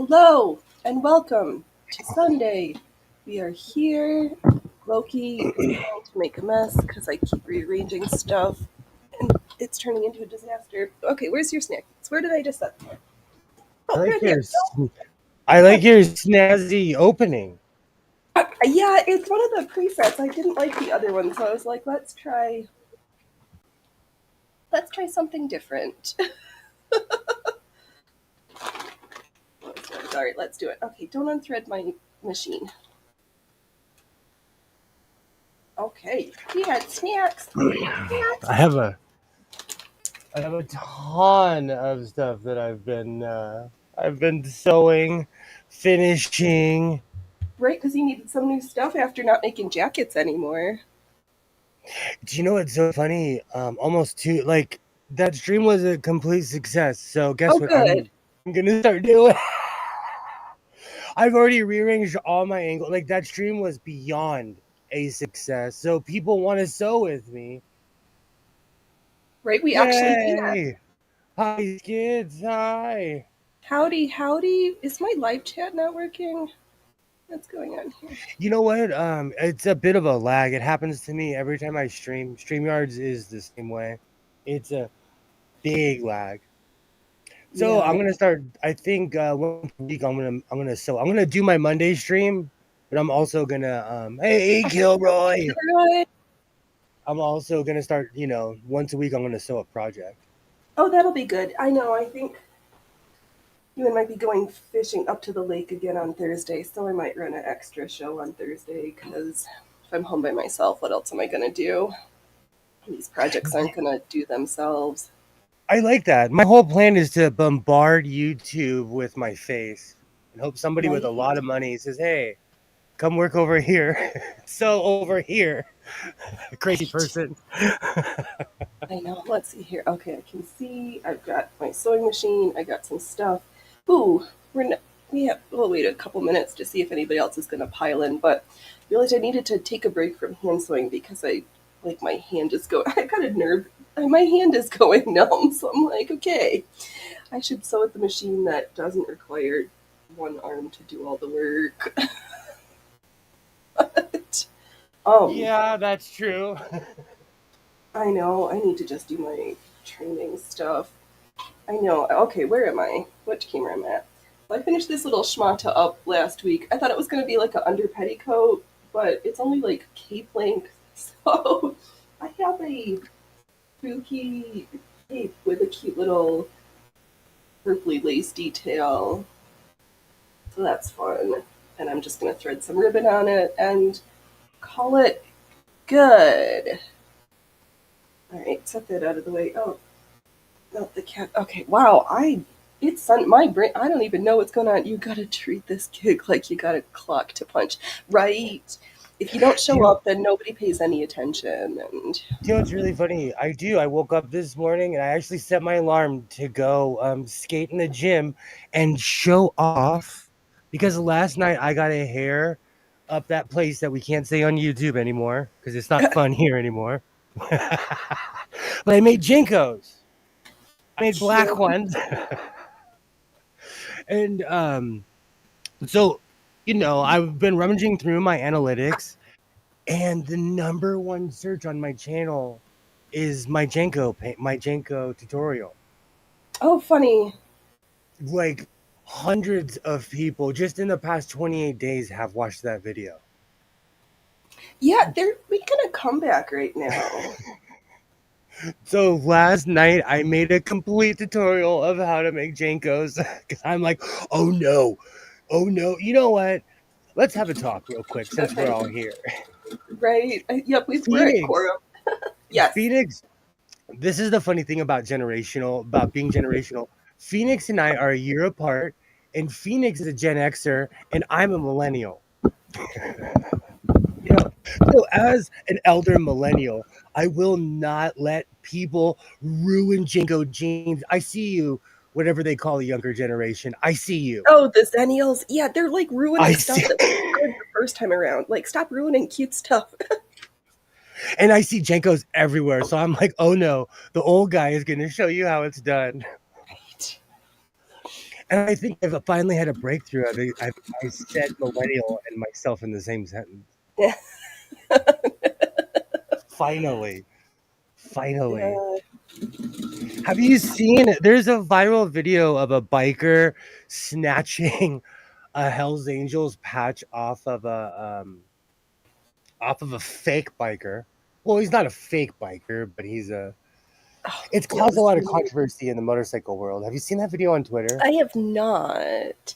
Hello and welcome to Sunday. We are here. Loki is trying to make a mess because I keep rearranging stuff and it's turning into a disaster. Okay, where's your snack? Where did I just set them? I Oh, like right there. your I like your snazzy opening. Yeah, it's one of the presets. I didn't like the other one, so I was like, let's try something different. Sorry, let's do it. Okay, don't unthread my machine. Okay, we had snacks. I have a I have a ton of stuff that I've been sewing, finishing. Right, because you needed some new stuff after not making jackets anymore. Do you know what's so funny? Almost two like that stream was a complete success. So guess Oh, what good. I'm gonna start doing? I've already rearranged all my angles. Like that stream was beyond a success. So people want to sew with me. Right, we actually can. Yay! Hi kids, hi. Howdy, howdy. Is my live chat not working? What's going on here? You know what? It's a bit of a lag. It happens to me every time I stream. StreamYards is the same way. It's a big lag. So Yeah. I'm gonna start. I think once a week I'm gonna do my Monday stream, but I'm also gonna hey Kilroy. Right. I'm also gonna start. Once a week I'm gonna sew a project. Oh, that'll be good. I know. I think you and might be going fishing up to the lake again on Thursday, so I might run an extra show on Thursday because if I'm home by myself, what else am I going to do? These projects aren't going to do themselves. I like that. My whole plan is to bombard YouTube with my face and hope somebody with a Right. lot of money says, "Hey, come work over here." So over here. Crazy Right. person. I know. Let's see here. Okay, I can see. I've got my sewing machine. I got some stuff. Ooh, we'll wait a couple minutes to see if anybody else is going to pile in. But I realized I needed to take a break from hand sewing because my hand is going. I got a nerve. My hand is going numb. So I'm like, okay, I should sew at the machine that doesn't require one arm to do all the work. But, Yeah, that's true. I know. I need to just do my training stuff. I know. Okay, where am I? Which camera am I at? Well, I finished this little schmata up last week. I thought it was going to be like an under petticoat, but it's only like cape length. So I have a spooky cape with a cute little purpley lace detail. So that's fun. And I'm just going to thread some ribbon on it and call it good. All right, set that out of the way. Oh, not the cat. Okay, wow. My brain. I don't even know what's going on. You gotta treat this gig like you got a clock to punch, right? If you don't Do you show know? up, then nobody pays any attention. And Do you know what's really funny? I do. I woke up this morning and I actually set my alarm to go skate in the gym and show off because last night I got a hair up that place that we can't say on YouTube anymore because it's not fun here anymore. But I made Jinkos. I made black cute. ones. And so I've been rummaging through my analytics. And the number one search on my channel is my Jenko tutorial. Oh, funny. Like hundreds of people just in the past 28 days have watched that video. Yeah, they're making a comeback right now. So last night I made a complete tutorial of how to make Jenkos because I'm like, oh no, oh no. You know what? Let's have a talk real quick since we're Okay, all here. right. Yep, we're at Phoenix, quorum. Yes. Phoenix, this is the funny thing about being generational. Phoenix and I are a year apart, and Phoenix is a Gen Xer, and I'm a millennial. Yep. So, as an elder millennial, I will not let people ruin Jingo jeans. I see you, whatever they call the younger generation. I see you. Oh, the Zennials. Yeah, they're like ruining I stuff see, that was good the first time around. Like, stop ruining cute stuff. and I see Jenkos everywhere. So I'm like, oh no, the old guy is going to show you how it's done. Right. And I think I've finally had a breakthrough. I said millennial and myself in the same sentence. Finally. Finally. Yeah. Have you seen there's a viral video of a biker snatching a Hell's Angels patch off of a fake biker. Well, he's not a fake biker, but he's a Oh, it's yeah, it caused a was lot of weird. controversy in the motorcycle world. Have you seen that video on Twitter? I have not.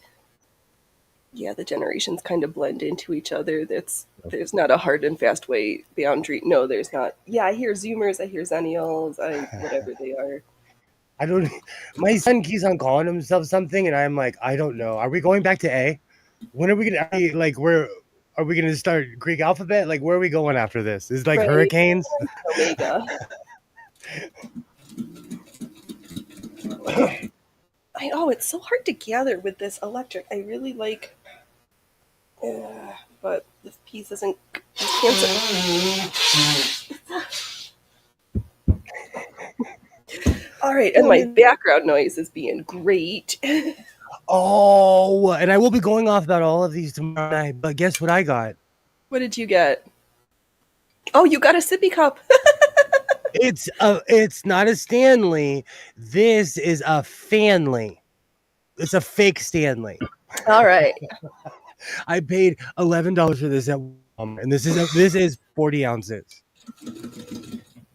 Yeah, the generations kind of blend into each other. There's not a hard and fast way boundary. No, there's not. Yeah, I hear Zoomers, I hear Zennials, I whatever they are. I don't my son keeps on calling himself something and I'm like, I don't know. Are we going back to A? When are we gonna like where are we gonna start Greek alphabet? Like where are we going after this? Is it like Right, hurricanes? Omega. It's so hard to gather with this electric. I really like, but this piece isn't. All right, and my background noise is being great. Oh, and I will be going off about all of these tomorrow night. But guess what I got? What did you get? Oh, you got a sippy cup. It's not a Stanley. This is a Fanley. It's a fake Stanley. All right. I paid $11 for this at Walmart, and this is 40 ounces.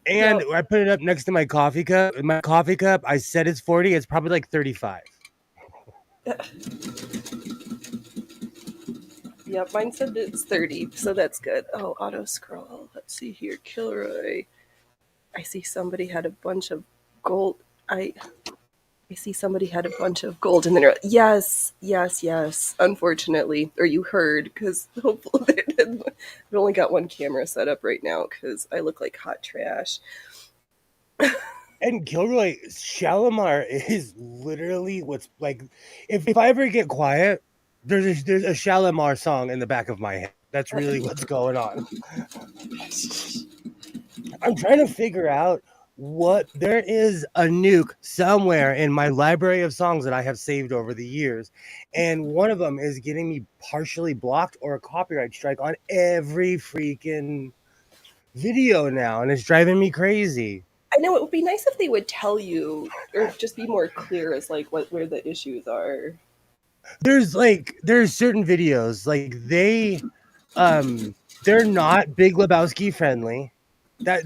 And Yep. I put it up next to my coffee cup. My coffee cup, I said it's 40. It's probably like 35. Yep, mine said it's 30, so that's good. Oh, auto scroll. Let's see here. Kilroy. I see somebody had a bunch of gold. I see somebody had a bunch of gold in there. Yes, yes, yes. Unfortunately, or you heard, because hopefully I've only got one camera set up right now because I look like hot trash. And Gilroy Shalimar is literally what's like. If I ever get quiet, there's a Shalimar song in the back of my head. That's really what's going on. I'm trying to figure out what there is a nuke somewhere in my library of songs that I have saved over the years, and one of them is getting me partially blocked or a copyright strike on every freaking video now, and it's driving me crazy. I know it would be nice if they would tell you, or just be more clear as like where the issues are. There's certain videos like they're not Big Lebowski friendly. That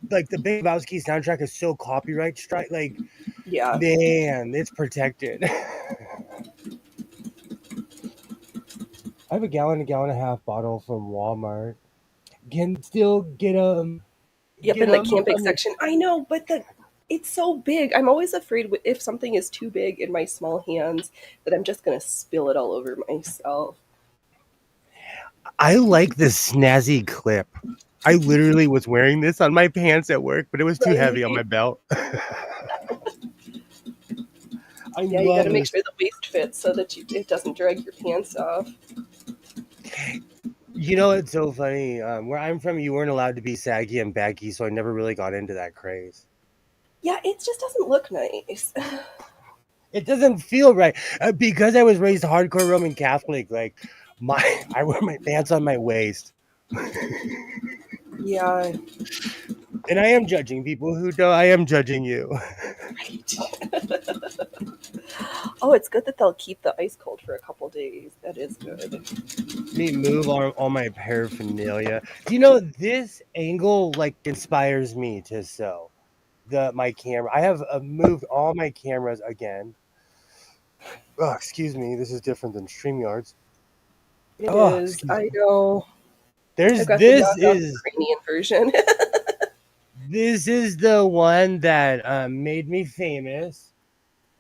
like the Big Lebowski soundtrack is so copyright strike. Like, Yeah. man, it's protected. I have a gallon and a half bottle from Walmart. Can still get Yep, get in the them camping from the section. I know, but it's so big. I'm always afraid if something is too big in my small hands that I'm just gonna spill it all over myself. I like this snazzy clip. I literally was wearing this on my pants at work, but it was too heavy on Right? my belt. I Yeah, you got to love make this. sure the waist fits so that it doesn't drag your pants off. You know, it's so funny. Where I'm from, you weren't allowed to be saggy and baggy, so I never really got into that craze. Yeah, it just doesn't look nice. It doesn't feel right because I was raised hardcore Roman Catholic. Like I wear my pants on my waist, Yeah, and I am judging people who don't. I am judging you. right. Oh, it's good that they'll keep the ice cold for a couple days. That is good. Me move all my paraphernalia. Do you know this angle like inspires me to sew my camera? I have moved all my cameras again. Oh, excuse me. This is different than StreamYards. It Oh, is. excuse I me. know. I've There's got the knockoff Ukrainian version. this is the one that made me famous.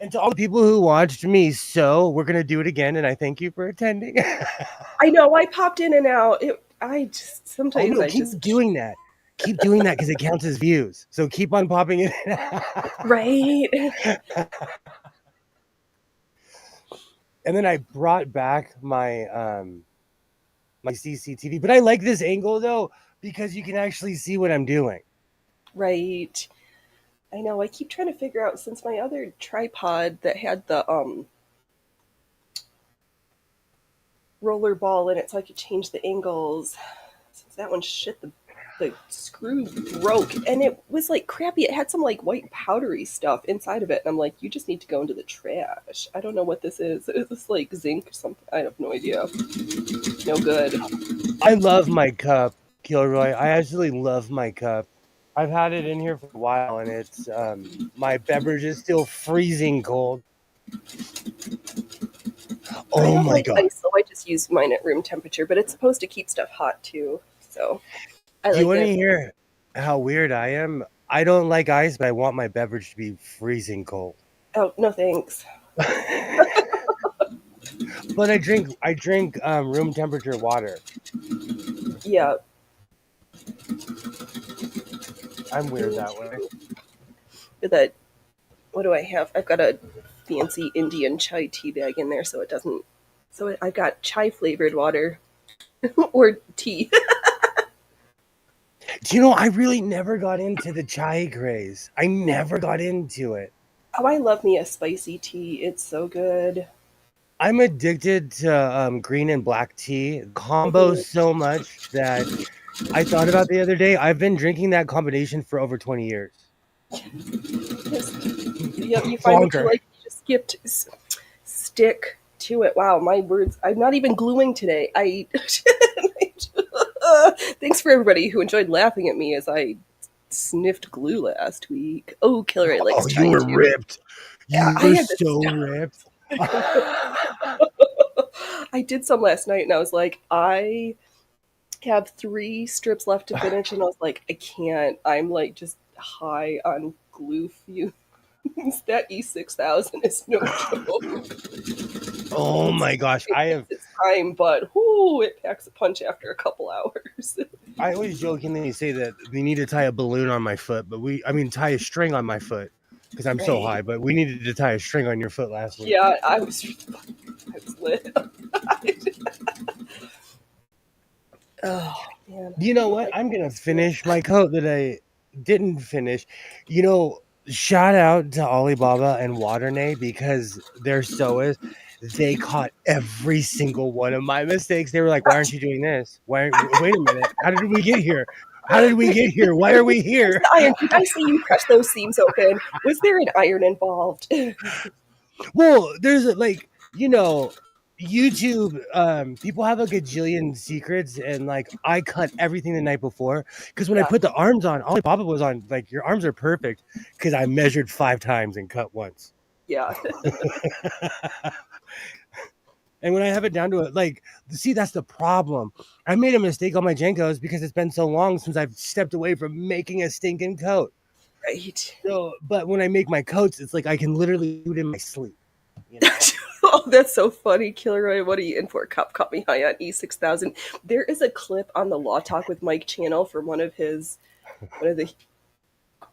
And to all the people who watched me sew, we're gonna do it again, and I thank you for attending. I know. I popped in and out. I just Oh sometimes no, I keep just doing that. Keep doing that because it counts as views. So keep on popping in. right. And then I brought back my CCTV. But I like this angle though, because you can actually see what I'm doing. Right. I know. I keep trying to figure out since my other tripod that had the roller ball in it so I could change the angles. Since that one shit, the screw broke, and it was like crappy. It had some like white powdery stuff inside of it, and I'm like, you just need to go into the trash. I don't know what this is. Is this like zinc or something? I have no idea. No good. I love my cup, Kilroy. I absolutely love my cup. I've had it in here for a while, and it's my beverage is still freezing cold. I Oh don't my like god! ice, so I just use mine at room temperature. But it's supposed to keep stuff hot too, so I Do you like want to it. hear how weird I am? I don't like ice, but I want my beverage to be freezing cold. Oh no, thanks. But I drink room temperature water. Yeah. I'm weird Me that way. too. But that, what do I have? I've got a fancy Indian chai tea bag in there, so it doesn't. So I've got chai flavored water or tea. Do you know I really never got into the chai craze? I never got into it. Oh, I love me a spicy tea. It's so good. I'm addicted to green and black tea combo Mhm. so much that I thought about the other day. I've been drinking that combination for over 20 years. You find what you Longer. like. You just stick to it. Wow, my words. I'm not even gluing today. I. Thanks for everybody who enjoyed laughing at me as I sniffed glue last week. Oh, Killer A likes Oh, you chai were too. ripped. Yeah, You I were had this so stuff. ripped. I did some last night, and I was like, I have 3 strips left to finish, and I was like, I can't. I'm like just high on glue fumes. That E6000 is no joke. Oh my gosh. It takes its time, but whoo, it packs a punch after a couple hours. I always jokingly say that we need to tie a balloon on my foot, but tie a string on my foot because I'm so Right. high, but we needed to tie a string on your foot last week. Yeah, I was lit. Oh man, You know what? like I'm going to finish my coat that I didn't finish. Shout out to Alibaba and Waternay because their sewers, they caught every single one of my mistakes. They were like, "Why aren't you doing this? Wait a minute. How did we get here? How did we get here? Why are we where's here?" the iron? Did I see you crush those seams open? Was there an iron involved? Well, there's YouTube, people have a gajillion secrets, and like I cut everything the night before because when I Yeah, put the arms on, Alibaba was on like your arms are perfect because I measured 5 times and cut once. yeah. And when I have it down to it, like, see, that's the problem. I made a mistake on my Jenkos because it's been so long since I've stepped away from making a stinking coat. Right. So, but when I make my coats, it's like I can literally do it in my sleep. You know. Oh, that's so funny, Kilroy. What are you in for? Cop caught me high on E6000. There is a clip on the Law Talk with Mike channel from one of the,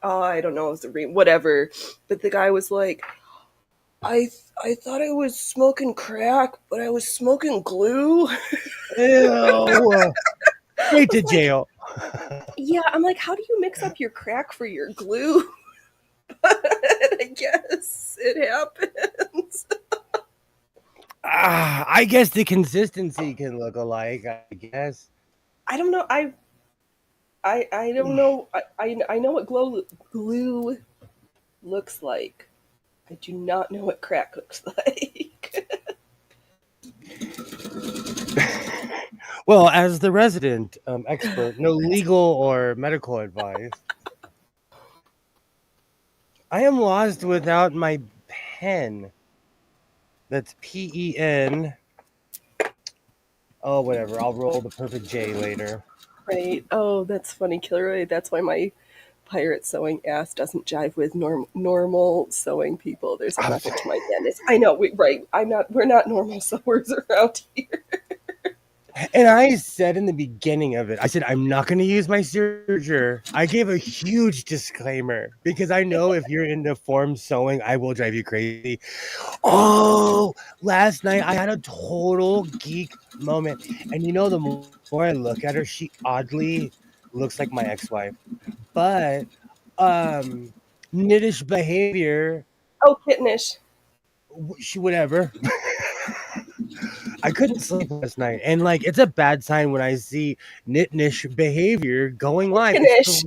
oh, I don't know, it was whatever. But the guy was like, I thought I was smoking crack, but I was smoking glue. Ew. Straight to I was like, jail. yeah, I'm like, how do you mix up your crack for your glue? But I guess it happens. I guess the consistency can look alike. I guess. I don't know. I don't know. I know what glue looks like. I do not know what crack looks like. Well, as the resident expert, no legal or medical advice. I am lost without my pen. That's PEN. Oh, whatever. I'll roll the perfect J later. Right. Oh, that's funny, Kilroy. That's why my pirate sewing ass doesn't jive with normal sewing people. There's a method to my madness. I know. Right. We're not normal sewers around here. And I said in the beginning of it, I said, I'm not going to use my serger. I gave a huge disclaimer because I know if you're into form sewing, I will drive you crazy. Oh, last night I had a total geek moment. And the more I look at her, she oddly looks like my ex-wife. But knittish behavior, Oh, kittenish. she whatever. I couldn't sleep last night, and like it's a bad sign when I see nitnish behavior going live. Finish.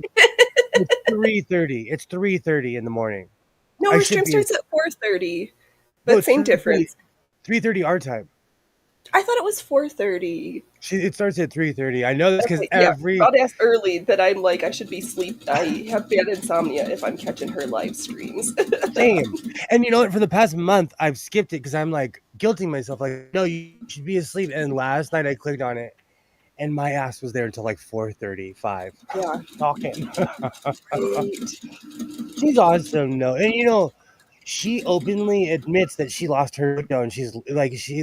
It's 3:30. It's 3:30 in the morning. No, I our should stream be starts at 4:30. no. But It's same 3:30. difference. 3:30 our time. I thought it was 4:30. It starts at 3:30. I know this because Okay, yeah. every I'll ask early that I'm like I should be sleep. I have bad insomnia if I'm catching her live streams. same. And you know what? For the past month, I've skipped it because I'm like guilting myself. Like, no, you should be asleep. And last night I clicked on it, and my ass was there until like 4:35 Yeah, talking. right. She's awesome, though, and you know, she openly admits that she lost her window, and she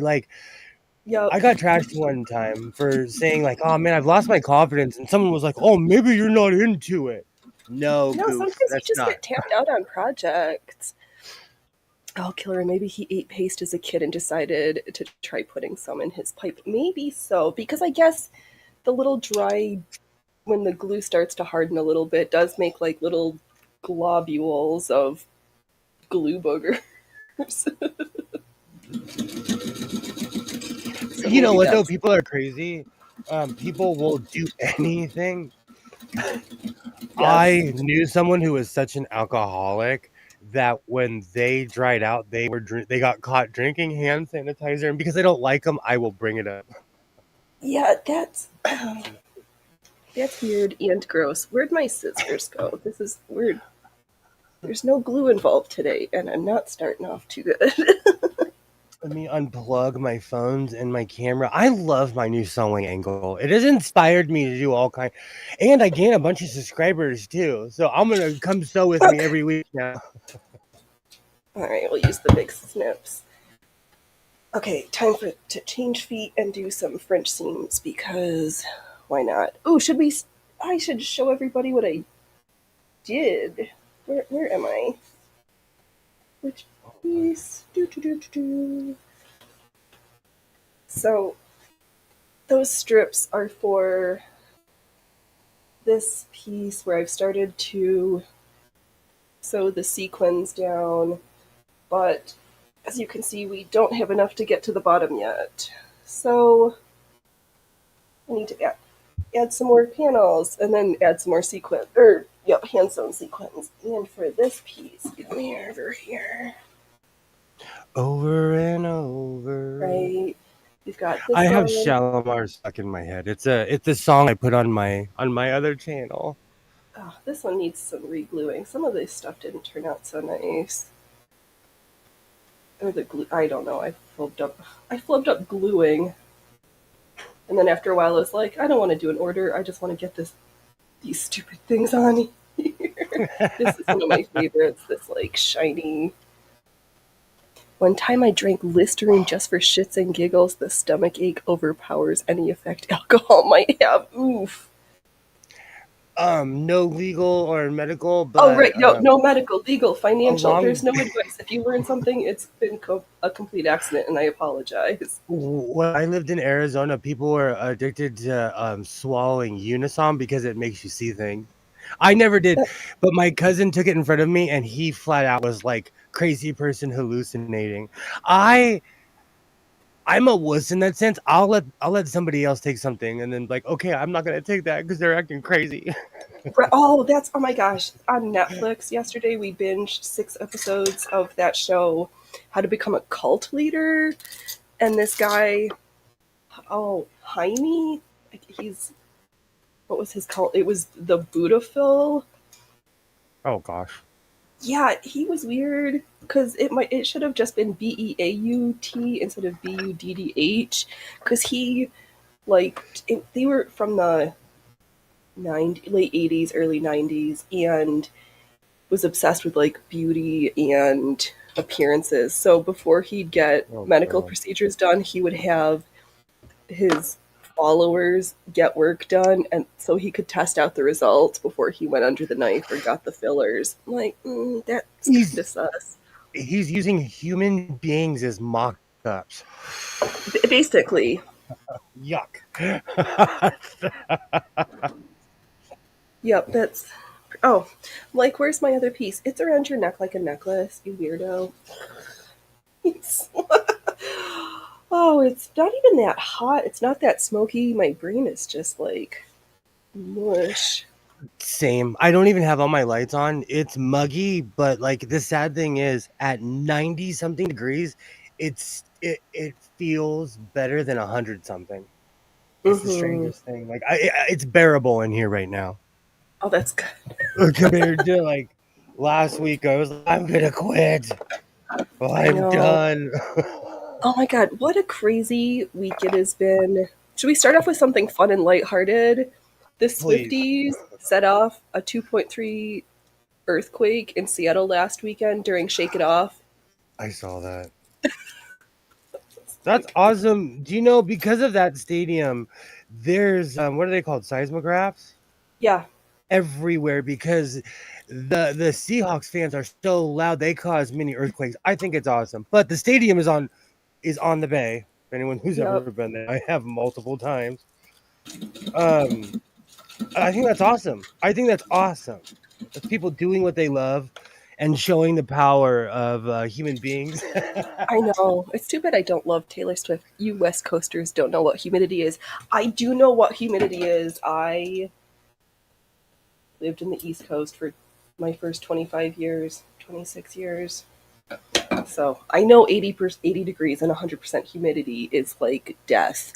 like I Yep. got trashed one time for saying like, "Oh man, I've lost my confidence," and someone was like, "Oh, maybe you're not into it." No, No, goof, sometimes you that's just not. get tapped out on projects. Oh, killer. Maybe he ate paste as a kid and decided to try putting some in his pipe. Maybe so, because I guess the little dry, when the glue starts to harden a little bit, does make like little globules of glue boogers. So You know maybe what though? that's. People are crazy. People will do anything. Yes. I knew someone who was such an alcoholic that when they dried out, they got caught drinking hand sanitizer, and because I don't like them, I will bring it up. Yeah, that's weird and gross. Where'd my scissors go? This is weird. There's no glue involved today, and I'm not starting off too good. Let me unplug my phones and my camera. I love my new sewing angle. It has inspired me to do all kind, and I gain a bunch of subscribers too. So I'm gonna come sew with me every week now. All right, we'll use the big snips. Okay, time to change feet and do some French seams because why not? Oh, should we? I should show everybody what I did. Where am I? Which piece? Do. So those strips are for this piece where I've started to sew the sequins down, but as you can see, we don't have enough to get to the bottom yet. So I need to add some more panels and then add some more sequins, or yep, hand sewn sequins. And for this piece, come here, over here, Over and over. right? We've got I this have one. Shalimar stuck in my head. It's a song I put on my other channel. Oh, this one needs some re-gluing. Some of this stuff didn't turn out so nice. Or the glue, I don't know. I flubbed up gluing, and then after a while, I was like, I don't want to do an order. I just want to get these stupid things on here. This is one of my favorites. This like shiny. One time I drank Listerine just for shits and giggles. The stomach ache overpowers any effect alcohol might have. Oof. No legal or medical, Oh but right, no medical, legal, financial. There's along no advice. If you learn something, it's been a complete accident, and I apologize. when I lived in Arizona, people were addicted to swallowing Unisom because it makes you see things. I never did, but my cousin took it in front of me, and he flat out was like crazy person hallucinating. I I'm a wuss in that sense. I'll let somebody else take something, and then like, okay, I'm not gonna take that because they're acting crazy. Oh, that's oh my gosh! On Netflix yesterday, we binged 6 episodes of that show, How to Become a Cult Leader, and this guy, oh Jaime, he's what was his cult? It was the Buddhaphil. Oh gosh. Yeah, he was weird because it should have just been Beaut instead of Buddh because he they were from the late 80s, early 90s, and was obsessed with like beauty and appearances. So before he'd get Oh medical god. procedures done, he would have his followers get work done, and so he could test out the results before he went under the knife or got the fillers. I'm like, that's kind He's of sus. he's using human beings as mock-ups. Basically, Yuck. yep. That's oh, like where's my other piece? It's around your neck like a necklace, you weirdo. Oh, it's not even that hot. It's not that smoky. My brain is just like mush. Same. I don't even have all my lights on. It's muggy, but like the sad thing is at 90 something degrees, it feels better than 100 something. It's the Mm-hmm. strangest thing. Like it's bearable in here right now. Oh, that's good. Compared to like last week, I was like, I'm gonna quit. Well, I I'm know. done. Oh my God, what a crazy week it has been. Should we start off with something fun and lighthearted? The Please. Swifties set off a 2.3 earthquake in Seattle last weekend during Shake It Off. I saw that. It's That's like, awesome. Do you know because of that stadium, there's what are they called? Seismographs yeah, everywhere because the Seahawks fans are so loud they cause mini earthquakes. I think it's awesome. But the stadium is on the bay. For anyone who's ever yep. been there, I have multiple times. Um, I think that's awesome. I think that's awesome. That's people doing what they love and showing the power of human beings. I know. It's too bad I don't love Taylor Swift. You West Coasters don't know what humidity is. I do know what humidity is. I lived in the East Coast for my first 25 years, 26 years. So I know 80 degrees and 100% humidity is like death.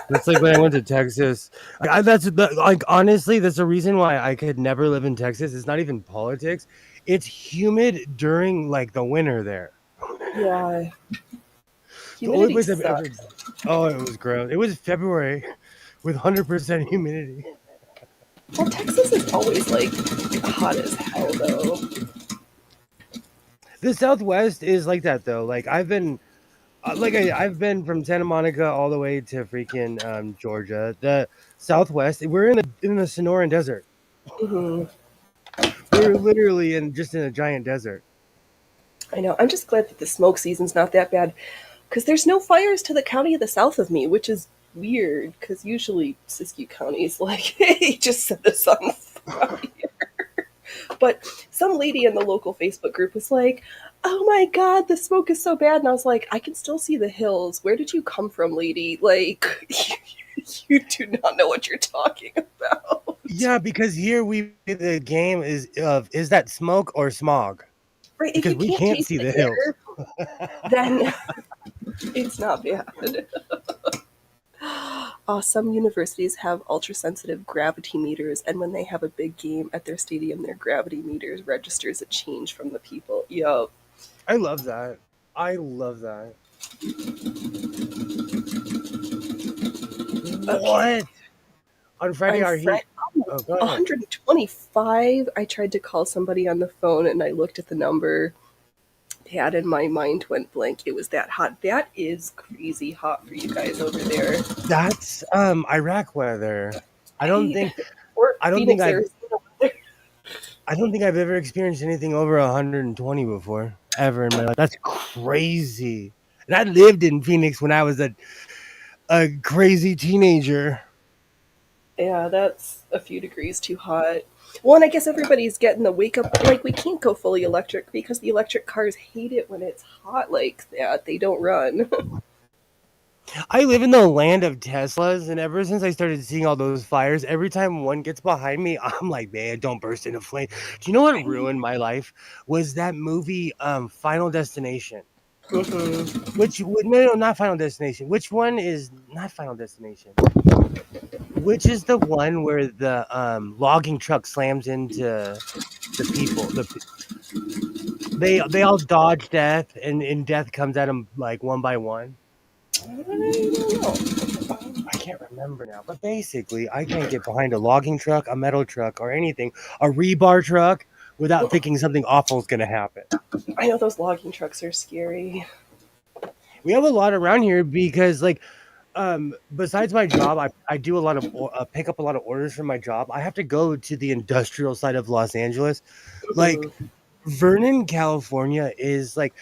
That's like when I went to Texas. Like honestly, that's the reason why I could never live in Texas. It's not even politics. It's humid during like the winter there. Yeah, The only humidity place I've ever sucks. Oh, it was gross. It was February with 100% humidity. Well, Texas is always like hot as hell, though. The Southwest is like that though. Like I've been from Santa Monica all the way to freaking Georgia. The Southwest, we're in the Sonoran Desert. Hmm. We're literally in a giant desert. I know. I'm just glad that the smoke season's not that bad because there's no fires to the county of the south of me, which is weird because usually Siskiyou County is like, hey, just set this on fire. But some lady in the local Facebook group was like, oh my God, the smoke is so bad. And I was like, I can still see the hills. Where did you come from, lady? Like, you do not know what you're talking about. Yeah, because here the game is that smoke or smog? Right? If Because you we can't can't taste see the the hills. air, then it's not bad. Some universities have ultra sensitive gravity meters, and when they have a big game at their stadium, their gravity meters registers a change from the people. Yup. I love that. I love that. Okay. What? On Friday, On our heat. Friday, Oh, go ahead. 125. I tried to call somebody on the phone and I looked at the number. That and my mind went blank. It was that hot. That is crazy hot for you guys over there. That's Iraq weather. I don't Right? think Or I don't think Phoenix, I've Arizona. I don't think I've ever experienced anything over 120 before ever in my life. That's crazy. And I lived in Phoenix when I was a crazy teenager. Yeah, that's a few degrees too hot. Well, and I guess everybody's getting the wake up. Like, we can't go fully electric because the electric cars hate it when it's hot like that. They don't run. I live in the land of Teslas, and ever since I started seeing all those fires, every time one gets behind me, I'm like, man, don't burst into flame. Do you know what Right? ruined my life? Was that movie, Final Destination? Hmm. No, not Final Destination. Which one is not Final Destination? Which is the one where the logging truck slams into the people? They all dodge death, and death comes at them like one by one. I don't know. I can't remember now, but basically, I can't get behind a logging truck, a metal truck, or anything, a rebar truck, without thinking something awful is going to happen. I know those logging trucks are scary. We have a lot around here because, like, besides my job, I do a lot of pick up a lot of orders from my job. I have to go to the industrial side of Los Angeles. Like, Hmm. Vernon, California is like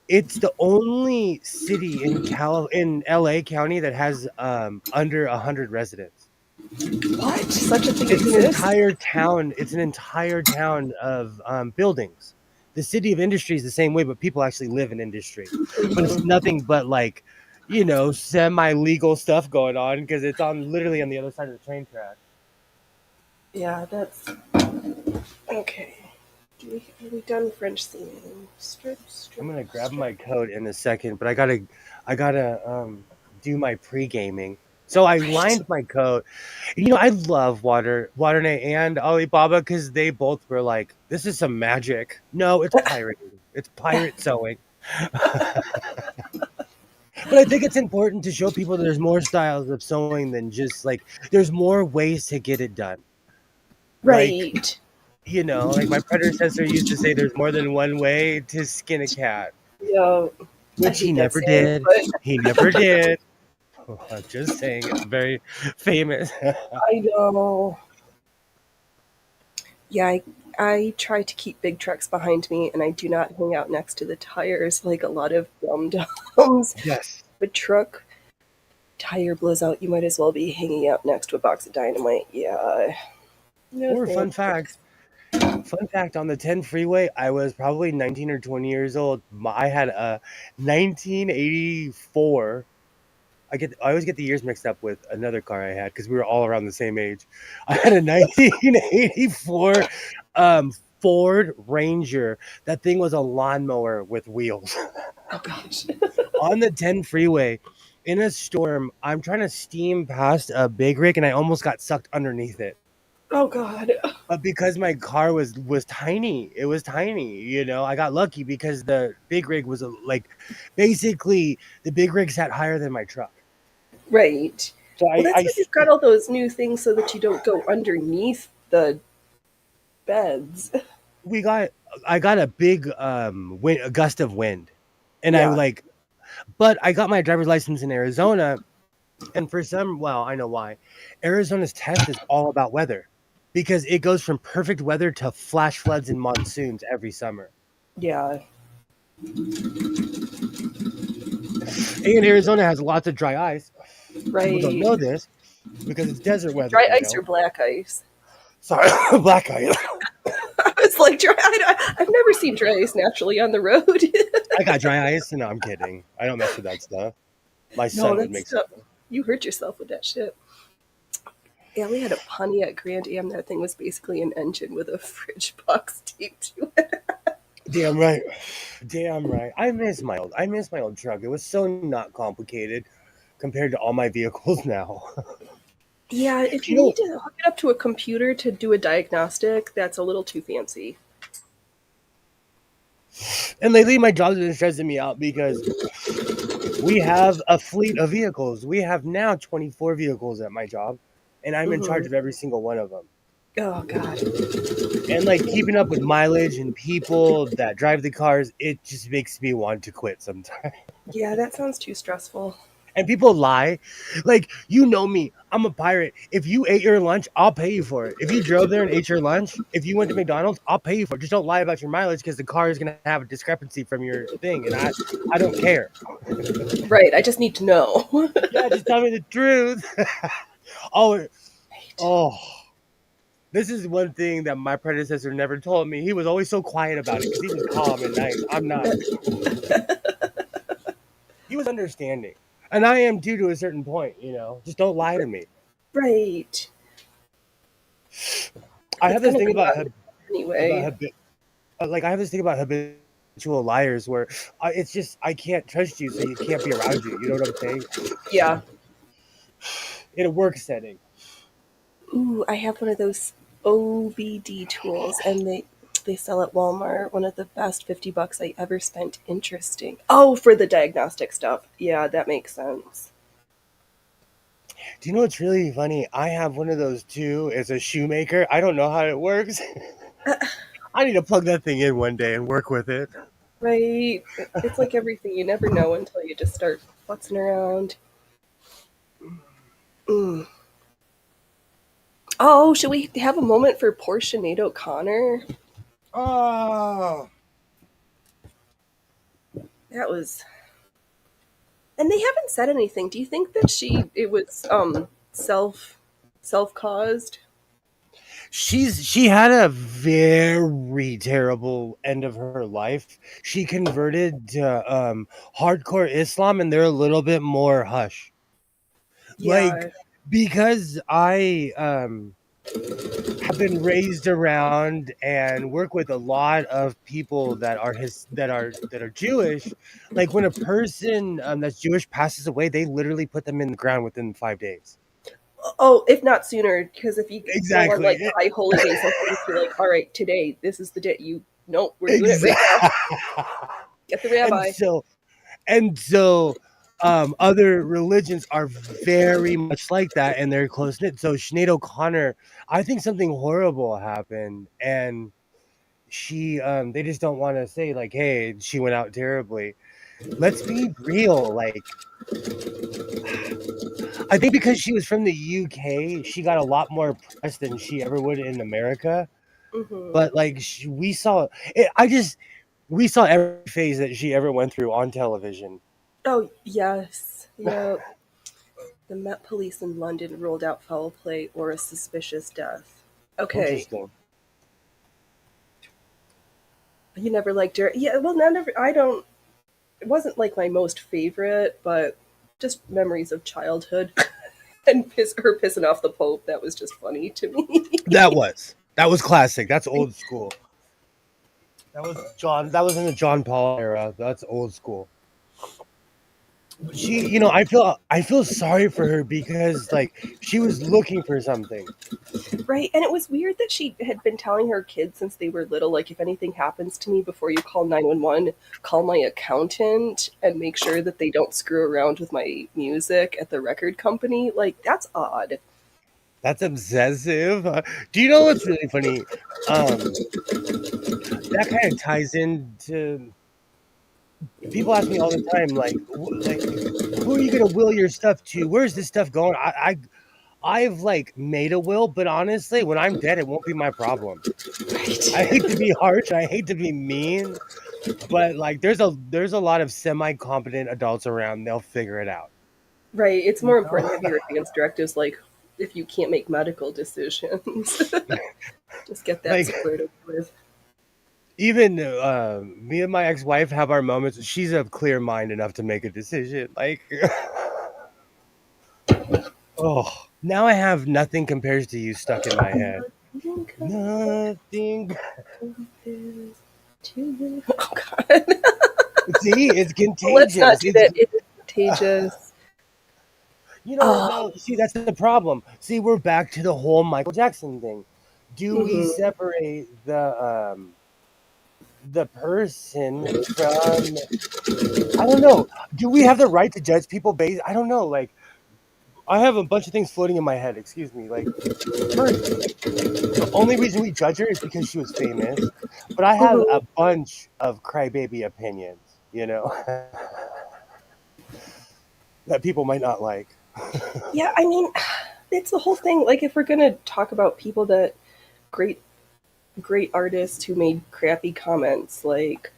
it's the only city in LA County that has under 100 residents. What? Such a thing It's an exists? entire town. It's an entire town of buildings. the city of industry is the same way, but people actually live in industry. But it's Mhm. nothing but like, semi-legal stuff going on because it's on literally on the other side of the train track. Yeah, that's okay. Are we done French seaming? Strip, I'm strip, gonna grab strip. my coat in a second, but I gotta do my pre-gaming. So I Right. lined my coat. I love Waterne and Alibaba because they both were like, "This is some magic." No, it's pirating. It's pirate sewing. But I think it's important to show people that there's more styles of sewing than just like there's more ways to get it done. Like, Right. like my predecessor used to say there's more than one way to skin a cat, Yeah, I which he hate that never saying, did. but He never did. I'm just saying it's very famous. I know. Yeah, I try to keep big trucks behind me, and I do not hang out next to the tires like a lot of dum-dums. Yes. If a truck tire blows out, you might as well be hanging out next to a box of dynamite. Yeah. No Or thanks. fun fact on the 10 freeway, I was probably 19 or 20 years old. I had a 1984. I always get the years mixed up with another car I had because we were all around the same age. I had a 1984 Ford Ranger. That thing was a lawnmower with wheels. Oh gosh. On the 10 freeway in a storm, I'm trying to steam past a big rig and I almost got sucked underneath it. Oh god. But because my car was tiny, it was tiny. I got lucky because the big rig was like basically the big rig sat higher than my truck. Right. So Well, I, that's I why they've got all those new things so that you don't go underneath the beds. we got I got a big a gust of wind, and Yeah. but I got my driver's license in Arizona, and I know why. Arizona's test is all about weather because it goes from perfect weather to flash floods and monsoons every summer. Yeah. And Arizona has lots of dry ice. People don't Right. know this because it's desert weather. Dry ice or black ice? Sorry, black ice. I was like, I've never seen dry ice naturally on the road. I got dry ice. No, I'm kidding. I don't mess with that stuff. My No, son would that's mix it. stuff. You hurt yourself with that shit. Ellie had a Pontiac Grand Am. That thing was basically an engine with a fridge box taped to it. Damn right. Damn right. I miss my old truck. It was so not complicated compared to all my vehicles now. Yeah, if you you need know, to hook it up to a computer to do a diagnostic, that's a little too fancy. and lately my job's been stressing me out because we have a fleet of vehicles. We have now 24 vehicles at my job, and I'm in charge Hmm. of every single one of them. Oh god. And like keeping up with mileage and people that drive the cars, it just makes me want to quit sometimes. Yeah, that sounds too stressful. And people lie. Like, me, I'm a pirate. If you ate your lunch, I'll pay you for it. If you drove there and ate your lunch, if you went to McDonald's, I'll pay you for it. Just don't lie about your mileage because the car is going to have a discrepancy from your thing. And I don't care. Right, I just need to know. Yeah, just tell me the truth. oh, Right. oh. This is one thing that my predecessor never told me. He was always so quiet about it because he was calm and nice. I'm not. He was understanding. And I am too to a certain point. Just don't lie to me. Right. I It's have this gonna thing come about out about anyway. like I have this thing about habitual liars where it's just I can't trust you, so you can't be around you. You know what I'm saying? Yeah. In a work setting. Ooh, I have one of those OVD tools, and they sell at Walmart. One of the best $50 I ever spent. Interesting. Oh, for the diagnostic stuff. Yeah, that makes sense. Do you know what's really funny? I have one of those too. It's a shoemaker. I don't know how it works. I need to plug that thing in one day and work with it. Right. It's like everything. You never know until you just start futzing around. Mm. Oh, should we have a moment for poor Sinead O'Connor? Oh, That was, and they haven't said anything. Do you think that it was self caused? She had a very terrible end of her life. She converted to hardcore Islam, and they're a little bit more hush. Like, Yeah. because I have been raised around and work with a lot of people that are Jewish. Like, when a person that's Jewish passes away, they literally put them in the ground within 5 days. Oh, if not sooner, because if you go on Exactly. like the high holy day, sometimes you're like, all right, today, this is the day. You no, we're doing it right now. Exactly. Get the and rabbi. so and so other religions are very much like that, and they're close knit. So Sinead O'Connor, I think something horrible happened, and she they just don't want to say like, hey, she went out terribly. Let's be real. Like, I think because she was from the UK, she got a lot more press than she ever would in America. Hmm. But like, we saw it, I just we saw every phase that she ever went through on television. Oh yes, yeah. The Met Police in London ruled out foul play or a suspicious death. Okay, Interesting. you never liked her. Yeah, well, none of I don't. It wasn't like my most favorite, but just memories of childhood and her pissing off the Pope. That was just funny to me. That was classic. That's old school. That was in the John Paul era. That's old school. She, I feel sorry for her because like she was looking for something. Right, and it was weird that she had been telling her kids since they were little, like, if anything happens to me before you call 911, call my accountant and make sure that they don't screw around with my music at the record company. Like, that's odd. That's obsessive. Do you know what's really funny? Um, that kind of ties into people ask me all the time, like, who are you gonna will your stuff to? Where's this stuff going? I've like made a will, but honestly, when I'm dead, it won't be my problem. I hate to be harsh, I hate to be mean, but like, there's a lot of semi competent adults around. They'll figure it out. Right, it's You more know? important to have your advance directives, like, if you can't make medical decisions, just get that Like, squared away with. even me and my ex-wife have our moments. She's of clear mind enough to make a decision. Like, oh, now I have nothing compares to you stuck in my head. Nothing. Oh, God. See, it's Let's not contagious. do It's that. It is contagious. You know what Oh, though? See, that's the problem. See, we're back to the whole Michael Jackson thing. Do we mhm. separate the person from, I don't know. Do we have the right to judge people based, I don't know, like, I have a bunch of things floating in my head, excuse me. Like, first, the only reason we judge her is because she was famous. But I have Mhm. a bunch of crybaby opinions, you know, that people might not like. Yeah, I mean, it's the whole thing. Like, if we're gonna talk about people that great, great artists who made crappy comments, like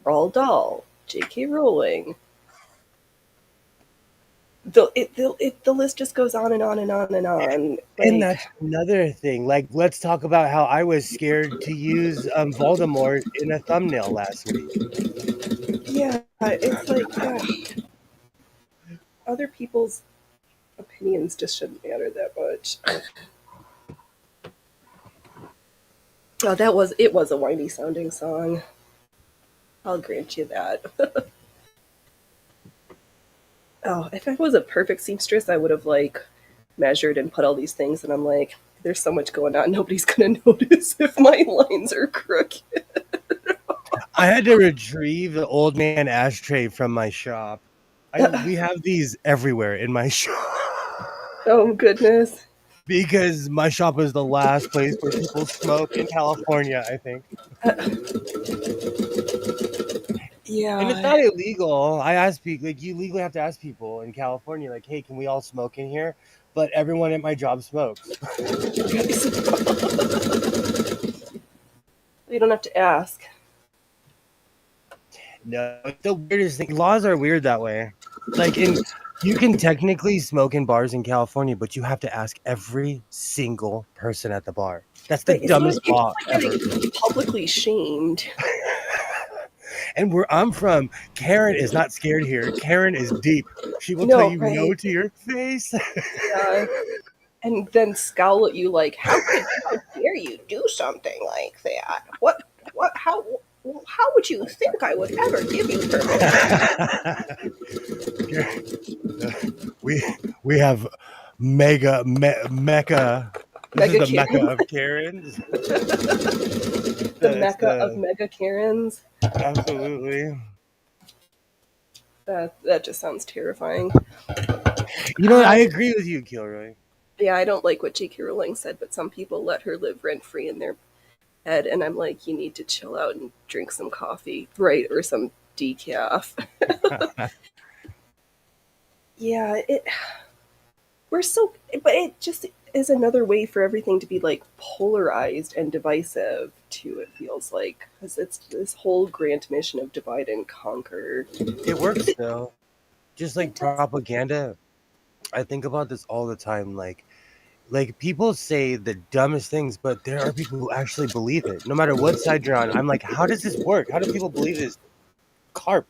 Roald Dahl, J.K. Rowling, the list just goes on and on and on and on. And Like, that's another thing. Like, let's talk about how I was scared to use Voldemort in a thumbnail last week. yeah, it's like, other people's opinions just shouldn't matter that much. Oh, it was a whiny sounding song. I'll grant you that. Oh, if I was a perfect seamstress, I would have like measured and put all these things, and I'm like, there's so much going on, nobody's gonna notice if my lines are crooked. I had to retrieve the old man ashtray from my shop. We have these everywhere in my shop Oh goodness. because my shop was the last place where people smoke in California, I think. And it's Yeah. not illegal. I ask people, like, you legally have to ask people in California, like, hey, can we all smoke in here? But everyone at my job smokes. You don't have to ask. No, it's the weirdest thing. Laws are weird that way. Like, in You can technically smoke in bars in California, but you have to ask every single person at the bar. That's the Right? So dumbest you're law just like ever. getting publicly shamed. And where I'm from, Karen is not scared here. Karen is deep. She will tell No, you no right? to your face. Yeah. And then scowl at you like, how dare you do something like that? What, how would you think I would ever give you permission? we we have mecca. This is Mega the mecca Karen, of Karens. the It's mecca of the Mega Karens. absolutely. That just sounds terrifying. You know what? I Uh, agree with you, Kilroy. yeah, I don't like what J.K. Rowling said, but some people let her live rent free in their head, and I'm like, you need to chill out and drink some coffee, right, or some decaf. Yeah, it we're so but it just is another way for everything to be like polarized and divisive too, it feels like, because it's this whole grand mission of divide and conquer. It works though. Just It like does. propaganda. I think about this all the time. Like people say the dumbest things, but there are people who actually believe it. No matter what side you're on, I'm like, how does this work? How do people believe this carp?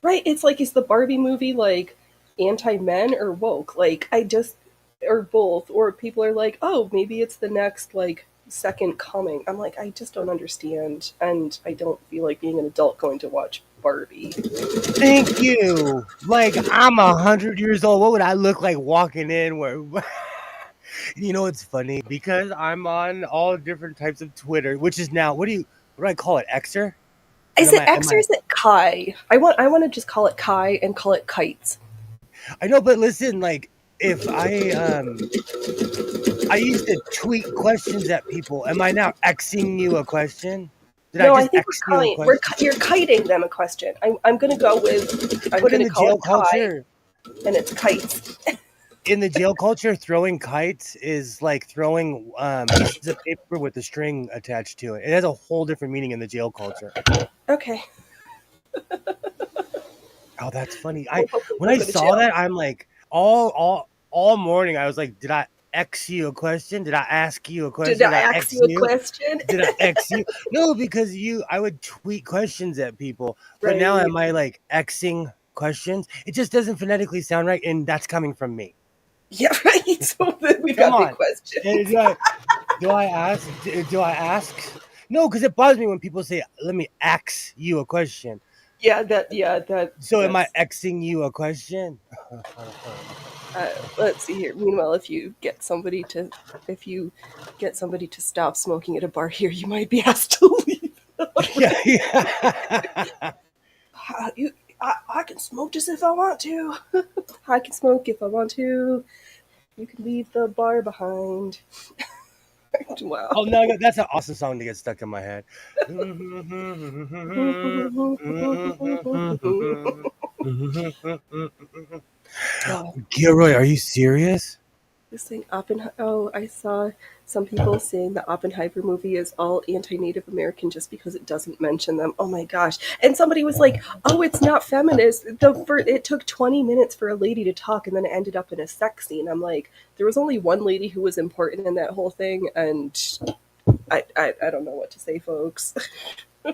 Right, it's like, is the Barbie movie like anti-men or woke? Like, I just, or both, or people are like, oh, maybe it's the next like second coming. I'm like, I just don't understand, and I don't feel like being an adult going to watch Barbie. Thank you. Like I'm 100 years old. What would I look like walking in? Where you know it's funny because I'm on all different types of Twitter, which is now what do I call it? Xer? Is it Am X or I? is it Kai? I want to just call it Kai and call it kites. I know, but listen, like if I used to tweet questions at people. Am I now Xing you a question? Did I No, I just think X you a question? you're kiting them a question. I'm gonna go with, I'm But in gonna the call it jail Kai, culture, and it's kites. throwing kites is like throwing pieces of paper with a string attached to it. It has a whole different meaning in the jail culture. Okay, Oh, that's funny. I well, hopefully when don't I go to saw jail. that, I'm like all morning. I was like, did I X you a question? Did I ask you a Did question? Did I I ask X you a you? question? Did I X you? No, because I would tweet questions at people, but now Right. am I like Xing questions? It just doesn't phonetically sound right, and that's coming from me. Yeah, right. So then we've Come got big on. questions. Do I ask? Do I ask? No, because it bothers me when people say, "Let me ask you a question." Yeah, So am I that's. Xing you a question? Let's see here. Meanwhile, if you get somebody to stop smoking at a bar here, you might be asked to leave. Yeah, yeah. You, I can smoke just if I want to. I can smoke if I want to. You can leave the bar behind. Wow. Oh no, that's an awesome song to get stuck in my head. Oh, Gilroy, are you serious? this thing, Oppenheimer. Oh, I saw some people saying the Oppenheimer movie is all anti-Native American just because it doesn't mention them. Oh my gosh! And somebody was like, "Oh, it's not feminist." It took 20 minutes for a lady to talk, and then it ended up in a sex scene. I'm like, there was only one lady who was important in that whole thing, and I don't know what to say, folks. I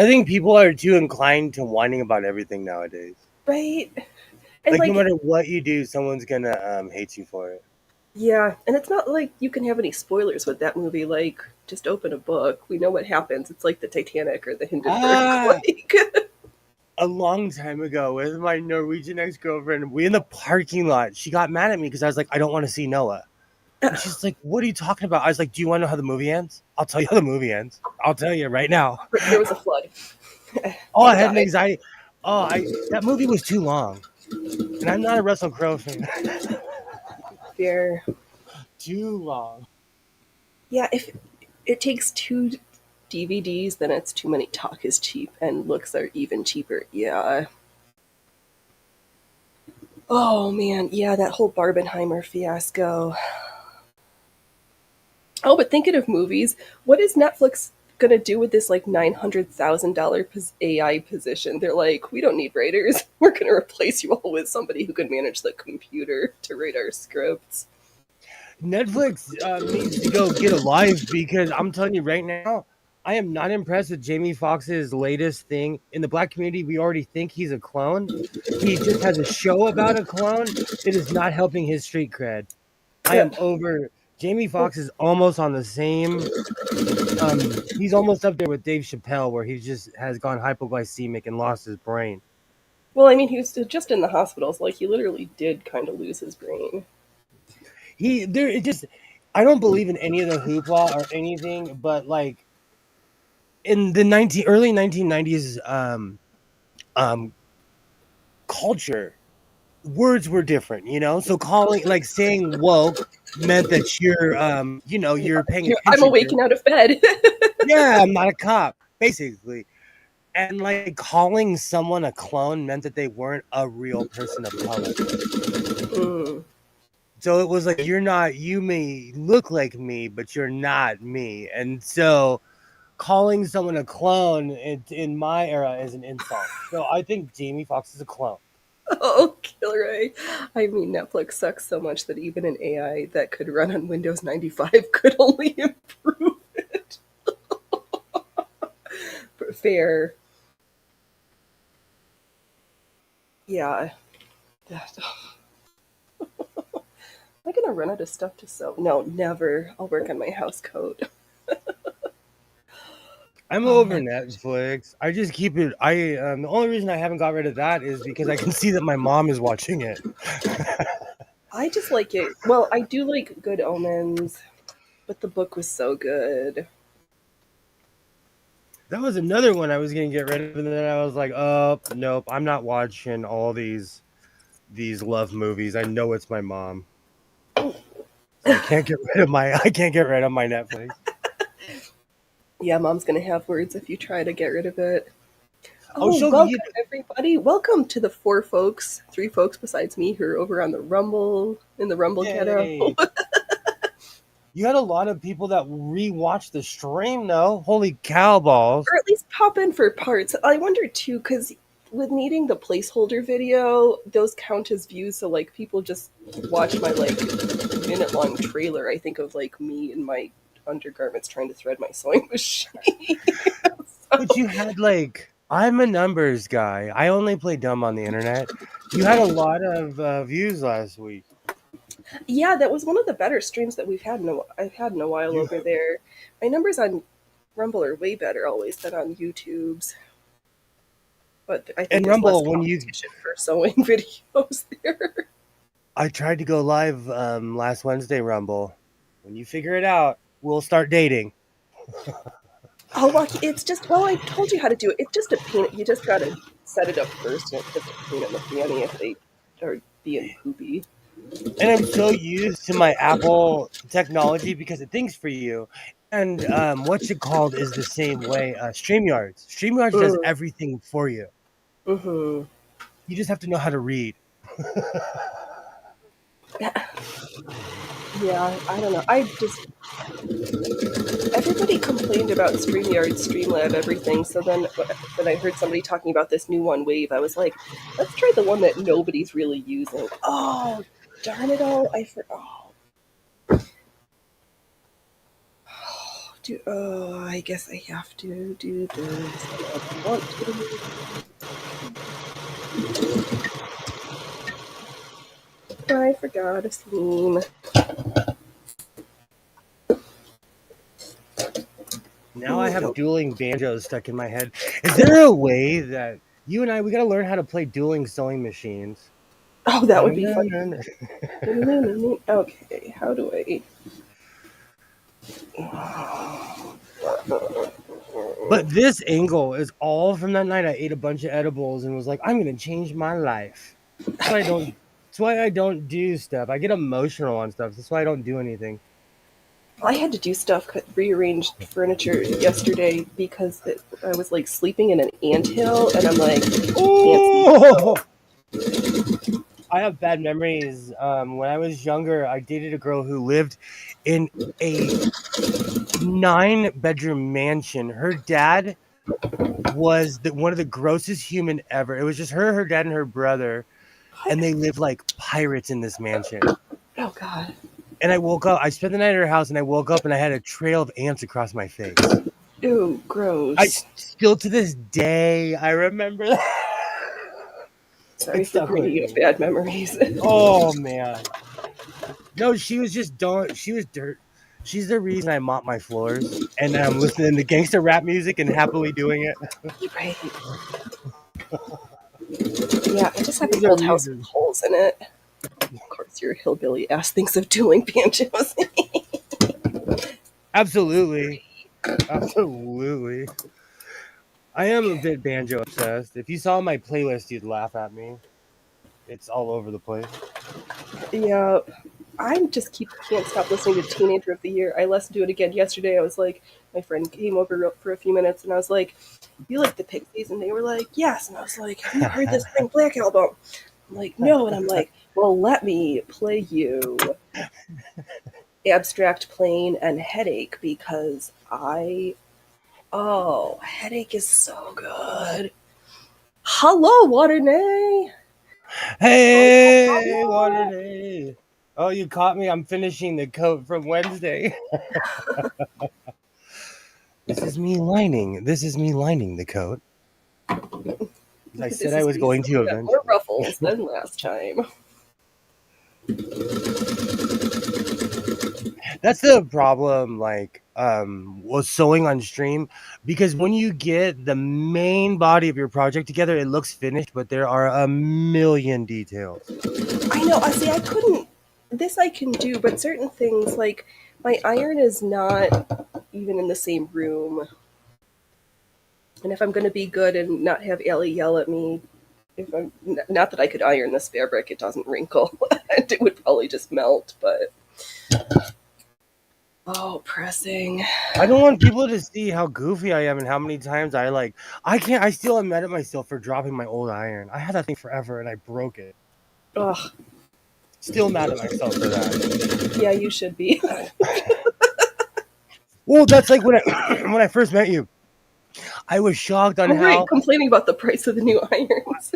think people are too inclined to whining about everything nowadays. Right? And Like no like, matter what you do, someone's gonna hate you for it. yeah, and it's not like you can have any spoilers with that movie. Like, just open a book. We know what happens. It's like the Titanic or the Hindenburg. Ah, Like, a long time ago with my Norwegian ex girlfriend, we in the parking lot. She got mad at me because I was like, I don't want to see Noah. And she's like, what are you talking about? I was like, do you want to know how the movie ends? I'll tell you how the movie ends. I'll tell you right now. there was a flood. Oh, I He had an died. anxiety. Oh, I that movie was too long. And I'm not a Russell Crowe fan. Fair. Too long. Yeah, if it takes two DVDs, then it's too many. Talk is cheap, and looks are even cheaper. Yeah. Oh man, yeah, that whole Barbenheimer fiasco. Oh, but thinking of movies, what is Netflix gonna do with this like $900,000 AI position? They're like, we don't need writers. We're gonna replace you all with somebody who can manage the computer to write our scripts. Netflix needs to go get a life because I'm telling you right now, I am not impressed with Jamie Foxx's latest thing. In the black community, we already think he's a clone. He just has a show about a clone. It is not helping his street cred. I Yeah. am over. Jamie Foxx is almost on the same. He's almost up there with Dave Chappelle, where he just has gone hypoglycemic and lost his brain. Well, I mean, he was just in the hospitals. Like, he literally did kind of lose his brain. It just. I don't believe in any of the hoopla or anything, but like in the early 1990s um culture, words were different, so calling, like, saying woke meant that you're Yeah, you're paying I'm attention. awaking out of bed. Yeah, I'm not a cop, basically. And like calling someone a clone meant that they weren't a real person of color. Mm. So it was like, you may look like me, but you're not me. And so calling someone a clone in my era is an insult. So I think Jamie Foxx is a clone. Oh, Kilroy. I mean, Netflix sucks so much that even an AI that could run on Windows 95 could only improve it. Fair. Yeah. Am I gonna run out of stuff to sew? No, never. I'll work on my house coat. I'm Oh over my. Netflix. I just keep it. The only reason I haven't got rid of that is because I can see that my mom is watching it. I just like it. Well, I do like Good Omens, but the book was so good. That was another one I was gonna get rid of, and then I was like, "Oh, nope, I'm not watching all these love movies. I know it's my mom, so I can't get rid of my Netflix." Yeah, mom's gonna have words if you try to get rid of it. Oh, Oh, so welcome everybody. Welcome to the three folks besides me who are over on the Rumble, in the Rumble ghetto. yay! You had a lot of people that rewatched the stream, though. Holy cow balls! Or at least pop in for parts. I wonder too, because with needing the placeholder video, those count as views, so like people just watch my like minute long trailer, I think, of like me in my undergarments trying to thread my sewing machine. But you had like, I'm a numbers guy. I only play dumb on the internet. You had a lot of views last week. Yeah, that was one of the better streams that I've had in a while You over there. My numbers on Rumble are way better always than on YouTube's, but I think and there's less Rumble, when you competition for sewing videos there. I tried to go live last Wednesday, Rumble. When you figure it out, we'll start dating. Oh, look, it's just, well, I told you how to do it. It's just a pain. You just gotta set it up first, and it's just a pain in the fanny if they are being poopy. And I'm so used to my Apple technology because it thinks for you. And what's it called is the same way. StreamYards. StreamYards does Mm, everything for you. mm-hmm. You just have to know how to read. Yeah, I don't know. Everybody complained about StreamYard, Streamlab, everything. So then when I heard somebody talking about this new one, Wave, I was like, let's try the one that nobody's really using. Oh, darn it all. I guess I have to do this. I don't want to. I forgot a scene. Now I have Nope. dueling banjos stuck in my head. Is there a way that we got to learn how to play dueling sewing machines? Oh, that would be fun. Okay, how do I? But this angle is all from that night I ate a bunch of edibles and was like, I'm going to change my life. That's why I don't. That's why I don't do stuff. I get emotional on stuff. That's why I don't do anything. I had to do stuff, rearranged furniture yesterday because I was like sleeping in an anthill, and I'm like, fancy. Oh! I have bad memories. When I was younger, I dated a girl who lived in a 9-bedroom mansion. Her dad was one of the grossest human ever. It was just her dad, and her brother, and they lived like pirates in this mansion. Oh God. And I woke up. I spent the night at her house, and I woke up, and I had a trail of ants across my face. Ew, I gross. still to this day I remember that. Sorry It for stuck with bringing you me. bad memories. Oh man. No, she was just don't. She was dirt. She's the reason I mop my floors, and I'm listening to gangster rap music and happily doing it. Right. Yeah, I just have She's an the old house with reason. holes in it. Of course, your hillbilly ass thinks of doing banjos. Absolutely, absolutely. I am a bit banjo obsessed. If you saw my playlist, you'd laugh at me. It's all over the place. Yeah, I just can't stop listening to Teenager of the Year. I listened to it again yesterday. I was like, my friend came over for a few minutes, and I was like, "You like the Pixies?" And they were like, "Yes." And I was like, "Have you heard this Spring Black album?" I'm like, "No." And I'm like, "Well, let me play you Abstract Plane and Headache because Headache is so good." Hello, Waternay. Hey, Waterday. Oh, you caught me. I'm finishing the coat from Wednesday. This is me lining. This is me lining the coat. As I said This I is was me going to sewing up more eventually. ruffles than last time. That's the problem, like, was sewing on stream, because when you get the main body of your project together, it looks finished, but there are a million details. I know. I see. I couldn't. This I can do, but certain things like my iron is not even in the same room. And if I'm going to be good and not have Ellie yell at me, if I'm not that I could iron this fabric, it doesn't wrinkle. It would probably just melt. But pressing. I don't want people to see how goofy I am and how many times I still am mad at myself for dropping my old iron. I had that thing forever and I broke it. Ugh. Still mad at myself for that. Yeah, you should be. Well, that's like when I when I first met you. I was shocked on Oh, right, how complaining about the price of the new irons.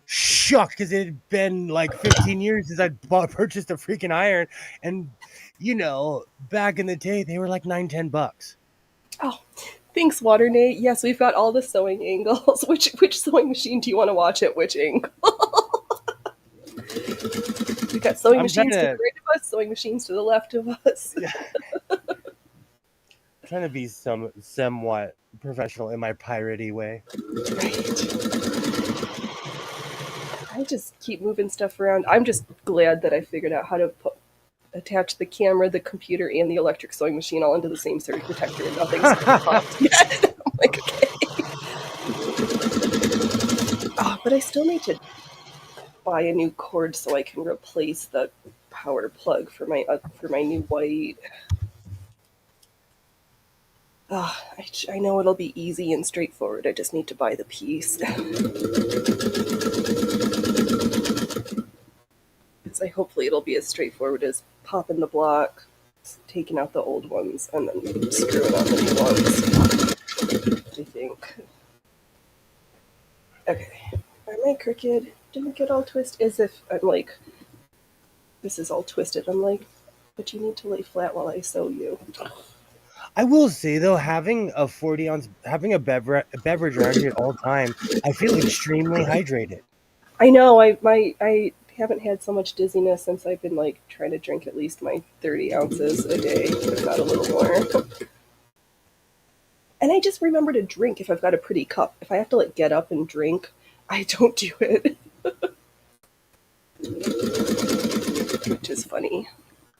shocked because it had been like 15 years since I purchased a freaking iron, and back in the day they were like $9-10. Oh, thanks, Waternate. Yes, we've got all the sewing angles. Which sewing machine do you want to watch at which angle? We've got sewing I'm trying machines to the to right of us, sewing machines to the left of us. trying to be somewhat professional in my piratey way. Right. I just keep moving stuff around. I'm just glad that I figured out how to attach the camera, the computer, and the electric sewing machine all into the same circuit protector, and nothing's popped yet. I'm like, okay. Oh, but I still need to buy a new cord so I can replace the power plug for my new white. I know it'll be easy and straightforward. I just need to buy the piece. So hopefully it'll be as straightforward as popping the block, taking out the old ones, and then screwing on the new ones. I think. Okay. Am I crooked? Didn't get all twisted. As if I'm like, this is all twisted. I'm like, but you need to lay flat while I sew you. I will say though, having a 40-ounce, having a beverage around you at all time, I feel extremely hydrated. I know. I haven't had so much dizziness since I've been like trying to drink at least my 30 ounces a day, if not a little more. And I just remember to drink if I've got a pretty cup. If I have to like get up and drink, I don't do it. Which is funny.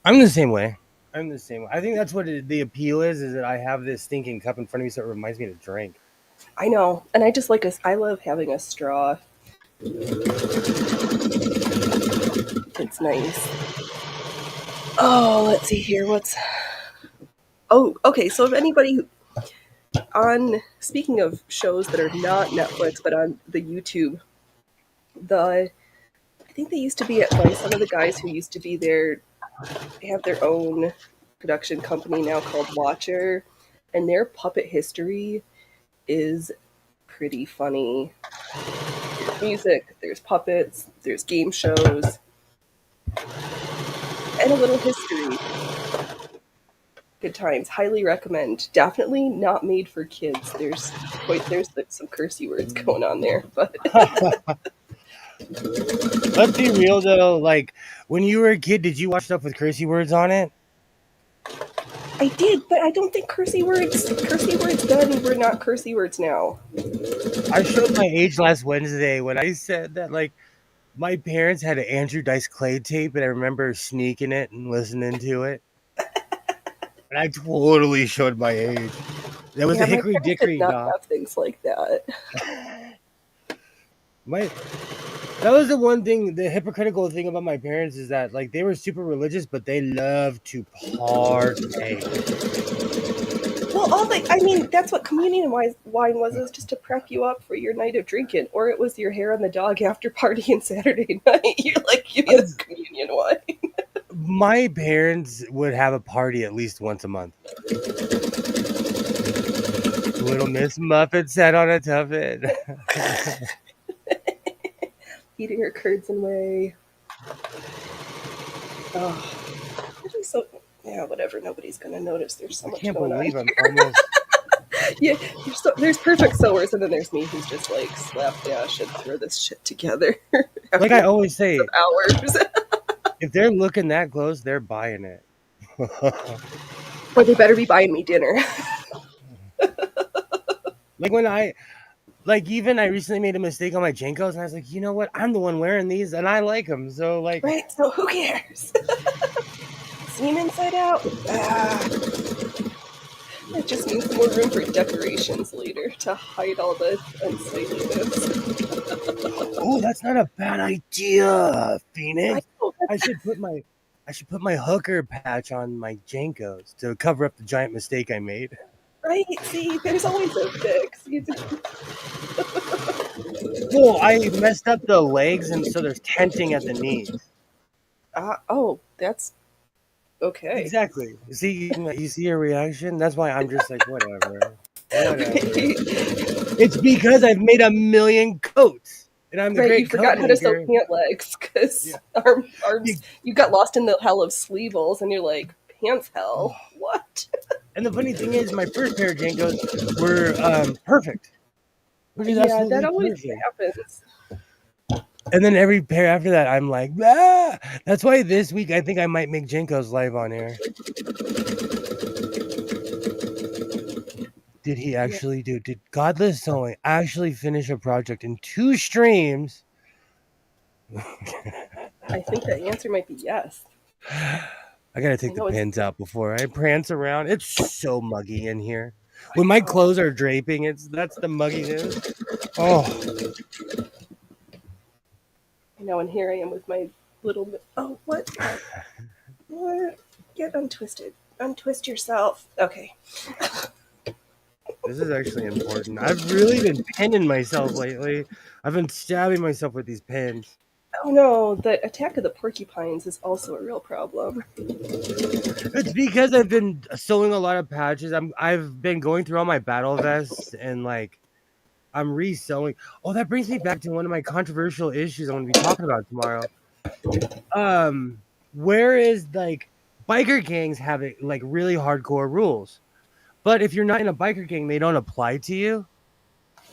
I'm the same way. I'm the same way. I think that's what the appeal is that I have this stinking cup in front of me so it reminds me to drink. I know. And I just I love having a straw. It's nice. Oh, let's see here. Oh, okay. So if anybody speaking of shows that are not Netflix but on the YouTube, I think they used to be at like some of the guys who used to be there have their own production company now called Watcher, and their puppet history is pretty funny. There's music, there's puppets, there's game shows, and a little history. Good times. Highly recommend. Definitely not made for kids. There's like some cursey words going on there, but Let's be real though. Like when you were a kid, did you watch stuff with cursey words on it? I did. But I don't think cursey words then were not cursey words now. I showed my age last Wednesday when I said that like my parents had an Andrew Dice Clay tape, and I remember sneaking it and listening to it. And I totally showed my age. That was Yeah, a my Hickory parents did Dickory not doc. have things like that. My That was the one thing, the hypocritical thing about my parents is that like they were super religious, but they loved to partake. Well, I mean, that's what communion wine was. It was just to prep you up for your night of drinking, or it was your hair on the dog after partying Saturday night. You're like, give me the communion wine. My parents would have a party at least once a month. Little Miss Muffet sat on a tuffet. Eating her curds and whey. Oh, so yeah, whatever. Nobody's gonna notice. There's so I much can't going believe on. I'm almost. Yeah, there's perfect sewers, and then there's me who's just like slapdash and throw this shit together Like after I always say, hours. if they're looking that close, they're buying it. Or they better be buying me dinner. Like when I even I recently made a mistake on my Jenkos, and I was like, you know what? I'm the one wearing these, and I like them. So like, Right? So who cares? Seam inside out. It just means more room for decorations later to hide all the unsightliness. oh, that's not a bad idea, I Phoenix. know, I should put my hooker patch on my Jenkos to cover up the giant mistake I made. right? See, there's always a fix. Well, I messed up the legs, and so there's tenting at the knees. Oh, that's okay. Exactly. You see your reaction. That's why I'm just like whatever. It's because I've made a million coats, and I'm the Right, you great coat forgot how to sew maker. pant legs because Yeah. arms. You got lost in the hell of sleeveless, and you're like, pants hell. What? And the funny thing is, my first pair of Jenkos were perfect. Which is Yeah, that absolutely always perfect. happens. And then every pair after that, I'm like, ah! That's why this week I think I might make Jenkos live on air. Did Godless Sewing actually finish a project in 2 streams? I think the answer might be yes. I gotta take the pins out before I prance around. It's so muggy in here. When my clothes are draping, that's the mugginess. Oh. I know, and here I am with my little. Oh, what? What? Get untwisted. Untwist yourself. Okay. This is actually important. I've really been pinning myself lately. I've been stabbing myself with these pins. Oh no, the attack of the porcupines is also a real problem. It's because I've been sewing a lot of patches. I've been going through all my battle vests and like I'm re-sewing. Oh, that brings me back to one of my controversial issues I'm gonna be talking about tomorrow. Whereas like biker gangs have it like really hardcore rules. But if you're not in a biker gang, they don't apply to you.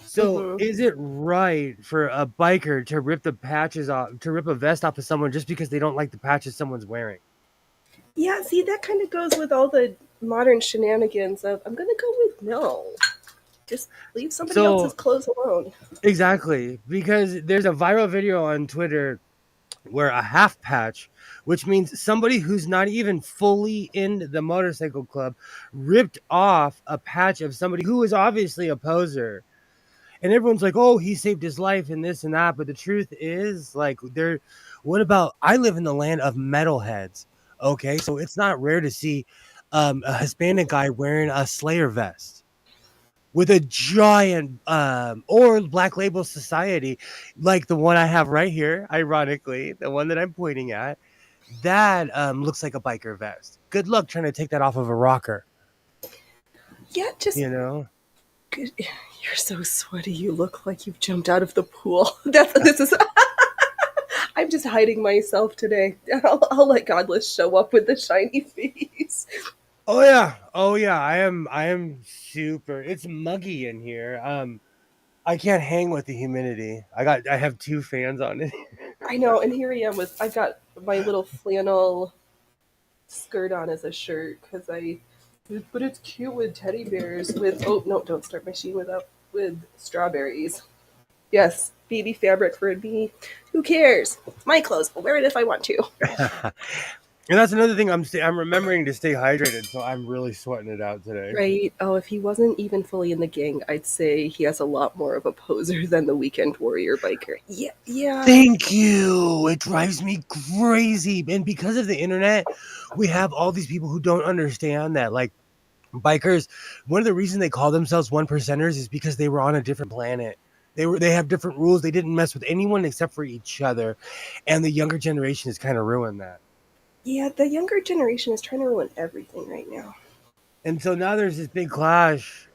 So is it right for a biker to rip the patches off, to rip a vest off of someone just because they don't like the patches someone's wearing? Yeah, see, that kind of goes with all the modern shenanigans of, I'm going to go with no. Just leave somebody else's clothes alone. Exactly. Because there's a viral video on Twitter where a half patch, which means somebody who's not even fully in the motorcycle club, ripped off a patch of somebody who is obviously a poser. And everyone's like, oh, he saved his life and this and that. But the truth is, like, what about, I live in the land of metalheads. Okay. So it's not rare to see a Hispanic guy wearing a Slayer vest with a giant, or Black Label Society, like the one I have right here, ironically, the one that I'm pointing at. that looks like a biker vest. Good luck trying to take that off of a rocker. Yeah, just You know. good. You're so sweaty. You look like you've jumped out of the pool. That's this is. I'm just hiding myself today. I'll let Godless show up with the shiny face. Oh yeah, oh yeah. I am super. It's muggy in here. I can't hang with the humidity. I have two fans on it. I know, and here I am with I've got my little flannel skirt on as a shirt because I, but it's cute with teddy bears. With oh no, don't start my sheet with strawberries. Yes, baby fabric for me. Who cares? It's my clothes. I'll wear it if I want to. And that's another thing I'm remembering to stay hydrated, so I'm really sweating it out today. Right. Oh, if he wasn't even fully in the gang, I'd say he has a lot more of a poser than the weekend warrior biker. Yeah, yeah. Thank you. It drives me crazy. And because of the internet, we have all these people who don't understand that like bikers, one of the reasons they call themselves one percenters is because they were on a different planet. They have different rules. They didn't mess with anyone except for each other. And the younger generation has kind of ruined that. Yeah, the younger generation is trying to ruin everything right now. And so now there's this big clash.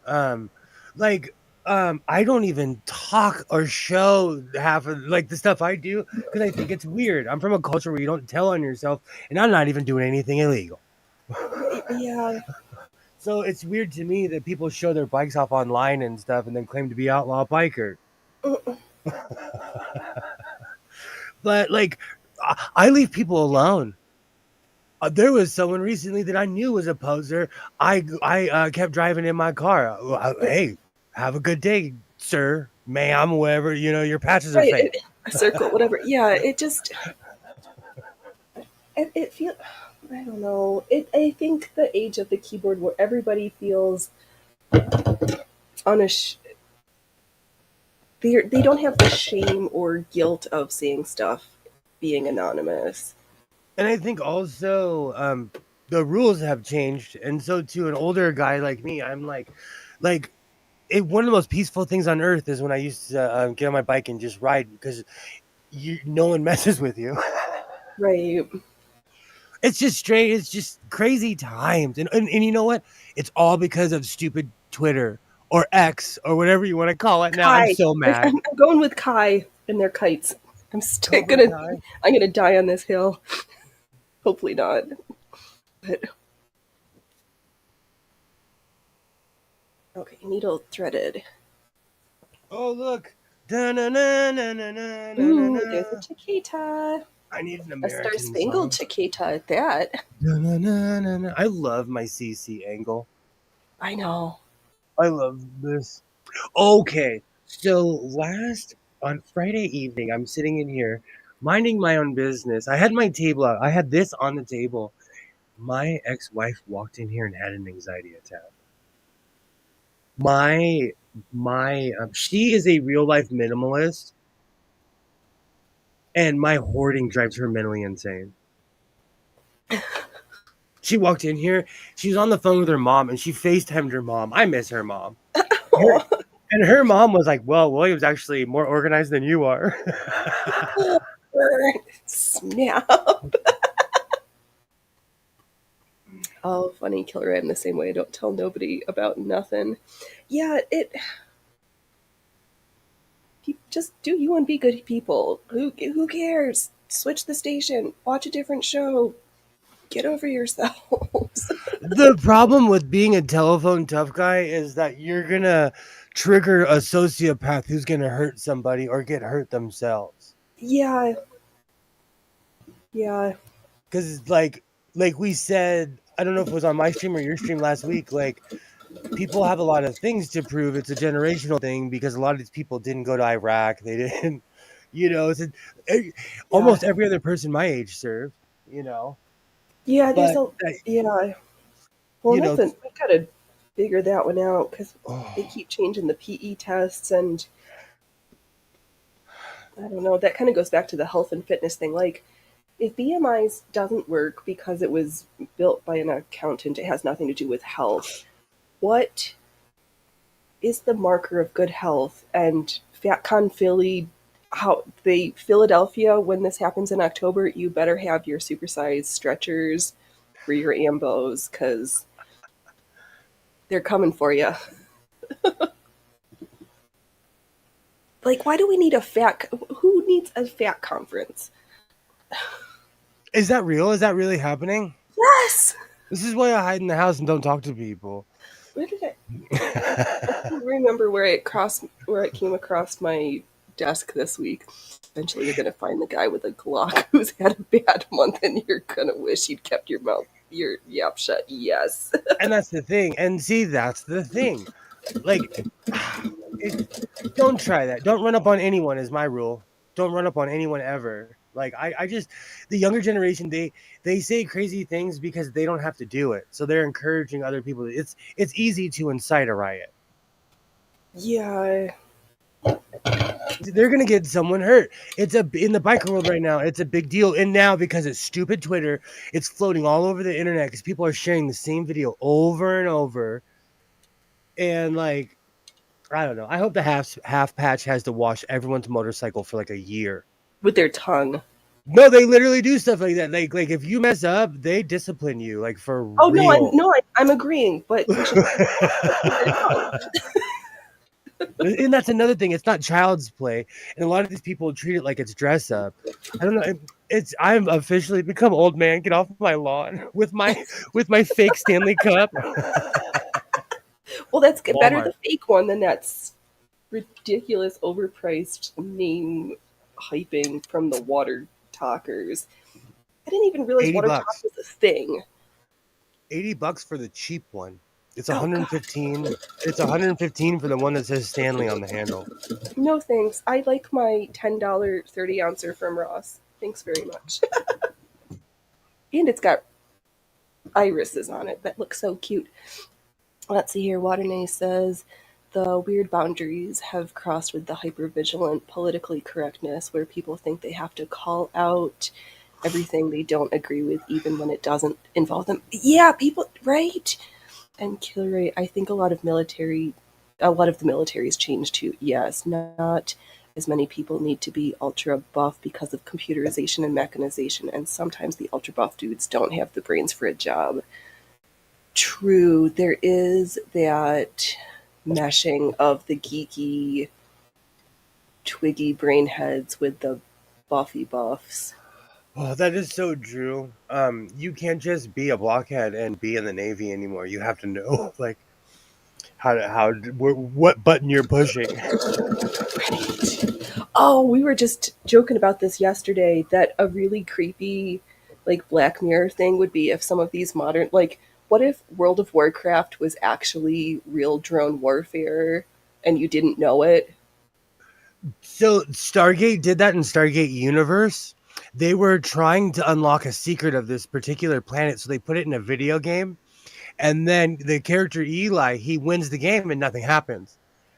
Like I don't even talk or show half of like the stuff I do because I think it's weird. I'm from a culture where you don't tell on yourself, and I'm not even doing anything illegal. Yeah. So it's weird to me that people show their bikes off online and stuff and then claim to be outlaw biker. But like I leave people alone. There was someone recently that I knew was a poser. I kept driving in my car. Hey, have a good day, sir, ma'am, whatever. You know, your patches are Right. fake. A circle, whatever. Yeah, it just it feels. I don't know. I think the age of the keyboard where everybody feels unish. They don't have the shame or guilt of saying stuff being anonymous. And I think also the rules have changed, and so to an older guy like me, I'm like one of the most peaceful things on earth is when I used to get on my bike and just ride because no one messes with you. Right. It's just straight. It's just crazy times, and you know what? It's all because of stupid Twitter or X or whatever you want to call it. Now I'm Kai. so mad. I'm going with Kai and their kites. I'm still Cobra gonna. Kai. I'm gonna die on this hill. Hopefully not. But okay, needle threaded. Oh look. Da-na-na-na-na-na-na-na. Ooh, there's a Chiquita. I need an A Star American Spangled song. Chiquita at that. Da-na-na-na-na. I love my CC angle. I know. I love this. Okay, so last on Friday evening, I'm sitting in here minding my own business. I had my table out. I had this on the table. My ex-wife walked in here and had an anxiety attack. My she is a real life minimalist, and my hoarding drives her mentally insane. She walked in here. She was on the phone with her mom, and she FaceTimed her mom. I miss her mom. Her, Oh, and her mom was like, "Well, William's actually more organized than you are." snap. Oh, funny killer. I'm the same way. I don't tell nobody about nothing. Yeah, just do you and be good people. Who cares? Switch the station. Watch a different show. Get over yourselves. The problem with being a telephone tough guy is that you're gonna trigger a sociopath who's gonna hurt somebody or get hurt themselves. Yeah, yeah, Because like we said, I don't know if it was on my stream or your stream last week. Like people have a lot of things to prove. It's a generational thing because a lot of these people didn't go to Iraq. They didn't, yeah, almost every other person my age served. You know, yeah. There's but a yeah. Well, you know, nothing. We've got to figure that one out because they oh, keep changing the PE tests, and I don't know. That kind of goes back to the health and fitness thing. Like, if BMI's doesn't work because it was built by an accountant, it has nothing to do with health. What is the marker of good health? And fat con Philly how they Philadelphia, when this happens in October, you better have your supersized stretchers for your ambos because they're coming for you. Like, why do we need a fat? Who needs a fat conference? Is that real? Is that really happening? Yes. This is why I hide in the house and don't talk to people. Where did I don't remember where it came across my desk this week. Eventually, you're gonna find the guy with a Glock who's had a bad month, and you're gonna wish you'd kept your yap shut. Yes. And that's the thing. And see, that's the thing. Like, don't try that. Don't run up on anyone is my rule. Don't run up on anyone ever. Like I just the younger generation they say crazy things because they don't have to do it. So they're encouraging other people. It's easy to incite a riot. Yeah. They're gonna get someone hurt. It's in the biker world right now. It's a big deal, and now because it's stupid Twitter, it's floating all over the internet because people are sharing the same video over and over. And like, I don't know. I hope the half patch has to wash everyone's motorcycle for like a year. With their tongue. No, they literally do stuff like that. Like if you mess up, they discipline you like for Oh no, real. I'm agreeing, but And that's another thing. It's not child's play, and a lot of these people treat it like it's dress up. I don't know. I'm officially become old man. Get off my lawn with my fake Stanley Cup. well, that's better Walmart. the fake one than that ridiculous, overpriced name hyping from the water talkers. I didn't even realize water talk $80. was a thing. $80 for the cheap one. It's Oh god, 115. It's 115 for the one that says Stanley on the handle. no thanks. I like my $10 30 ouncer from Ross. Thanks very much. And it's got irises on it that look so cute. Let's see here. Waternay says the weird boundaries have crossed with the hypervigilant politically correctness where people think they have to call out everything they don't agree with, even when it doesn't involve them. Yeah, people, right? And Killer Ray, I think a lot of the military's changed too. Yes, not as many people need to be ultra buff because of computerization and mechanization, and sometimes the ultra buff dudes don't have the brains for a job. True, there is that meshing of the geeky, twiggy brain heads with the buffy buffs. Oh, that is so true. You can't just be a blockhead and be in the Navy anymore. You have to know like what button you're pushing. Right. Oh, we were just joking about this yesterday that a really creepy, like, Black Mirror thing would be if some of these modern, like, what if World of Warcraft was actually real drone warfare and you didn't know it? So Stargate did that in Stargate Universe. They were trying to unlock a secret of this particular planet, so they put it in a video game. And then the character Eli, he wins the game and nothing happens.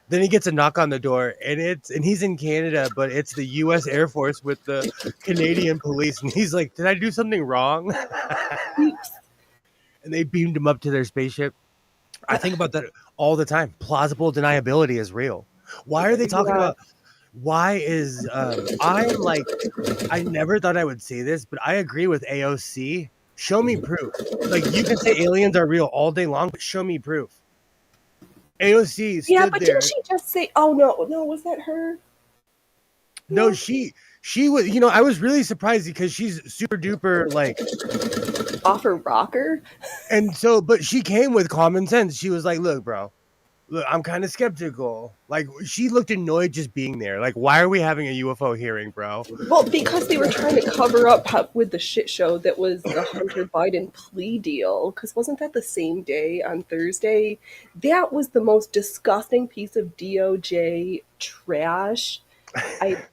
Then he gets a knock on the door, and he's in Canada, but it's the U.S. Air Force with the Canadian police, and he's like, "Did I do something wrong?" Oops. And they beamed him up to their spaceship. I think about that all the time. Plausible deniability is real. Why are they talking Yeah. about? Why is I'm like I never thought I would say this, but I agree with AOC. Show me proof. Like you can say aliens are real all day long, but show me proof. AOC Yeah, stood but didn't there. she just say, oh no, no, was that her? No, she was. I was really surprised because she's super duper like, Offer rocker? and so, but she came with common sense. She was like, "Look, bro, look, I'm kind of skeptical." Like she looked annoyed just being there. Like, why are we having a UFO hearing, bro? Well, because they were trying to cover up with the shit show that was the Hunter Biden plea deal. Because wasn't that the same day on Thursday? That was the most disgusting piece of DOJ trash. I,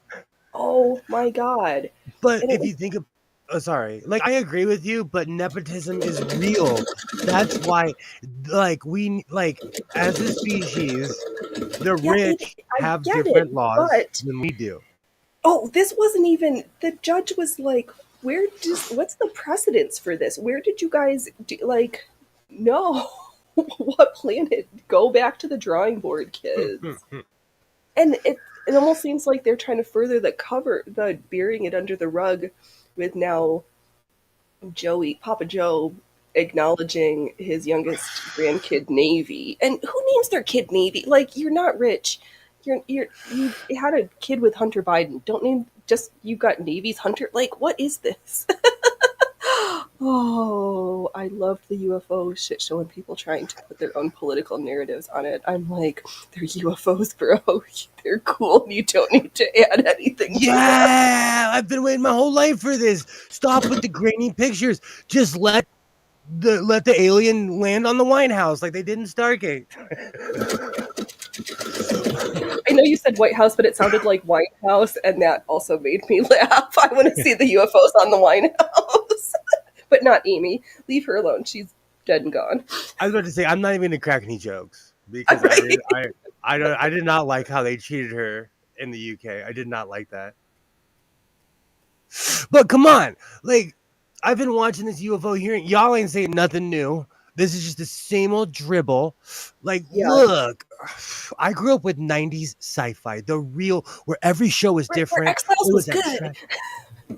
oh my God. But And it if was, you think of, oh, sorry, like I agree with you, but nepotism is real. That's why, like as a species, the yeah, rich I have get it. different laws But, than we do. oh, this wasn't even, the judge was like, what's the precedence for this? Where did you guys, like, no. What planet? Go back to the drawing board, kids. And it almost seems like they're trying to further the burying it under the rug with now Papa Joe, acknowledging his youngest grandkid Navy. And who names their kid Navy? Like, you're not rich. You had a kid with Hunter Biden. Don't name just you got Navy's Hunter. Like, what is this? Oh, I loved the UFO shit show and people trying to put their own political narratives on it. I'm like, they're UFOs, bro. They're cool. You don't need to add anything to them. Yeah, I've been waiting my whole life for this. Stop with the grainy pictures. Just let the alien land on the White House like they did in Stargate. I know you said White House, but it sounded like White House, and that also made me laugh. I want to see the UFOs on the White House. But not Amy. Leave her alone. She's dead and gone. I was about to say I'm not even going to crack any jokes because I did not like how they treated her in the UK. I did not like that. But come on, like I've been watching this UFO hearing. Y'all ain't saying nothing new. This is just the same old dribble. Like, Yeah. look, I grew up with 90s sci-fi, the real, where every show was different. X-Files was good.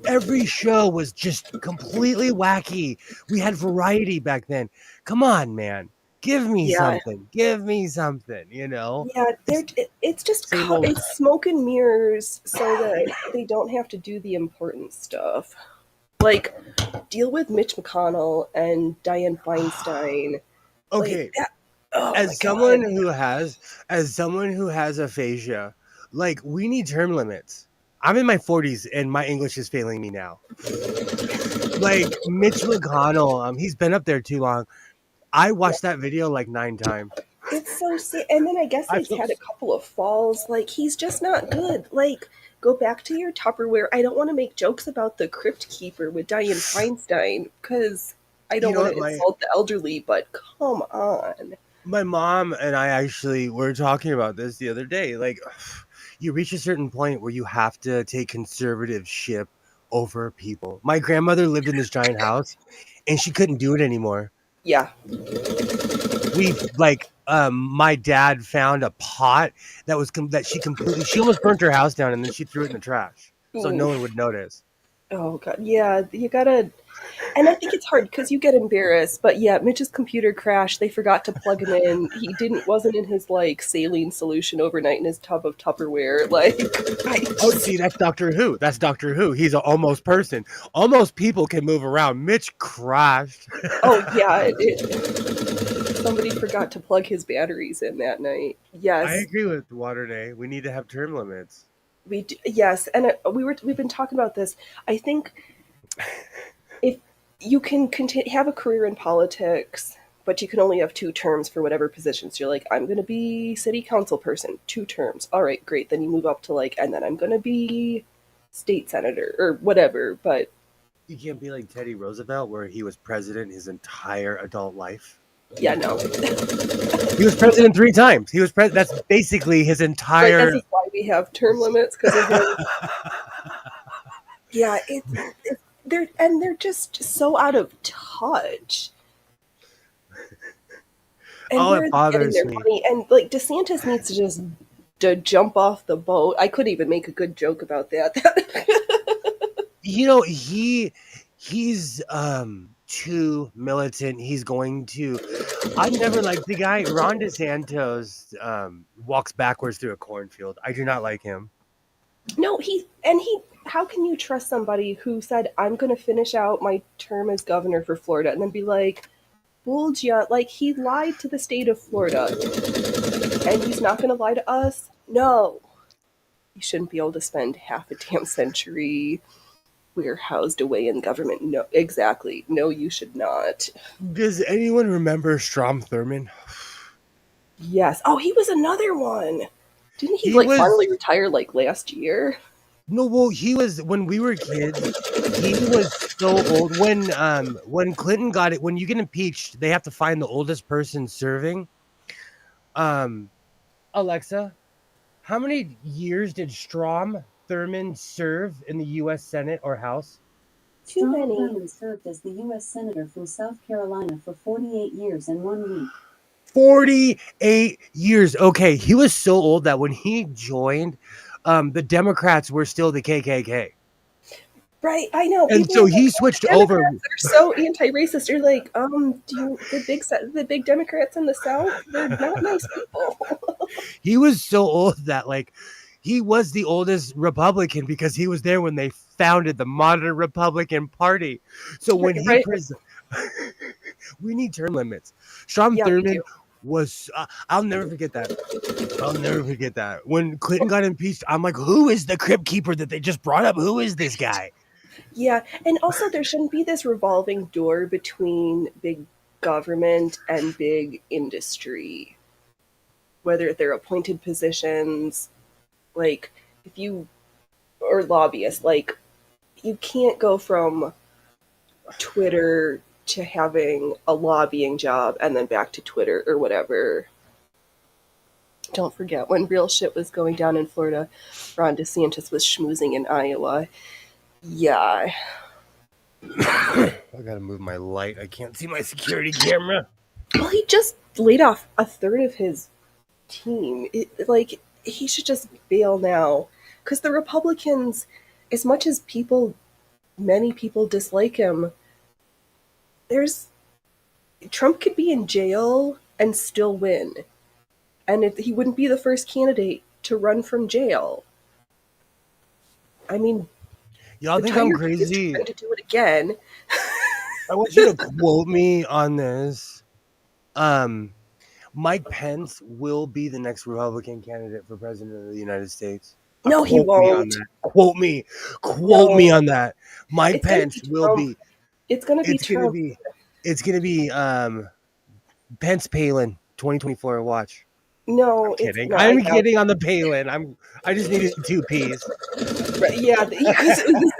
Every show was just completely wacky. We had variety back then. Come on, man. Give me something. Give me something, you know? Yeah, it's just it's smoke and mirrors so that they don't have to do the important stuff. Like, deal with Mitch McConnell and Dianne Feinstein. Okay. Like, as someone who has aphasia, like, we need term limits. I'm in my 40s and my English is failing me now. Like, Mitch McConnell, he's been up there too long. I watched that video like 9 times. It's so sick. And then I guess he's had a couple of falls. Like, he's just not good. Like, go back to your Tupperware. I don't want to make jokes about the Crypt Keeper with Dianne Feinstein because I don't want to insult the elderly, but come on. My mom and I actually were talking about this the other day. Like, you reach a certain point where you have to take conservatorship over people. My grandmother lived in this giant house and she couldn't do it anymore. Yeah. My dad found a pot that she almost burnt her house down and then she threw it in the trash. So no one would notice. Oh God. Yeah. You gotta, and I think it's hard because you get embarrassed, but yeah, Mitch's computer crashed. They forgot to plug him in. He wasn't in his like saline solution overnight in his tub of Tupperware. Like, see, that's Doctor Who. That's Doctor Who. He's an almost person. Almost people can move around. Mitch crashed. Oh yeah. Somebody forgot to plug his batteries in that night. Yes. I agree with Waterday. We need to have term limits. Yes, and we've been talking about this. I think if you can have a career in politics, but you can only have 2 terms for whatever positions. So you're like, I'm going to be city council person, 2 terms. All right, great. Then you move up to and then I'm going to be state senator or whatever. But you can't be like Teddy Roosevelt, where he was president his entire adult life. Yeah, no. He was president 3 times. He was that's basically his entire. This is why we have term limits, because of him. Yeah, they're just so out of touch. And it bothers me. Money. And like DeSantis needs to just jump off the boat. I couldn't even make a good joke about that. You know, he's too militant. He's going to. I never liked the guy. Ron DeSantis walks backwards through a cornfield. I do not like him. No, how can you trust somebody who said, I'm going to finish out my term as governor for Florida, and then be like, bullshit, like, he lied to the state of Florida, and he's not going to lie to us? No. You shouldn't be able to spend half a damn century we're housed away in government. No, exactly. No, you should not. Does anyone remember Strom Thurmond? Yes. Oh, he was another one. Didn't he finally retire last year? No, well, he was when we were kids. He was so old. When Clinton got it, when you get impeached, they have to find the oldest person serving. Alexa, how many years did Strom Thurmond serve in the U.S. Senate or House? Too many. Thurmond served as the U.S. Senator from South Carolina for 48 years and 1 week. 48 years. Okay, he was so old that when he joined the Democrats were still the KKK. Right, I know. And People so are like, he "Oh, switched the over. Democrats are so anti-racist." You're like, the big Democrats in the South, they're not nice people. He was so old that like he was the oldest Republican because he was there when they founded the modern Republican Party. So when he Right? we need term limits. Strom Yeah, we Thurmond do. was I'll never forget that. I'll never forget that. When Clinton got impeached, I'm like, who is the crypt keeper that they just brought up? Who is this guy? Yeah, and also there shouldn't be this revolving door between big government and big industry, whether they're appointed positions, like if you or lobbyists, like you can't go from Twitter to having a lobbying job and then back to Twitter or whatever. Don't forget when real shit was going down in Florida, Ron DeSantis was schmoozing in Iowa. Yeah. I gotta move my light. I can't see my security camera. Well, he just laid off a third of his team. Like, he should just bail now. Because the Republicans, as much as many people dislike him, there's Trump could be in jail and still win. And he wouldn't be the first candidate to run from jail. I mean, Y'all the think I'm Tiger King is crazy? trying to do it again. I want you to quote me on this. Mike Pence will be the next Republican candidate for president of the United States. No, he Quote me on won't. that. Quote me. Quote No. me on that. Mike It's gonna be Pence will Trump. be. It's gonna be It's gonna Trump. be. It's gonna be. Pence Palin 2024. Watch. No, I'm it's kidding. no. I I'm doubt kidding on the Palin. I just needed 2 P's. Right, yeah, because it was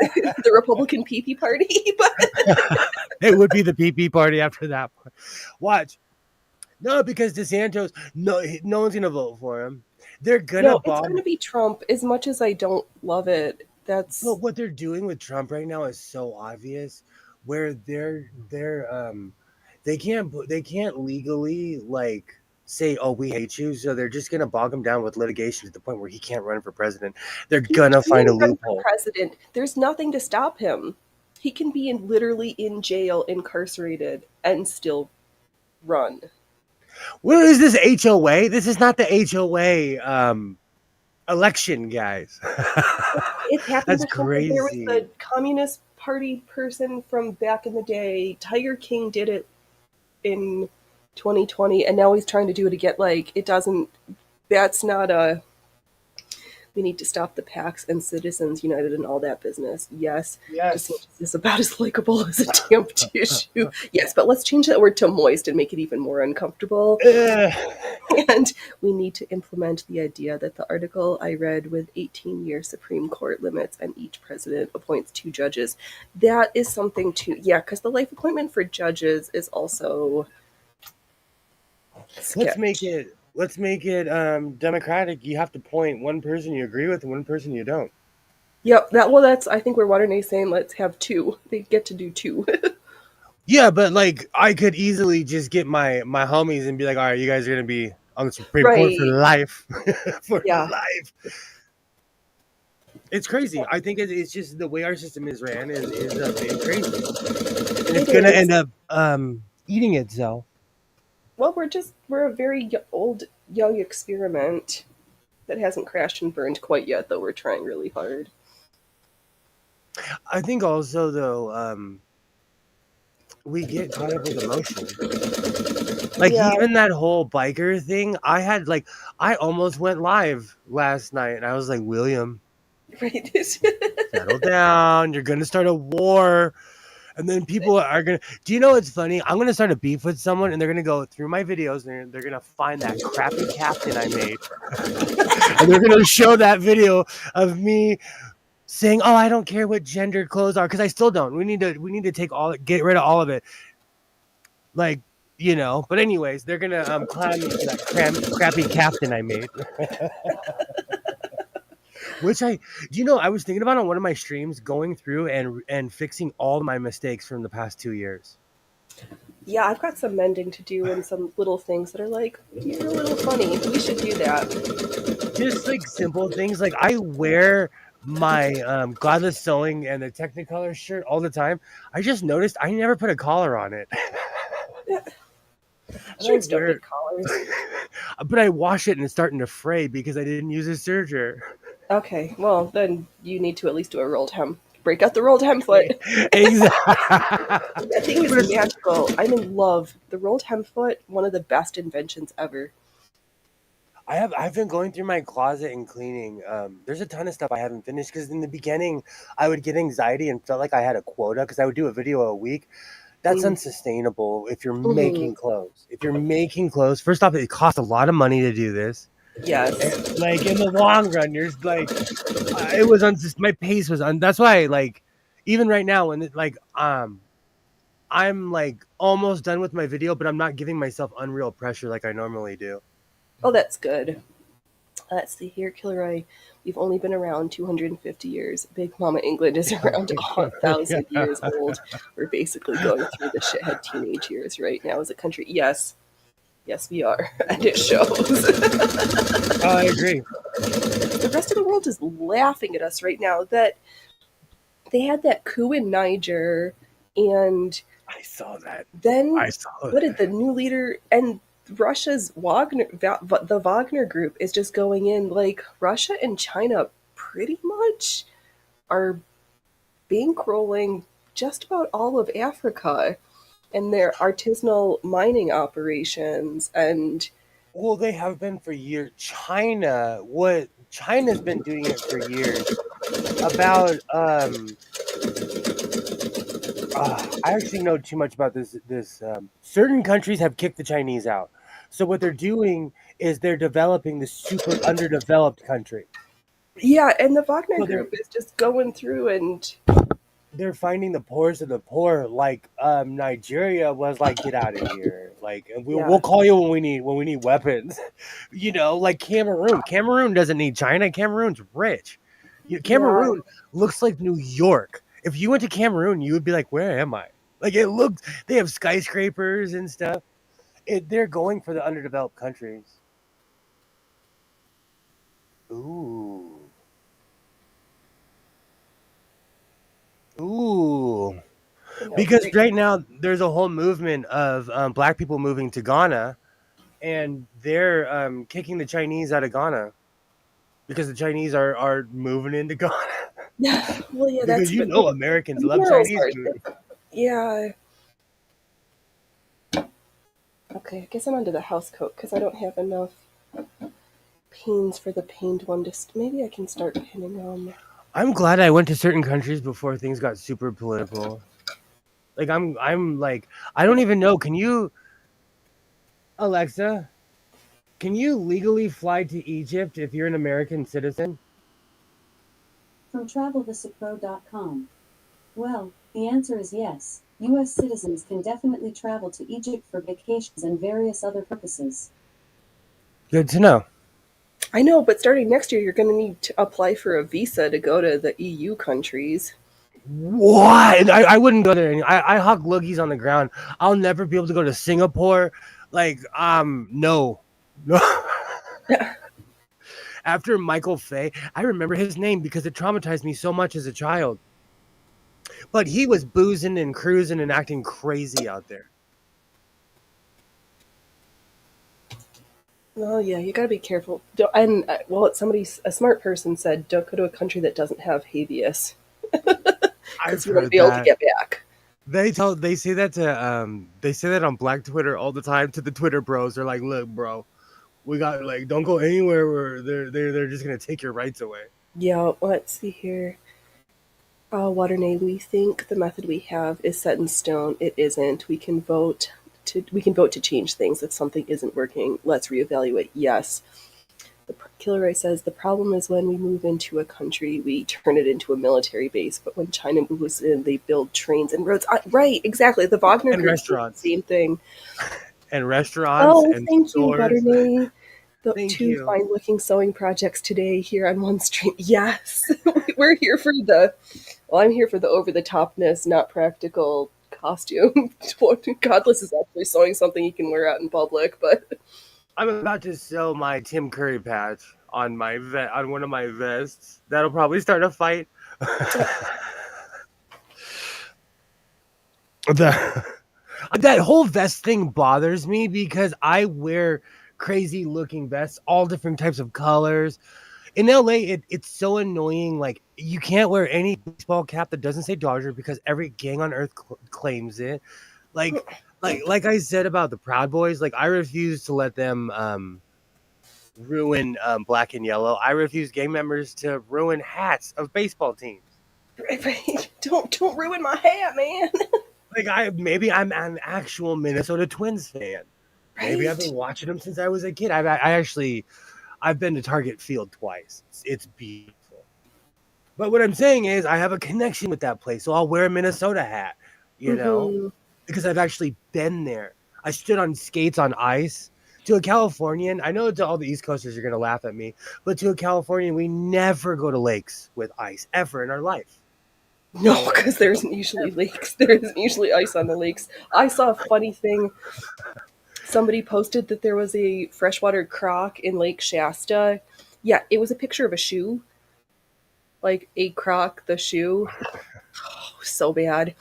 the Republican PP party. But It would be the PP party after that. Watch. No, because DeSantis. No one's gonna vote for him. They're gonna no, it's bomb. gonna be Trump. As much as I don't love it, But that's what they're doing with Trump right now is so obvious, where they can't legally like say, oh, we hate you, so they're just gonna bog him down with litigation to the point where he can't run for president. They're he gonna find a can run for loophole. president. There's nothing to stop him. He can be literally in jail, incarcerated, and still run. Where is this HOA? This is not the HOA election, guys. It happened That's before. There was crazy. the Communist Party person from back in the day. Tiger King did it in 2020, and now he's trying to do it again. Like, it doesn't. That's not a. We need to stop the PACs and Citizens United and all that business. Yes, Yes. DeSantis is about as likable as a damn tissue. Yes, but let's change that word to moist and make it even more uncomfortable. And we need to implement the idea that the article I read with 18-year Supreme Court limits and each president appoints 2 judges. That is something to, yeah, because the life appointment for judges is also Let's make it democratic. You have to point one person you agree with and one person you don't. Yep, that's, I think where Waternay's saying let's have 2. They get to do 2. Yeah, but like I could easily just get my homies and be like, all right, you guys are gonna be on the Supreme Court for Right. life. For Yeah. life. It's crazy. I think it's just the way our system is ran is being crazy. And it's gonna end up eating itself. Well, we're a very young experiment that hasn't crashed and burned quite yet, though we're trying really hard. I think also though, we get caught up with emotion. Like Yeah. even that whole biker thing, I almost went live last night and I was like, William, Right. settle down. You're gonna start a war. And then people are gonna. Do you know what's funny? I'm gonna start a beef with someone, and they're gonna go through my videos, and they're gonna find that crappy captain I made, and they're gonna show that video of me saying, "Oh, I don't care what gender clothes are," because I still don't. We need to get rid of all of it. Like, you know. But anyways, they're gonna clown me for that crappy captain I made. I was thinking about on one of my streams going through and fixing all my mistakes from the past 2 years. Yeah, I've got some mending to do and some little things that are like, you're a little funny. We should do that. just like simple things. Like I wear my Godless Sewing and the Technicolor shirt all the time. I just noticed I never put a collar on it. And I Shirts don't wear need it, collars. but I wash it and it's starting to fray because I didn't use a serger. Okay, well then you need to at least do a rolled hem. Break out the rolled hem foot. Exactly. That thing is But it's, magical. I'm in love. The rolled hem foot, one of the best inventions ever. I've been going through my closet and cleaning. There's a ton of stuff I haven't finished because in the beginning I would get anxiety and felt like I had a quota because I would do a video a week. That's Mm. unsustainable if you're Hmm. making clothes. If you're making clothes, first off, it costs a lot of money to do this. And, Yes. like in the long run, you're like, it was my pace was that's why like even right now when I'm like almost done with my video, but I'm not giving myself unreal pressure like I normally do. Oh, that's good. Let's see here, Kilroy. We've only been around 250 years. Big Mama England is around 1,000 years old. We're basically going through the shithead teenage years right now as a country. Yes, yes, we are, and it shows. I agree. The rest of the world is laughing at us right now that they had that coup in Niger, and I saw that. then I saw what did that. the new leader and Russia's the Wagner group is just going in like Russia and China pretty much are bankrolling just about all of Africa and their artisanal mining operations and Well, they have been for years. China's been doing it for years. About I actually know too much about this. Certain countries have kicked the Chinese out. So what they're doing is they're developing the super underdeveloped country. yeah, and the Wagner So group is just going through and they're finding the poorest of the poor. Like Nigeria was like, get out of here. Like yeah. we'll call you when we need weapons. Like Cameroon. Cameroon doesn't need China. Cameroon's rich. Yeah. Cameroon looks like New York. If you went to Cameroon, you would be like, where am I? Like it looks. They have skyscrapers and stuff. They're going for the underdeveloped countries. Ooh. Ooh. Because right now there's a whole movement of black people moving to Ghana, and they're kicking the Chinese out of Ghana because the Chinese are moving into Ghana. Yeah, well, yeah, Because that's but Americans the love morals Chinese are food. yeah. Okay, I guess I'm onto the house coat because I don't have enough pins for the pained one. Just maybe I can start pinning them. I'm glad I went to certain countries before things got super political. Like I'm like I don't even know. Can you, Alexa? Can you legally fly to Egypt if you're an American citizen? From travelthesapro.com. Well, the answer is yes. U.S. citizens can definitely travel to Egypt for vacations and various other purposes. Good to know. I know, but starting next year, you're going to need to apply for a visa to go to the EU countries. What? I wouldn't go there. I hawk loogies on the ground. I'll never be able to go to Singapore. Like, no. After Michael Fay, I remember his name because it traumatized me so much as a child. But he was boozing and cruising and acting crazy out there. Well, yeah, you got to be careful. And well, a smart person said, don't go to a country that doesn't have habeas I've because you won't heard be able to that. get back. They say that on Black Twitter all the time to the Twitter bros. They're like, look, bro, we got like don't go anywhere where they're just gonna take your rights away. Yeah, let's see here. Waternay, we think the method we have is set in stone. It isn't. We can vote to change things if something isn't working. Let's reevaluate. Yes. The Killer Ray says the problem is when we move into a country, we turn it into a military base. But when China moves in, they build trains and roads. Right, exactly. The Wagner And Group did the restaurants. same thing. And restaurants Oh, and thank you, stores. Waternay. The Thank two you. fine-looking sewing projects today here on one stream. Yes, we're here for the. Well, I'm here for the over-the-topness, not practical costume. Godless is actually sewing something he can wear out in public, but I'm about to sew my Tim Curry patch. on on one of my vests. That'll probably start a fight. the that whole vest thing bothers me because I wear crazy looking vests, all different types of colors. In LA, it's so annoying. Like you can't wear any baseball cap that doesn't say Dodger because every gang on earth claims it. Like like I said about the Proud Boys, like I refuse to let them ruin black and yellow. I refuse gang members to ruin hats of baseball teams. Don't ruin my hat, man. Like maybe I'm an actual Minnesota Twins fan. Maybe I've Right? been watching them since I was a kid. I've been to Target Field twice. It's beautiful. But what I'm saying is I have a connection with that place, so I'll wear a Minnesota hat, Mm-hmm. because I've actually been there. I stood on skates on ice. To a Californian, I know to all the East Coasters are going to laugh at me, but to a Californian, we never go to lakes with ice ever in our life. No, because there isn't usually lakes. There isn't usually ice on the lakes. I saw a funny thing. Somebody posted that there was a freshwater croc in Lake Shasta. Yeah, it was a picture of a shoe. Like a croc, the shoe. Oh, so bad.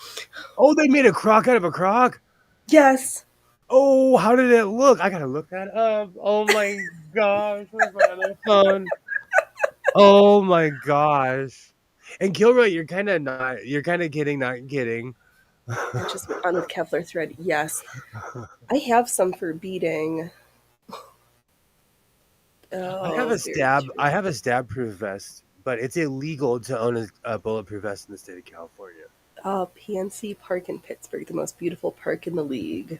Oh, they made a croc out of a croc? Yes. Oh, how did it look? I gotta look that up. Oh my gosh, where's my other phone? Oh my gosh. And Kilroy, you're kind of kidding, not kidding. I just went on with Kevlar thread. Yes. I have some for beading. Oh, very I true. have a stab proof vest, but it's illegal to own a bulletproof vest in the state of California. PNC Park in Pittsburgh, the most beautiful park in the league.